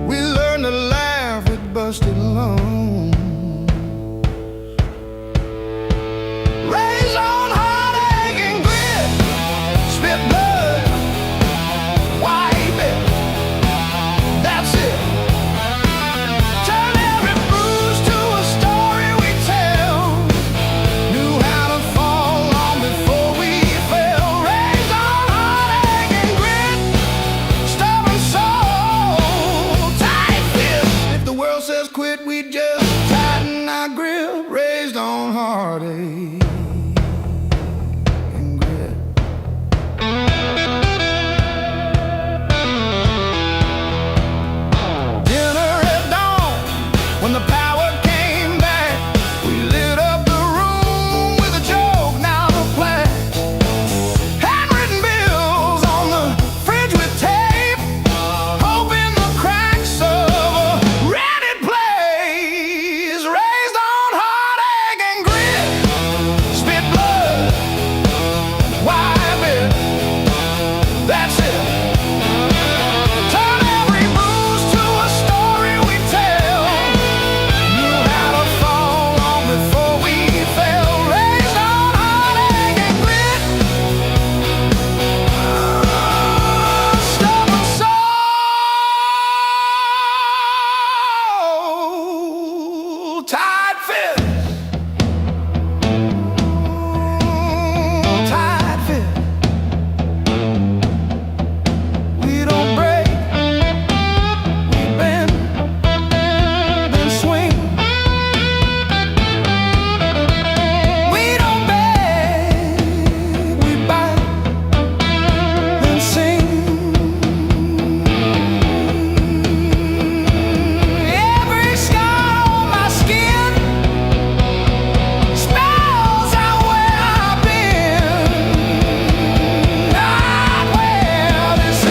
We learn to laugh at busted lungs. Raised on heartache and grit, spit blood, wipe it, that's it. Turn every bruise to a story we tell. Knew how to fall long before we fell. Raised on heartache and grit, stubborn soul, tight fist. If the world says quit, we just tighten our grip. Raised on heartache. Dinner at dawn, when the power came back, we lit up the room with a joke, now the plan. Handwritten bills on the fridge with tape, hope in the cracks of a rented place. Raised on heartache and grit, spit blood, wipe it, that's it. Turn every bruise to a story we tell. Knew how to fall long before we fell. Raised on heartache and grit, stubborn soul, tight fit, tight fit. We don't break, we bend, then swing. We don't beg, we bite, then sing. Every scar on my skin spells out where I've been, not where this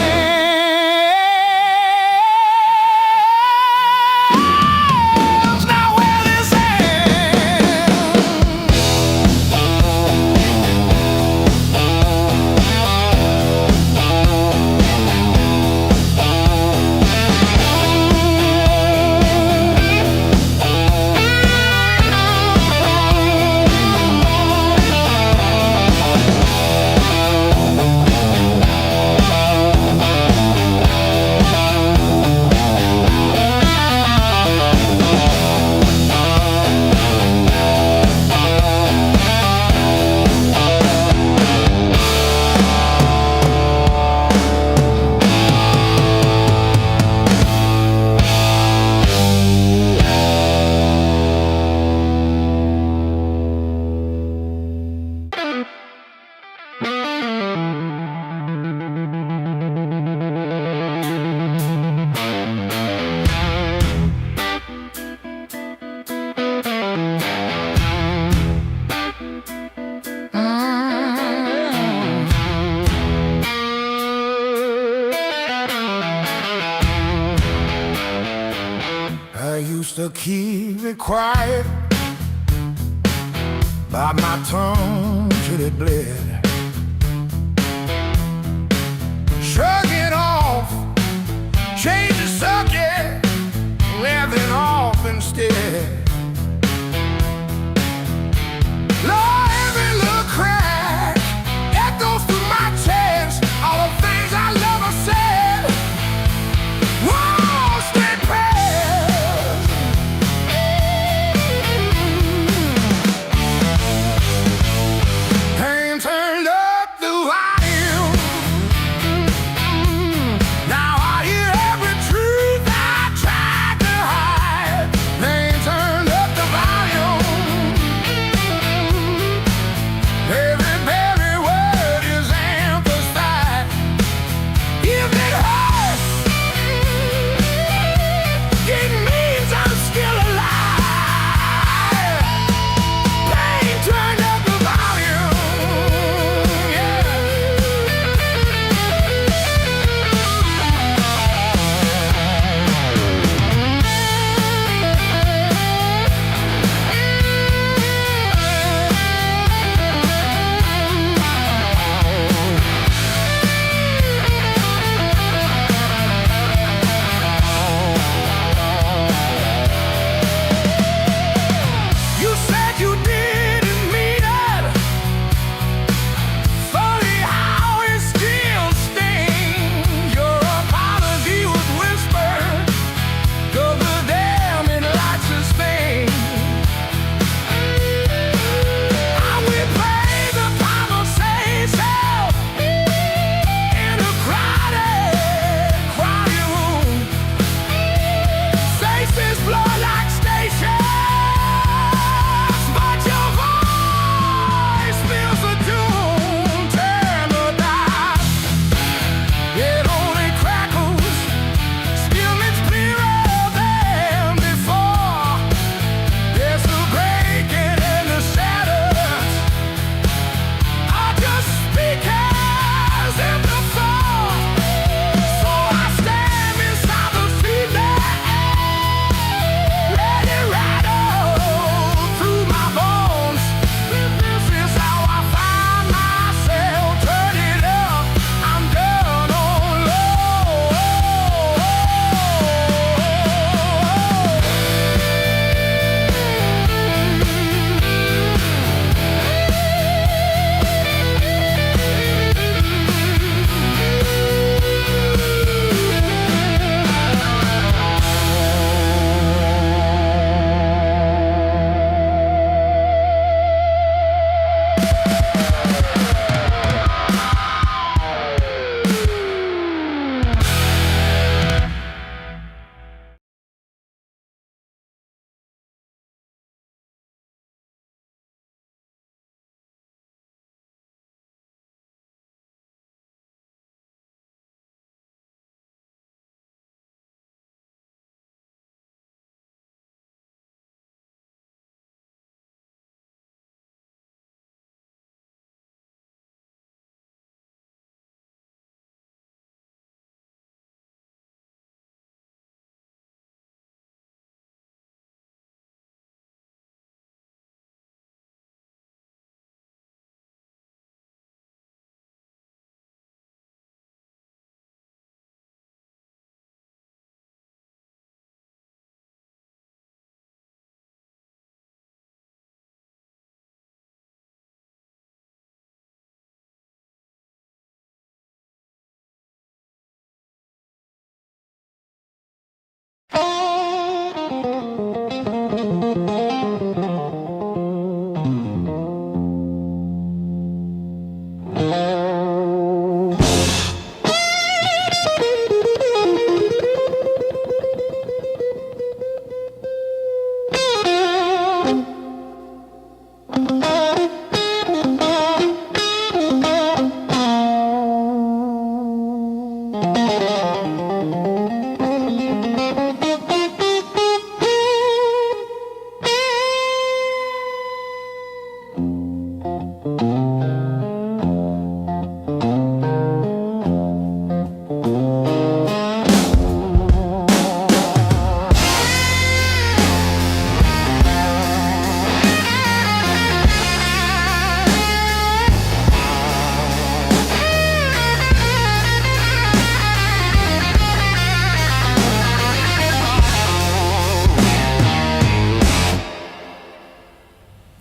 ends, not where this I used to keep it quiet, bite my tongue till it bled. Shrug it off, change the subject, laughing off instead. Lord, every little crack echoes through my chest. All the things I love are said. Whoa, stay pressed. Pain turns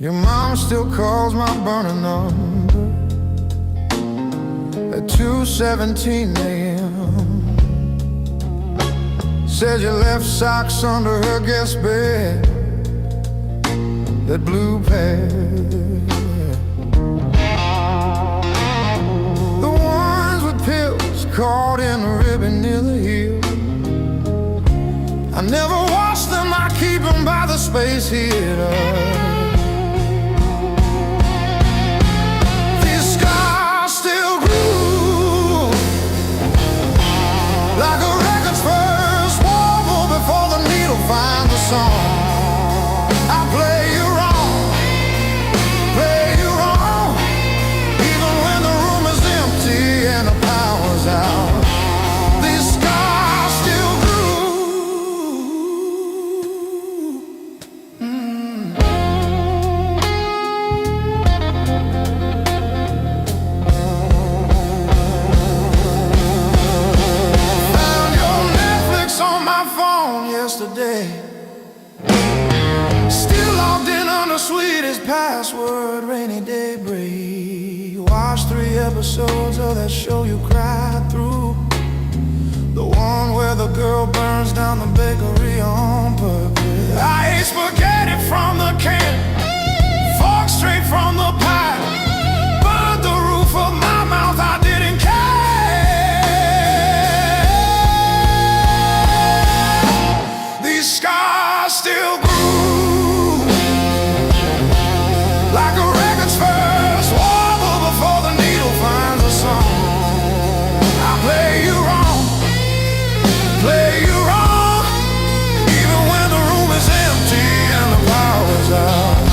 Your mom still calls my burner number at 2:17 a.m. Said you left socks under her guest bed, that blue pair, the ones with pills caught in a ribbon near the heel. I never wash them, I keep them by the space heater. Like a record's first warble before the needle finds the song. I play you wrong, even when the room is empty and the power's out. These scars still yesterday, still logged in on the sweetest password, rainy day break. Watched 3 episodes of that show you cried through, the one where the girl burns down the bakery on purpose. I ate spaghetti from the can, fork straight from the pie, burned the roof of my mouth, I didn't care. Scars still groove, like a record's first warble before the needle finds a song. I play you wrong, even when the room is empty and the power's out.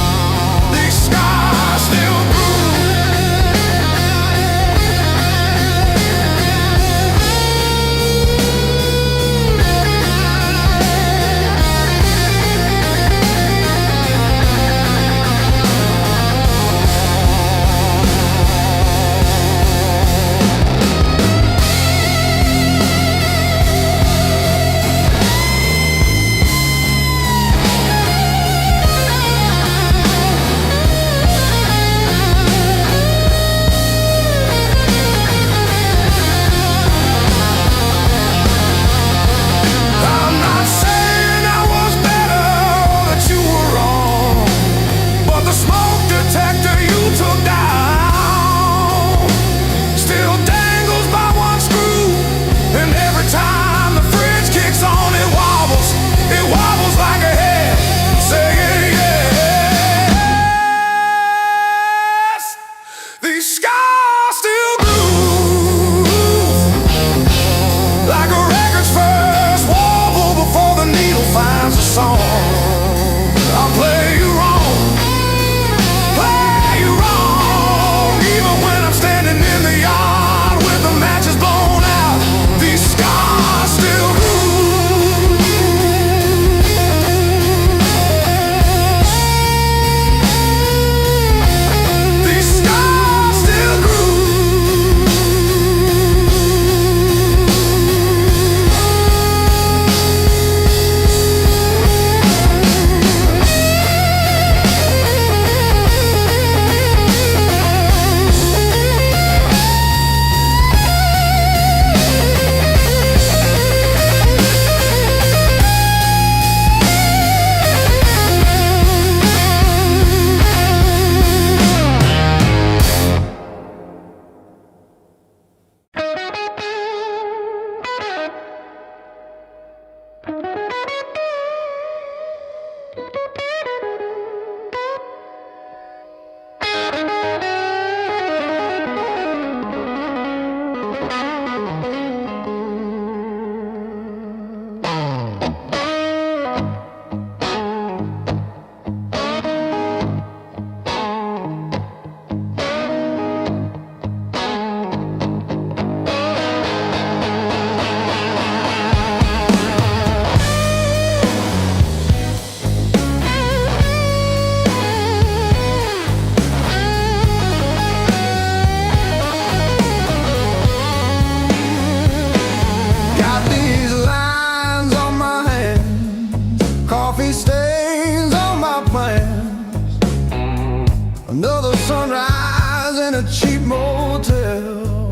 motel.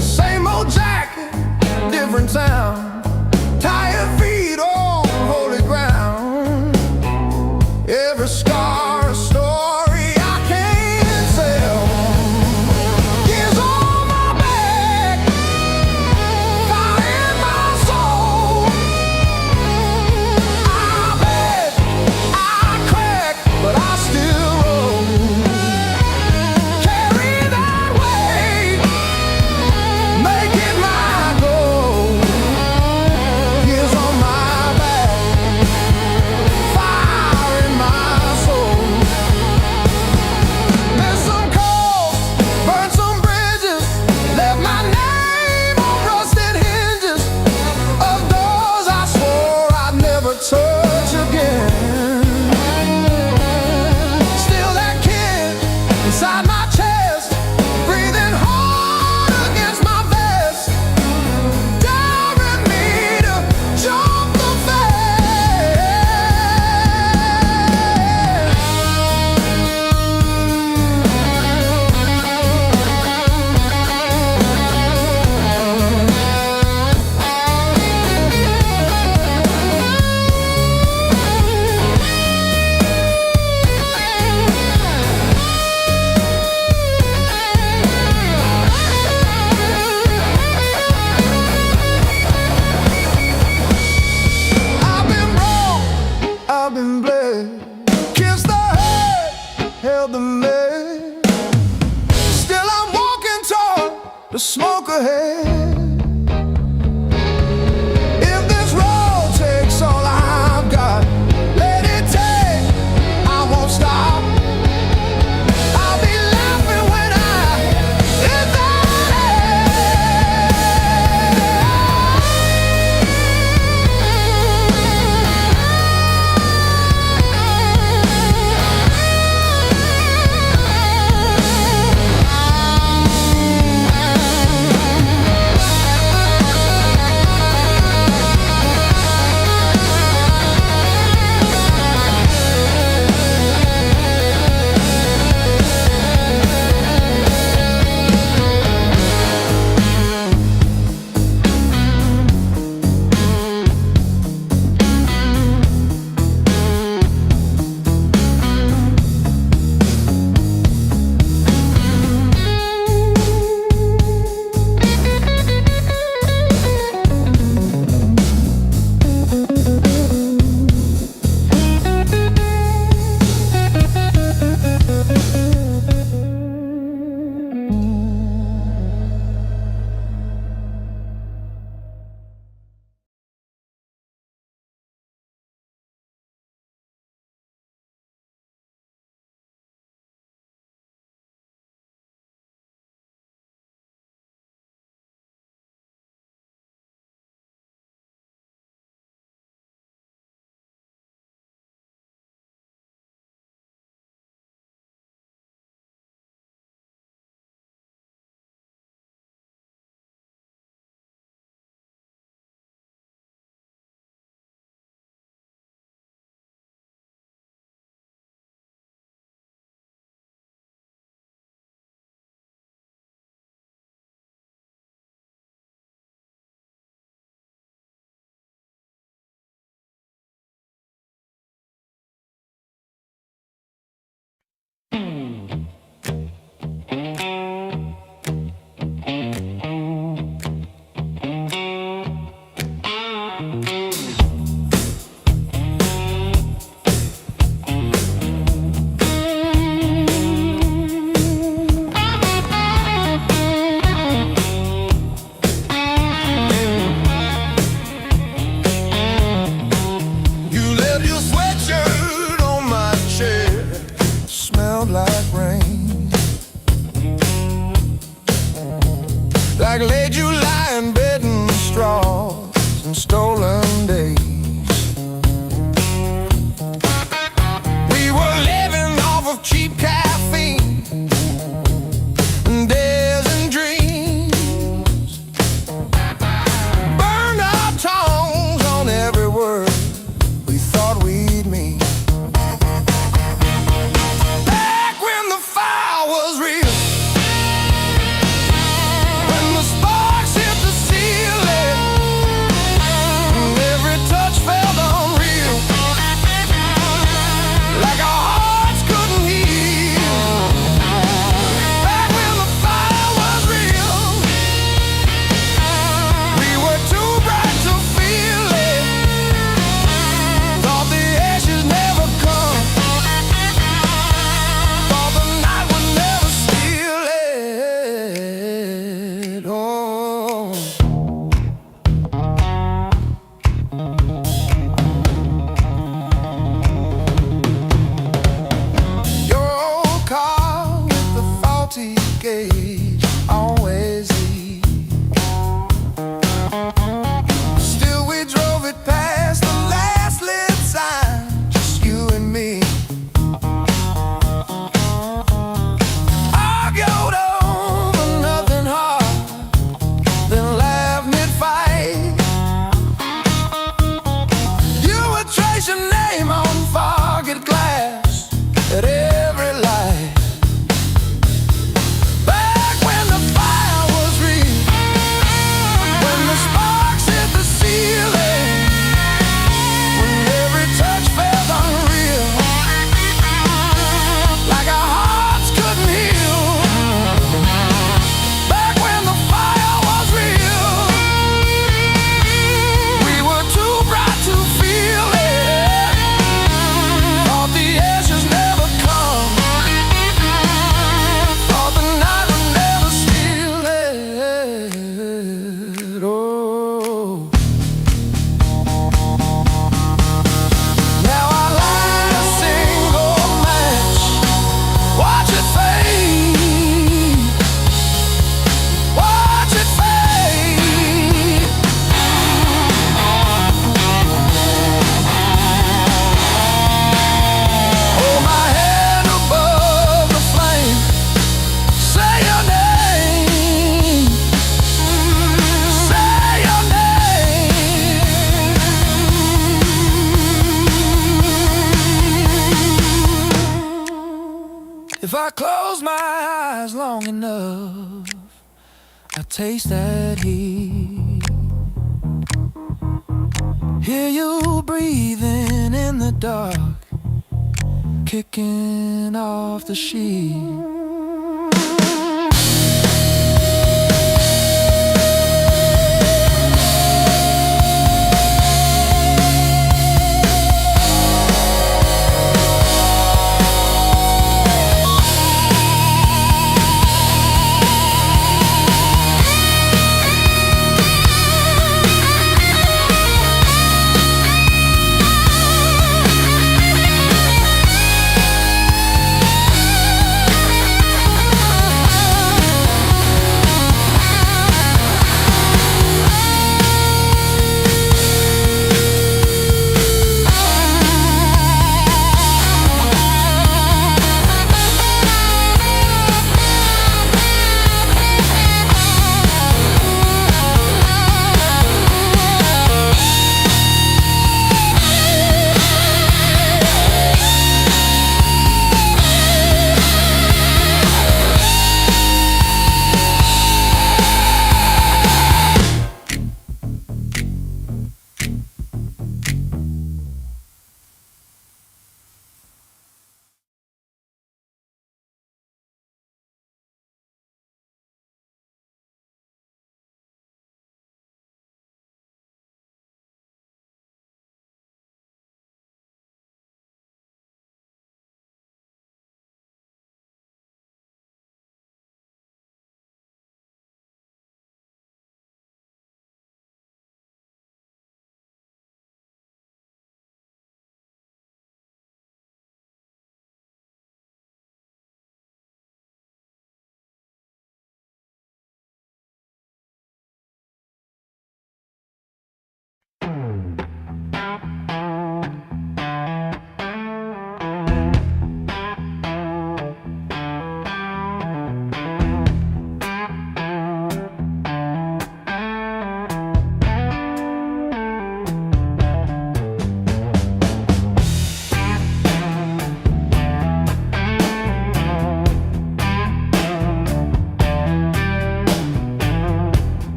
Same old jacket, different town. Tired feet on holy ground. Every scar a story I can't tell. Years on my back, fire in my soul. I beg, I crack, but I still roll. Carry that weight, make it my goal. Years on my back, fire in my soul. Missed some calls, burned some bridges, left my name on rusted hinges of doors I swore I'd never touch again. Still that kid inside my chest, breathing hard against my vest, daring me to jump the fence. I've been broke, I've been bled, kissed the head, held the lead. Still I'm walking toward the smoke ahead. If this road takes all I've got, let it take, I won't stop. I'll be laughing when I hit that like late July in bed and straws and stolen days. We were living off of cheap caffeine and days and dreams. Burned our tongues on every word we thought we'd mean. Back when the fire was real, I close my eyes long enough, I taste that heat. Hear you breathing in the dark, kicking off the sheet.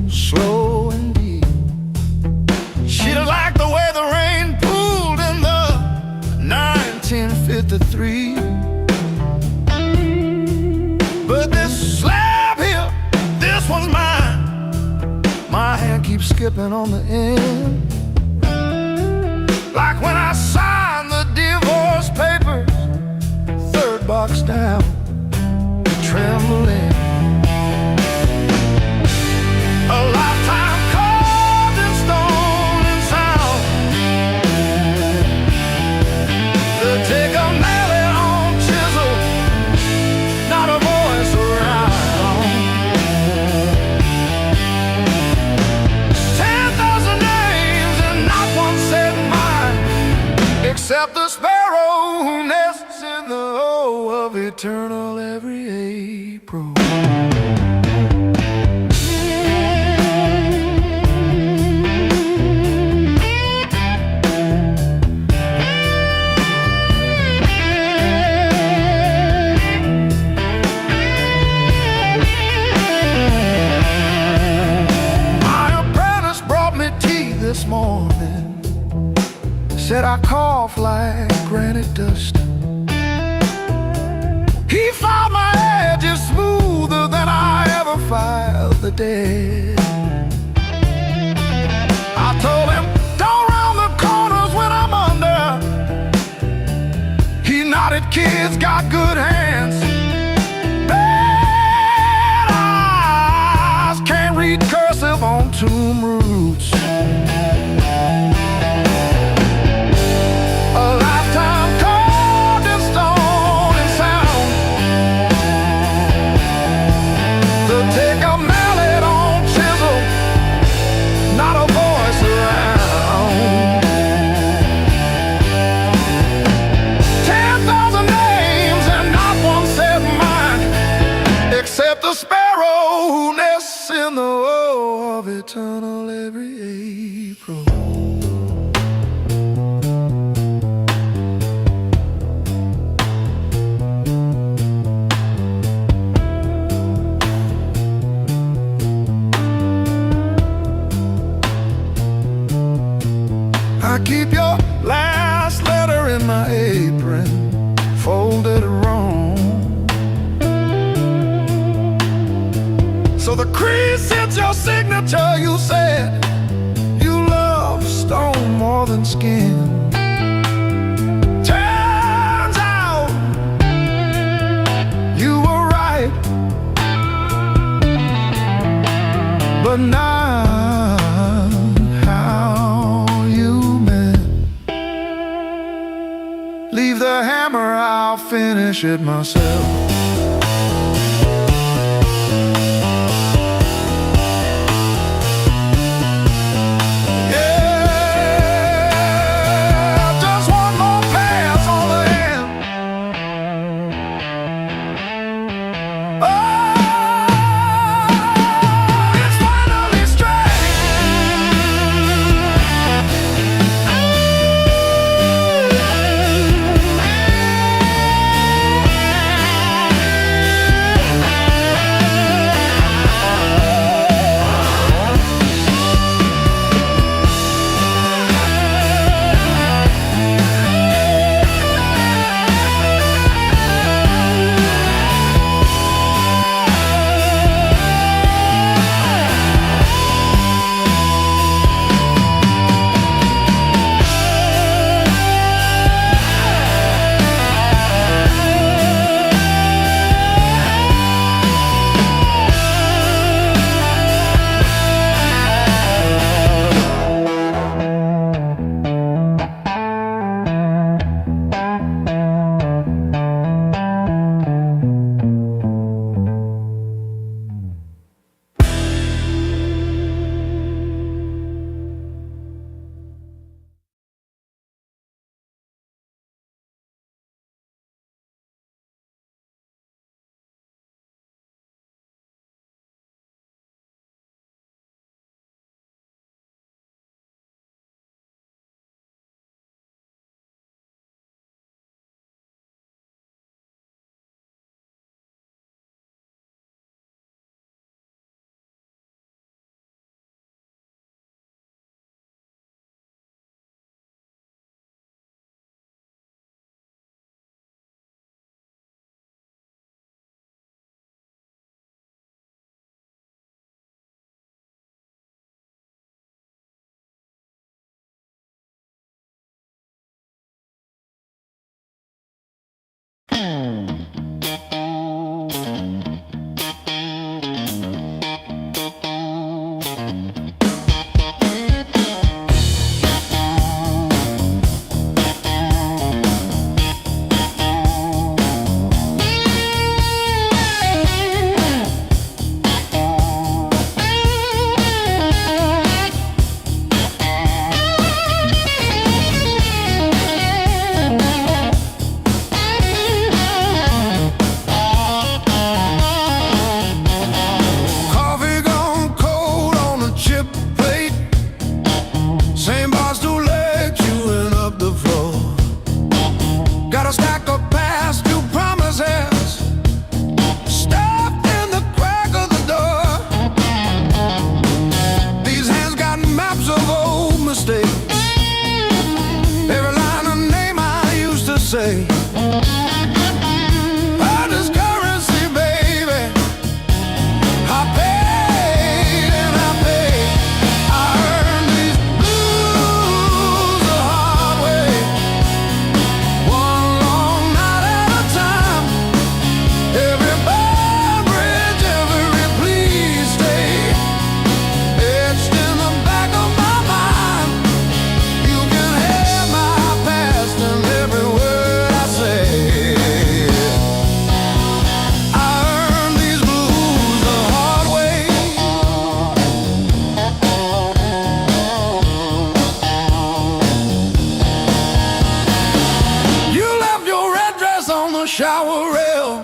Slow and deep. She don't like the way the rain pooled in the 1953. But this slab here, this one's mine. My hand keeps skipping on the end, like when I signed the divorce papers, third box down, trembling. A lifetime carved in stone and sound. They'll take a mallet on chisel, not a voice around. 10,000 names and not one said mine, except the sparrow who nests in the O of eternal every April. This morning said I cough like granite dust. He filed my edges smoother than I ever filed the dead. I told him, don't round the corners when I'm under. He nodded, kids got good hands, bad eyes, can't read cursive on tomb roots. Not I keep your last letter in my apron, folded wrong, so the crease hits your signature. You said you love stone more than skin. Turns out you were right, but not how you meant. Leave the hammer, I'll finish it myself. Shower rail,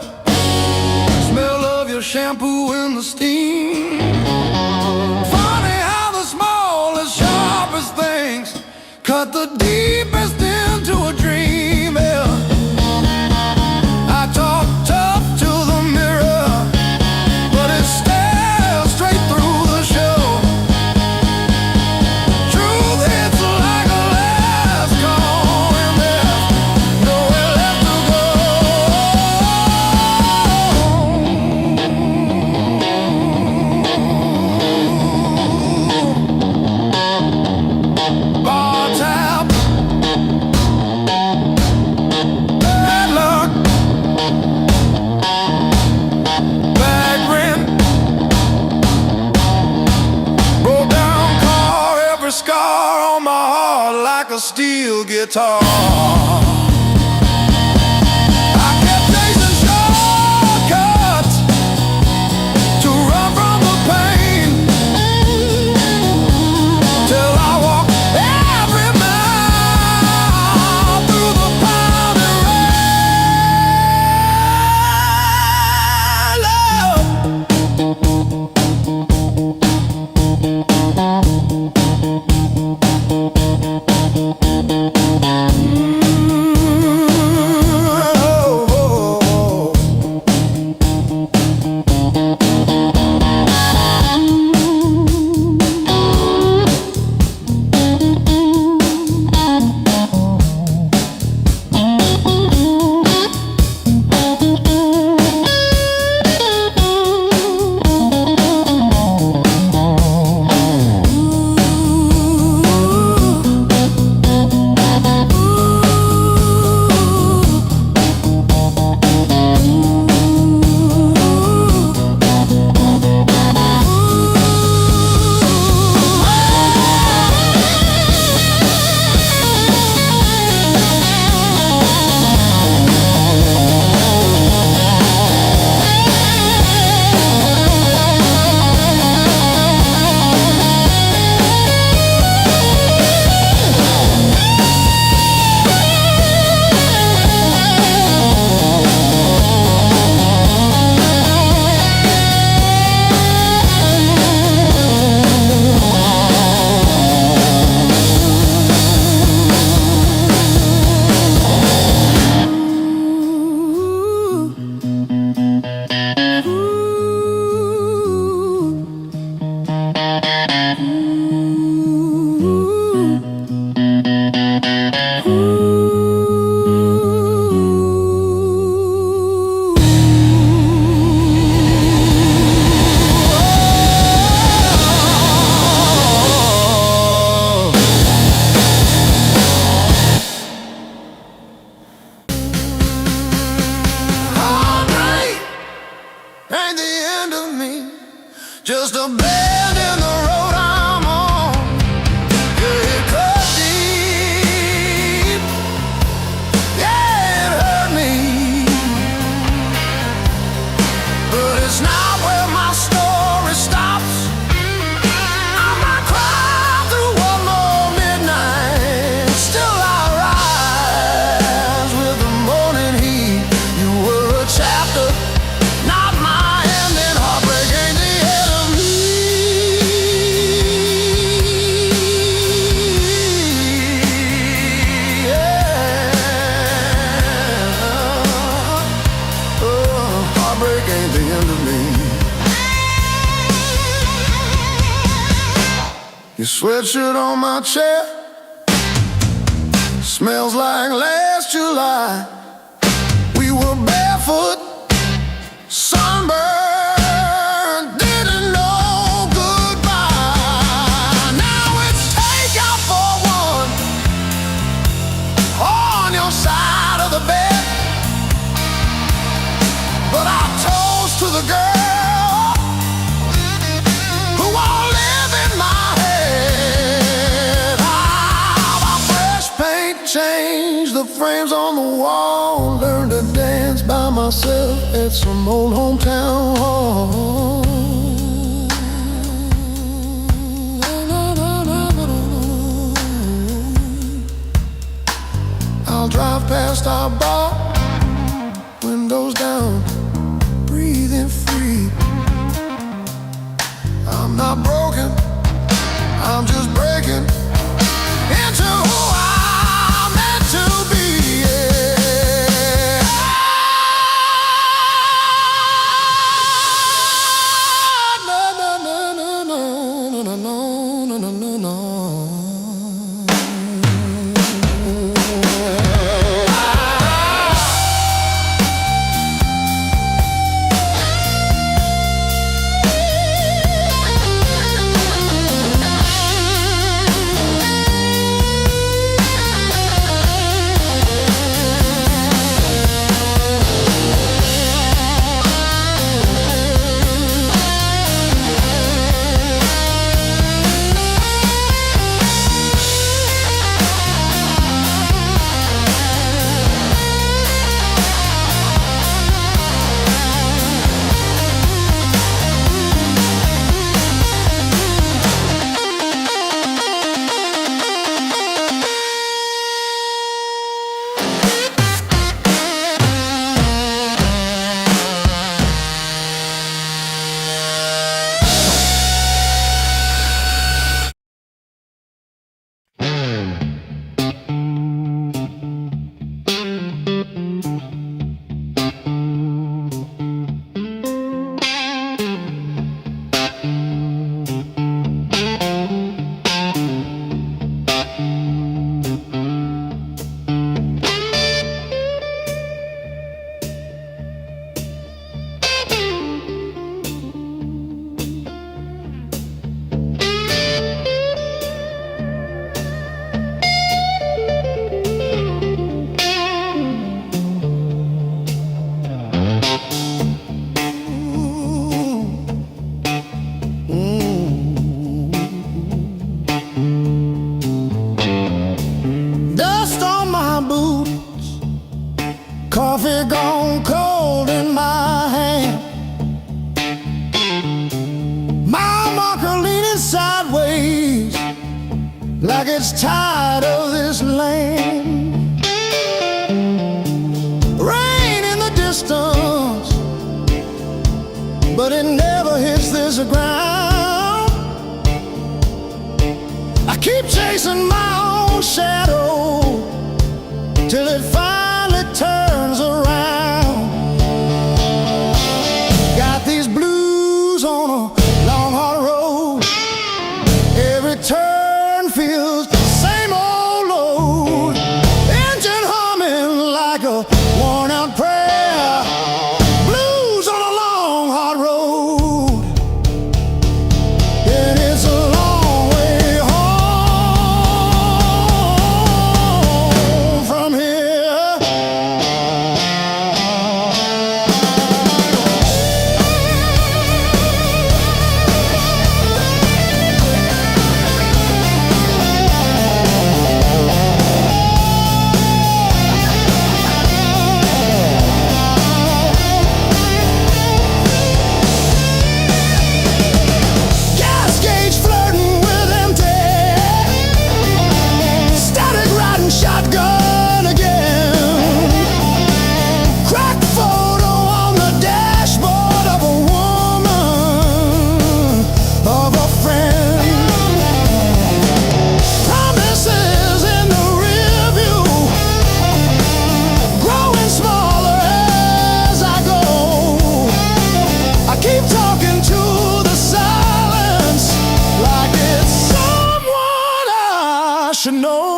smell of your shampoo in the steam. Funny how the smallest, sharpest things cut the deepest into a dream. Yeah. I talk tough to the mirror, but it stares straight through the show. Truth hits like a on my heart like a steel guitar. I kept chasing shortcuts to run from the pain, till I walked every mile through the pounding ain't the end of me, just a bend in the road I'm on. Yeah, it cut deep, yeah, it hurt me, but it's not where my story stops. I might cry through one more midnight, still I rise with the morning heat. You were a chapter, not my ending. Heartbreak ain't the end of me. Yeah. Oh, heartbreak ain't the end of me. Your sweatshirt on my chair smells like last July. We were barefoot, sunburned, didn't know goodbye. Now it's takeout for one on your side of the bed, but I toast to the girl who won't live in my head. How fresh paint changed the frames on the wall. Learned to dance by myself at some old hometown hall. I'll drive past our bar, windows down, breathing free. I'm not broken, I'm just breaking into who I'm meant to be. Yeah. No, no, no, no, no, no, no, no, no, no, no. I get tired of this lane. Rain in the distance, but it never hits this ground. I keep chasing my own shadow till it finally turns around. Got these blues on a long hard road. Every turn feels the same old load. Engine humming like a worn out prayer. Blues on a long hard road. And it's a long way home from here. Gas gauge flirting with empty. Static riding shotgun again. Cracked photo on the dashboard of a woman, of a friend. Promises in the rear view, growing smaller as I go. I keep talking to the silence like it's someone I should know.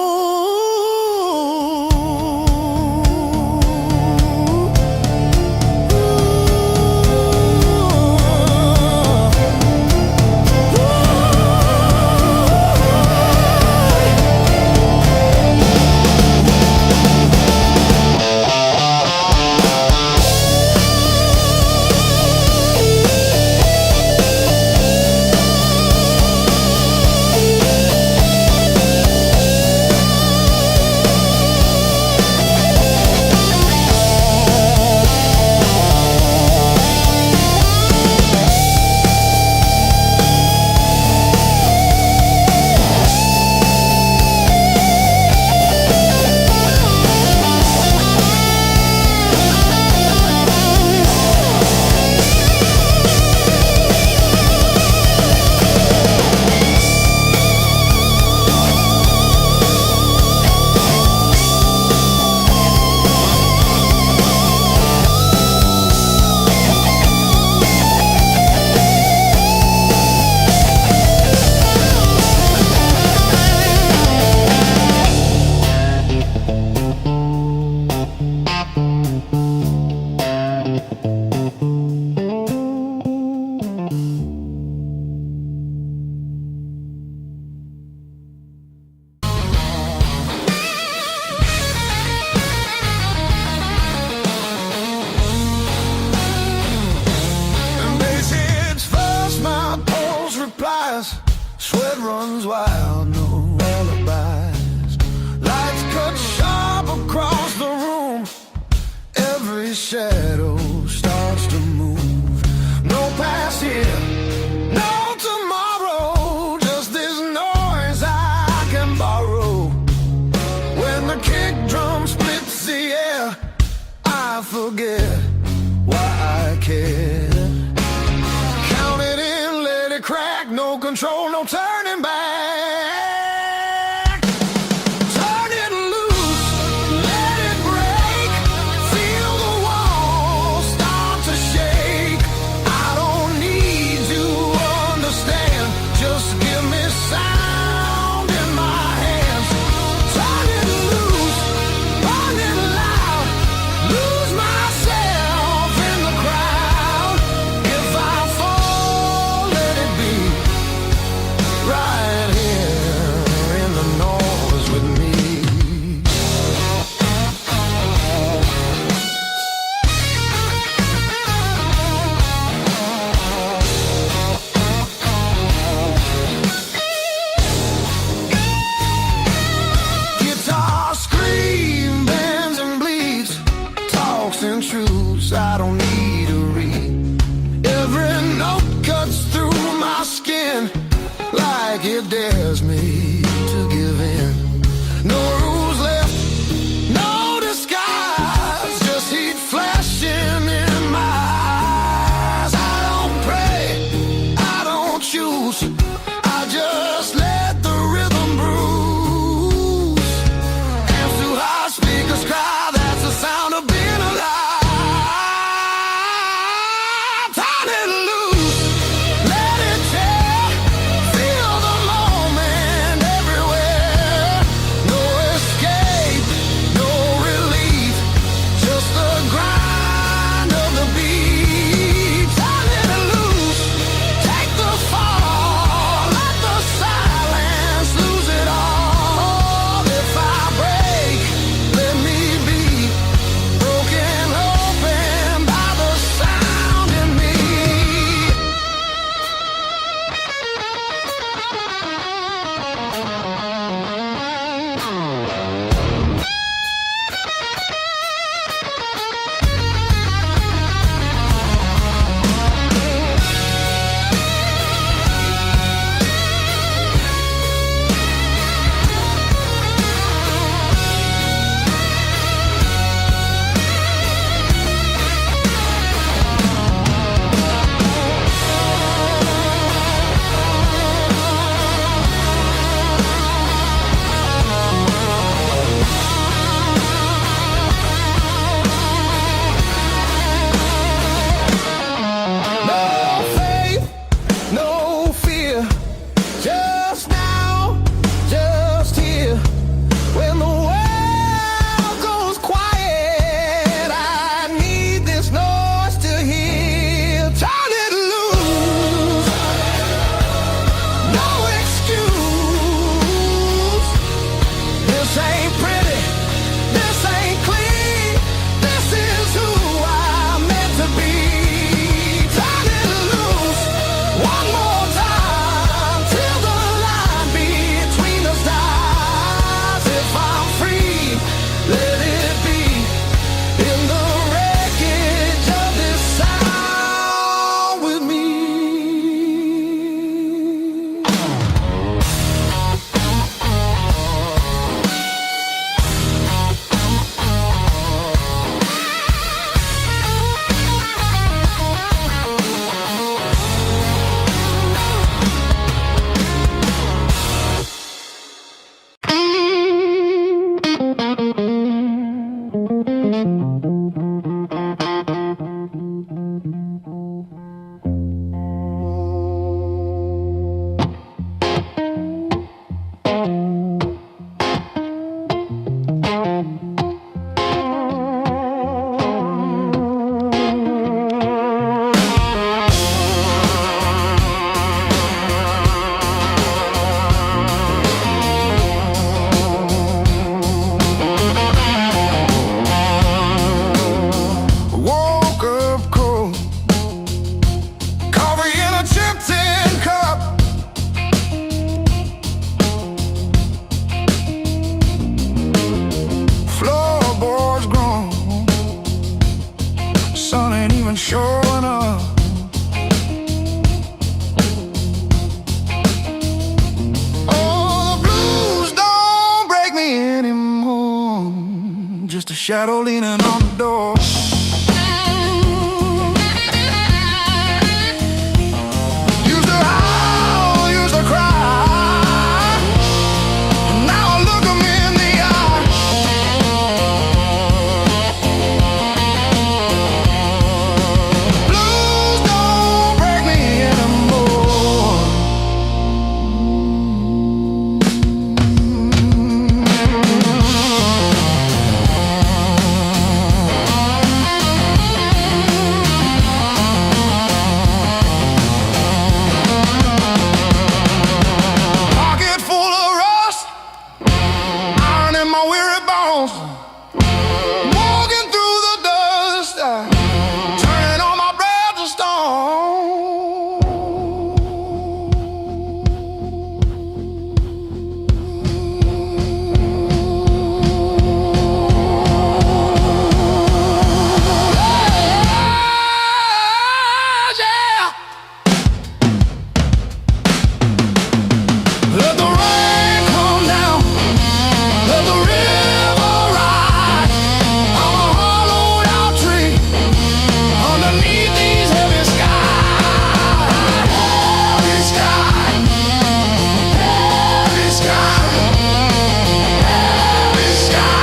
And they say it's fast, my pulse replies. Sweat runs wild, no alibis. Lights cut sharp across the room. Every shadow starts to move. No past here, no tomorrow. Just this noise I can borrow. When the kick drum splits the air, I forget why I care. Count it in, let it crack. No control, no turning back. Turn it loose, let it break. Feel the walls start to shake. I don't need to understand. Just give me sound in my hands. Turn it loose, run it loud. Lose myself in the crowd. If I fall, let it be. a shadow leaning on the door. Used to howl, used to cry. Now I look 'em in the eye. Blues don't break me anymore. Pocket full of rust, iron in my weary bones. Walking through the dust, turning all my breath to stone. Yeah. Let the rain come down, let the river rise. I'm a hollowed out tree underneath these heavy skies. Heavy sky, heavy sky, heavy sky.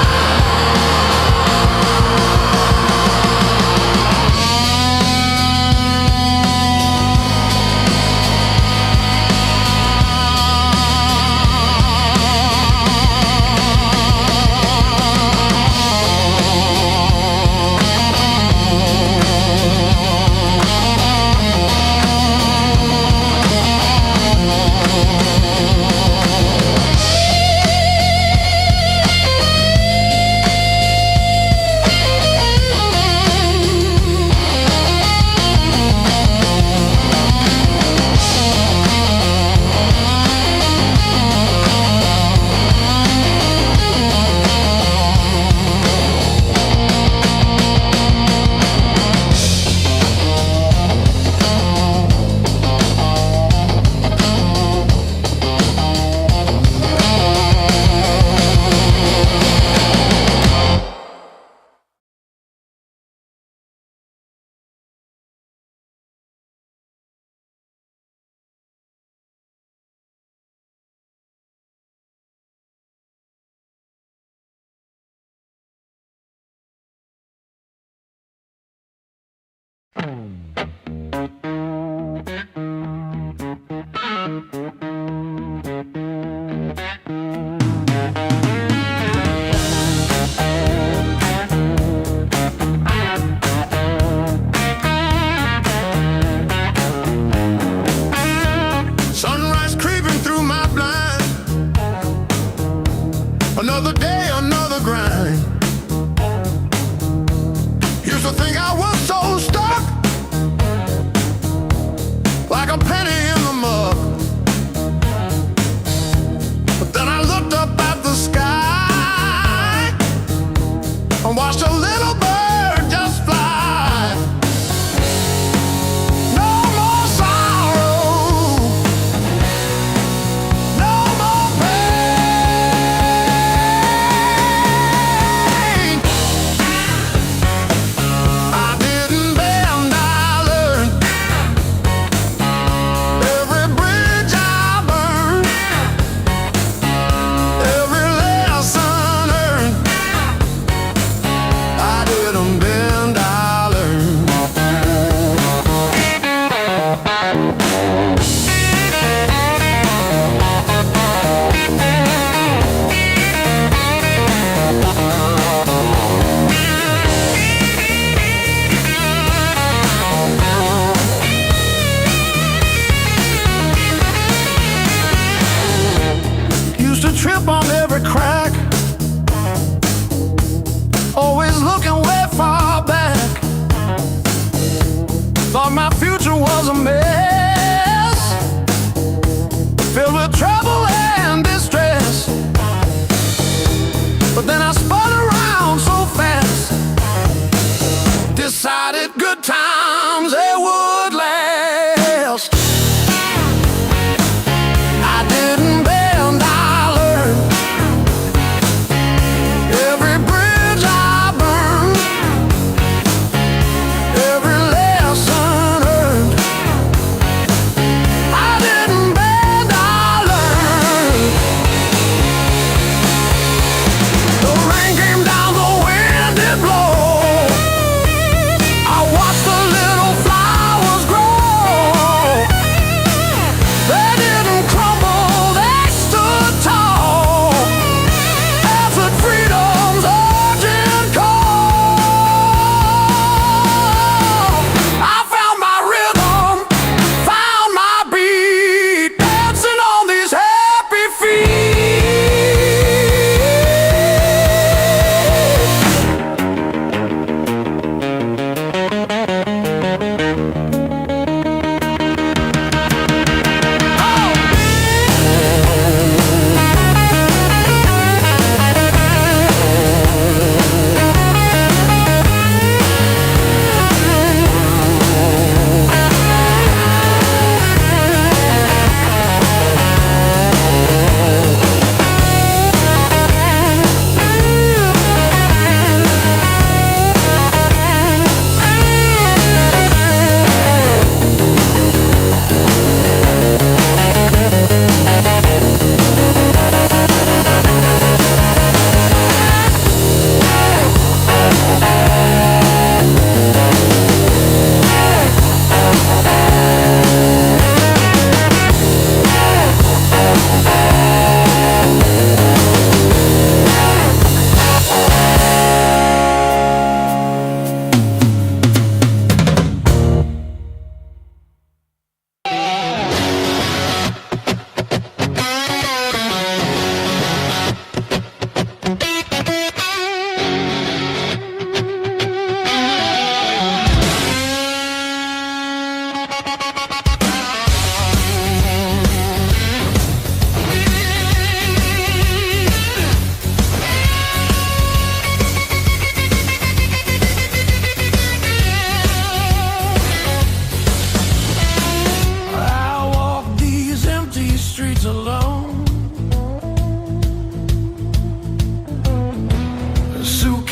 Sunrise creeping through my blind. Another day, another grind. Used to think I was so stuck, like a penny in the mud. But then I looked up at the sky and watched a little bird just fly. No more sorrow, no more pain. I didn't bend, I learned. Every bridge I burned, every lesson earned. I didn't bend, I learned. Used to trip on every crack, always looking way far back. Thought my future was a mess, filled with trouble and distress. But then I spun around so fast, decided good times they would last. I didn't bend, I learned. Every bridge I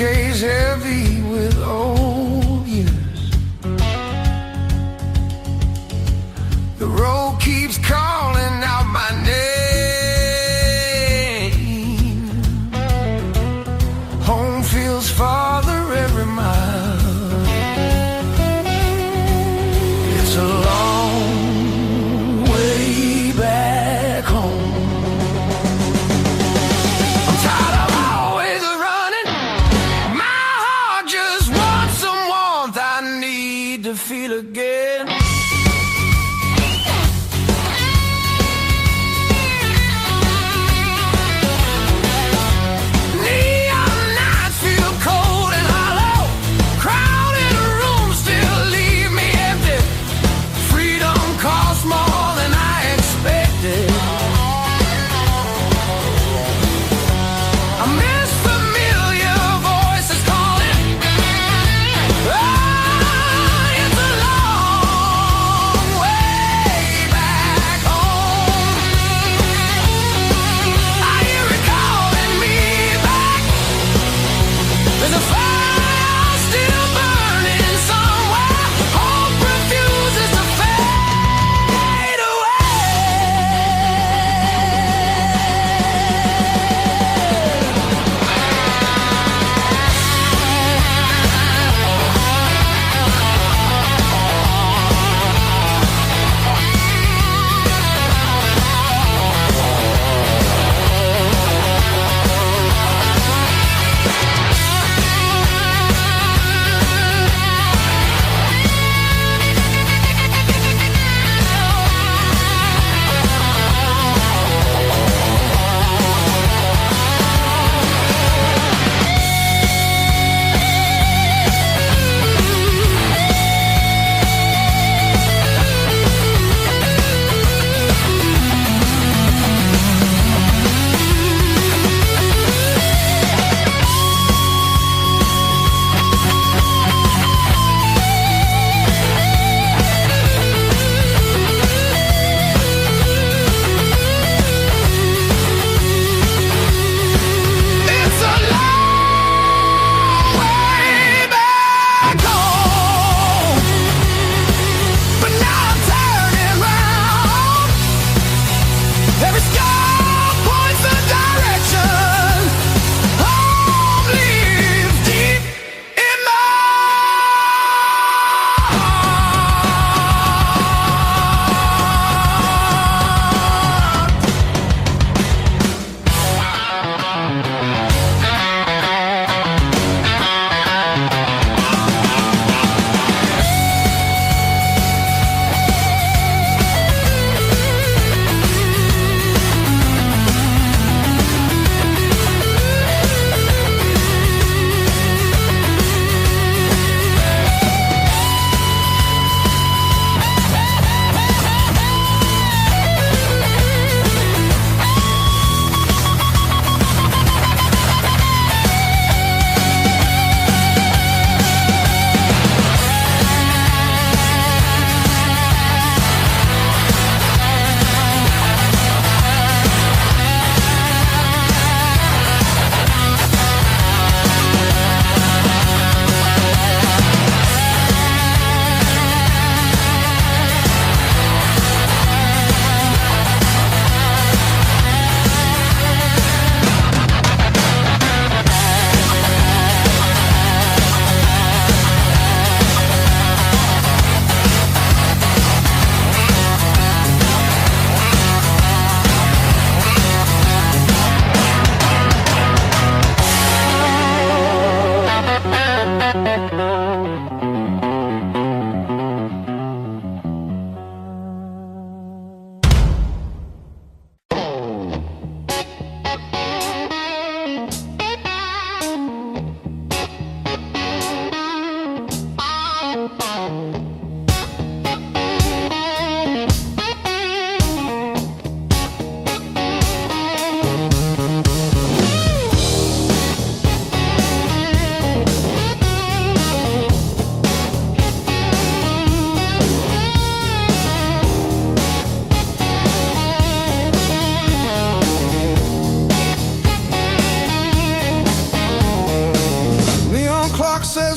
suitcase heavy with old years. The road keeps calling out my name. Home feels farther every mile. It's a long way back home. I'm tired of always running. My heart just wants some warmth. I need to feel again. Neon nights feel cold and hollow. Crowded rooms still leave me empty. Freedom costs more than I expected. I miss familiar voices calling. Oh, it's a long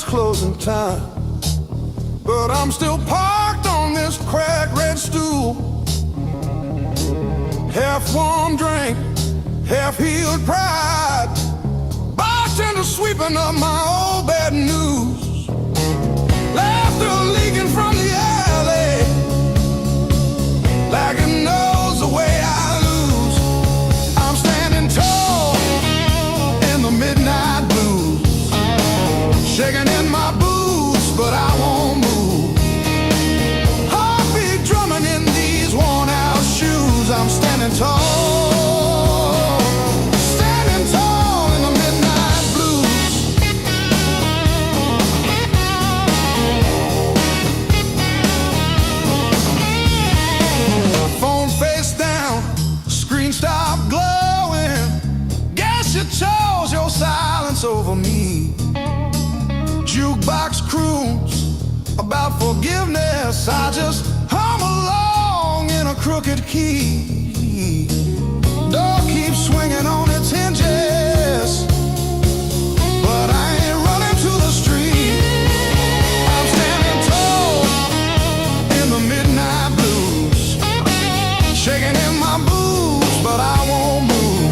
is closing time, but I'm still parked on this cracked red stool. Half warm drink, half healed pride, bartender sweeping up my old bad news. Laughter leaking from the alley, like it knows the way I lose. I'm standing tall in the midnight blues, shaking in my boots, but I won't move. Heartbeat drumming in these worn out shoes. I'm standing tall, standing tall in the midnight blues. Phone face down, screen stopped glowing. Guess you chose your silence over me. Jukebox croons about forgiveness, I just hum along in a crooked key. Door keeps swinging on its hinges, but I ain't running to the street. I'm standing tall in the midnight blues, shaking in my boots, but I won't move.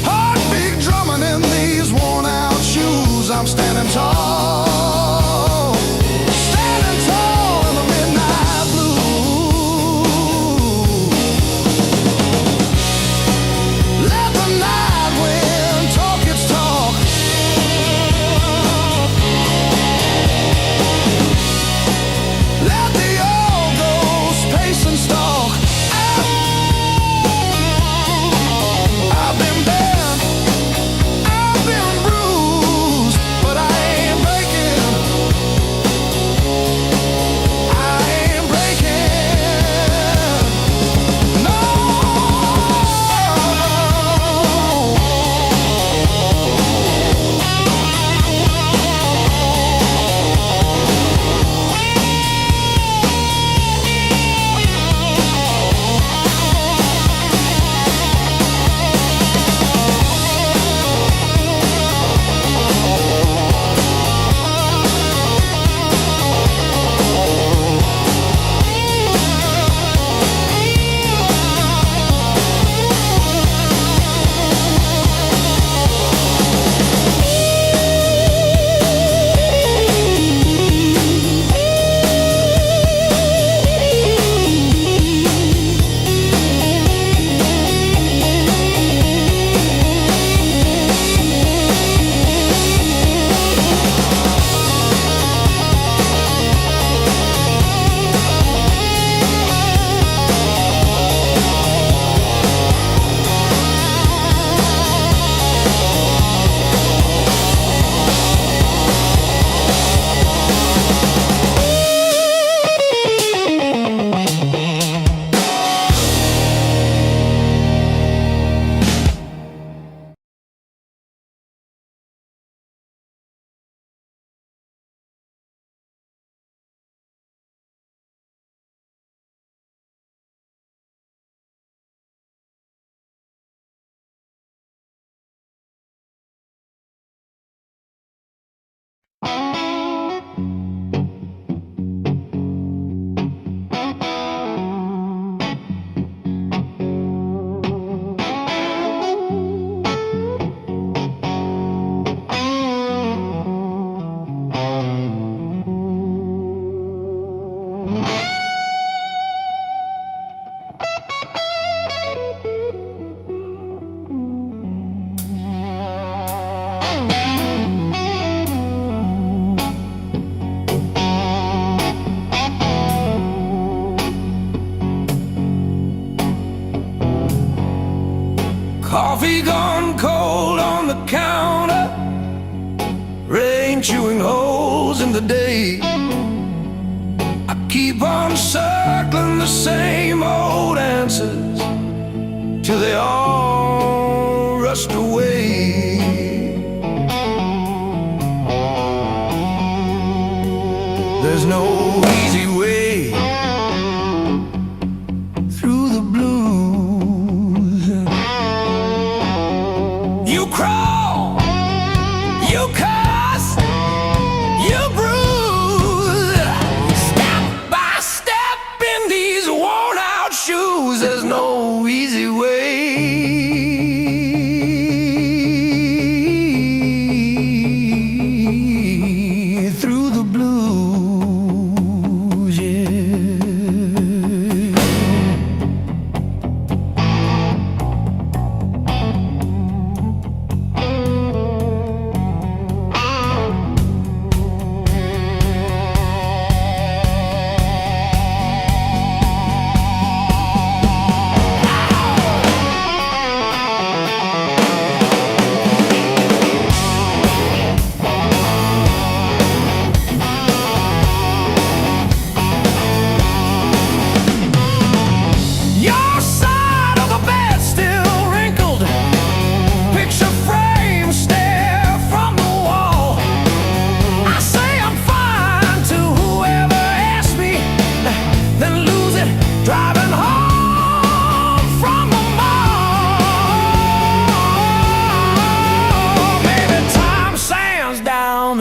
Heartbeat drumming in these worn out shoes. I'm standing tall, standing tall in the midnight blue. Let the night wind talk its talk. Let the old ghost pace and stalk. I've been bent, I've been bruised, but I ain't breaking. I ain't breaking. No. Coffee gone cold on the counter, rain chewing holes in the day. I keep on circling the same old answers till they all rust away. There's no easy way through the blues. You crawl, you curse,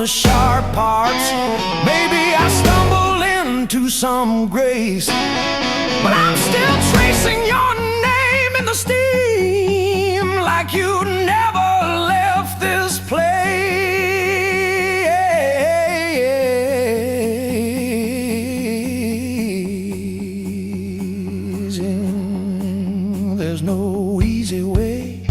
the sharp parts. Maybe I stumble into some grace, but I'm still tracing your name in the steam, like you never left this place. There's no easy way.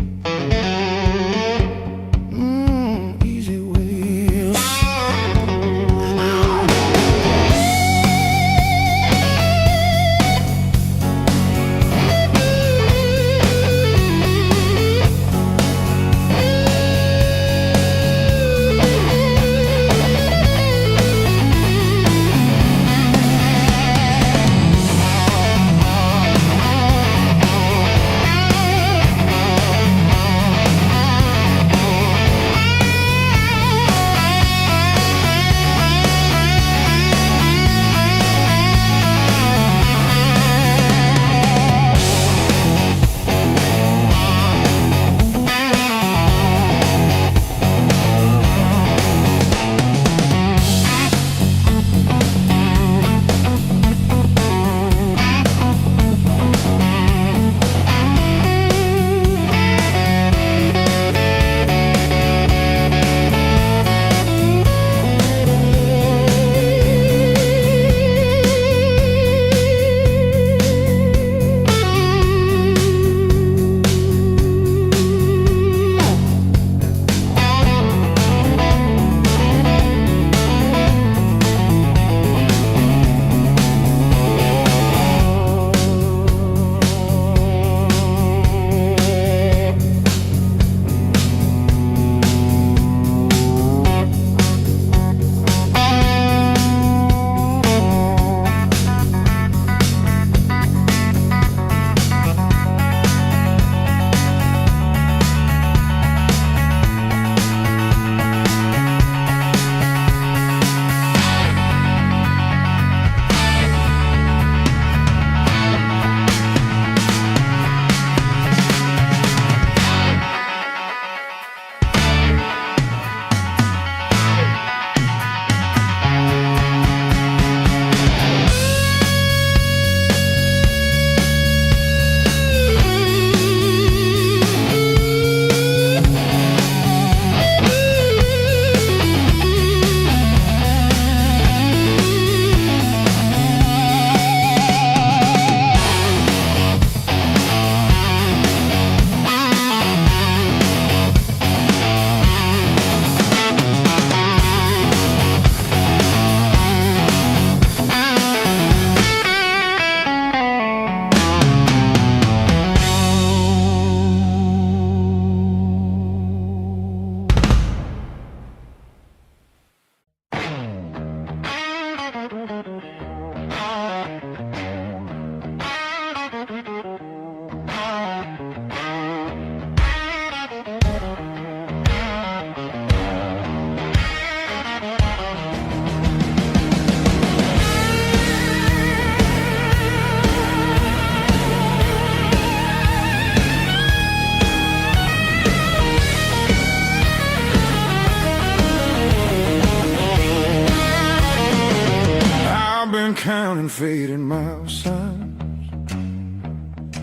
Counting fading miles,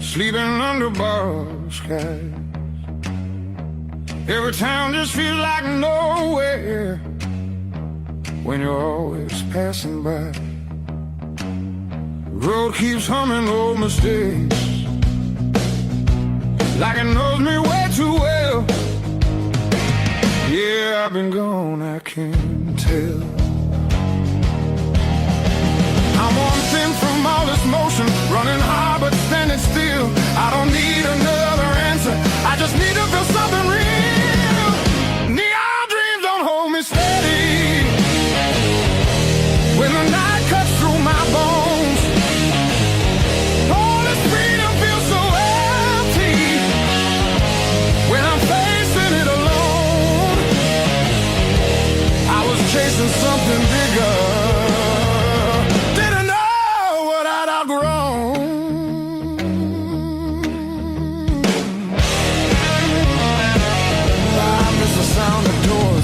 sleeping under borrowed skies. Every town just feels like nowhere when you're always passing by. The road keeps humming old mistakes, like it knows me way too well. Yeah, I've been gone, I can tell. I'm one thing from all this motion, running hard but standing still. I don't need another answer, I just need to feel something real. Neon dreams don't hold me steady when the night cuts through my bones. All this freedom feels so empty when I'm facing it alone. I was chasing something bigger,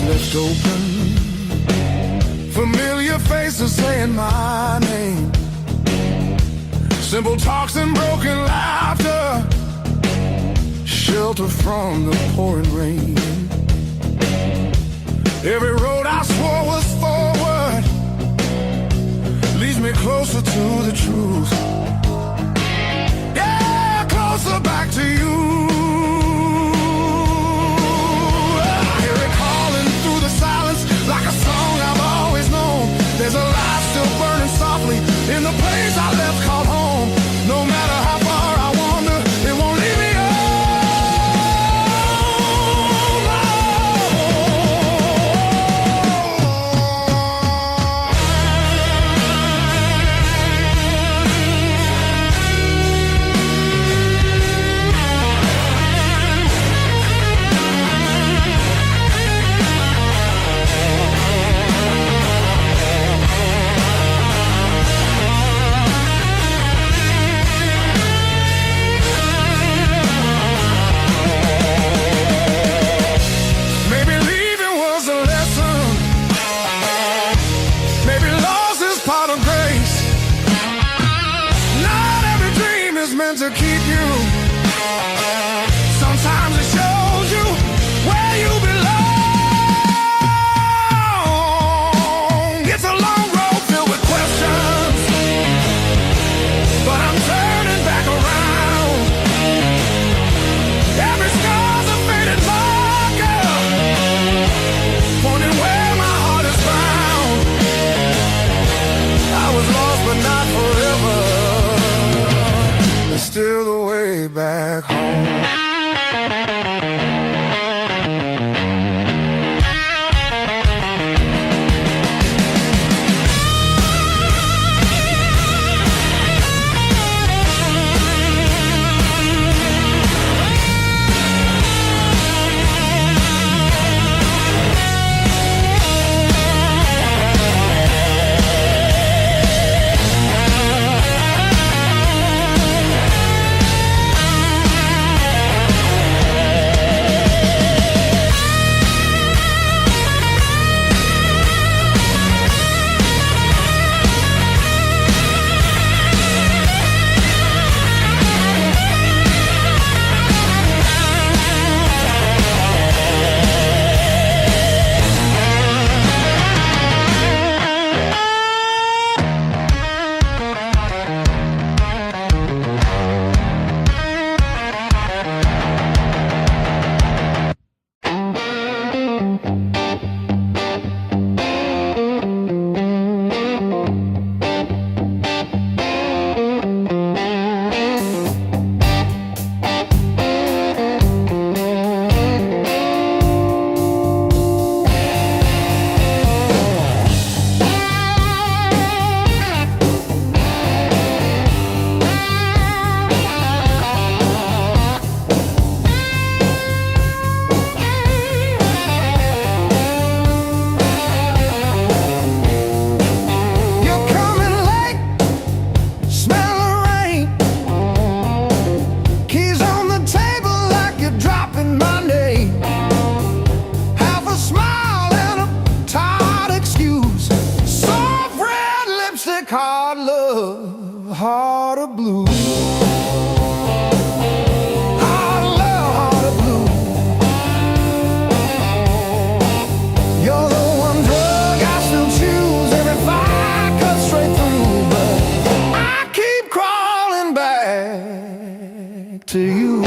left open, my name. Simple talks and broken laughter, shelter from the pouring rain. Every road I swore was forward leads me closer to the truth. Yeah, closer back to you. I hear it calling through the silence like a song I've always known. There's a light still burning softly in the place I left called home. No matter how far I wander, it won't leave me to keep you. Sometimes it shows you where you belong. It's a long road filled with questions, but I'm turning back around. Every scar's a faded marker, pointing where my heart is found. I was lost but not forever. Still the way back home. Hard love, heart of blue. Hard love, heart of blue. You're the one drug I still choose. Every fire cuts straight through, but I keep crawling back to you.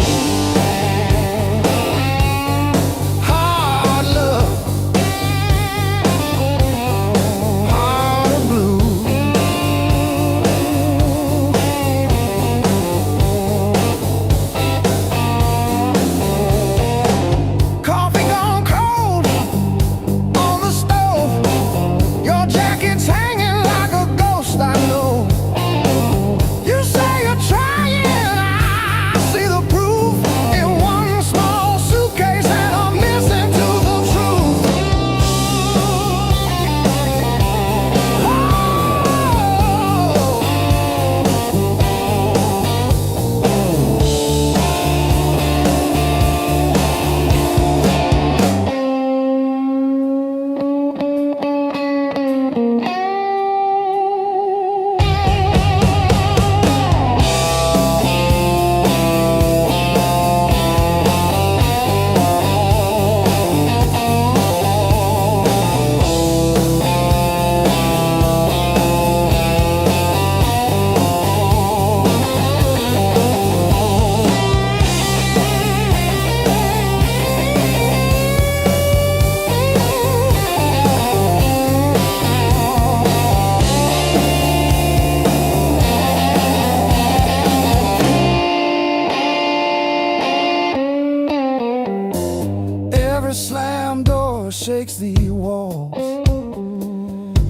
slammed door shakes the walls,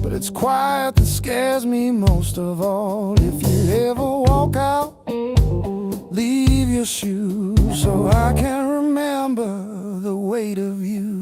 but it's quiet that scares me most of all. If you ever walk out, leave your shoes so I can remember the weight of you.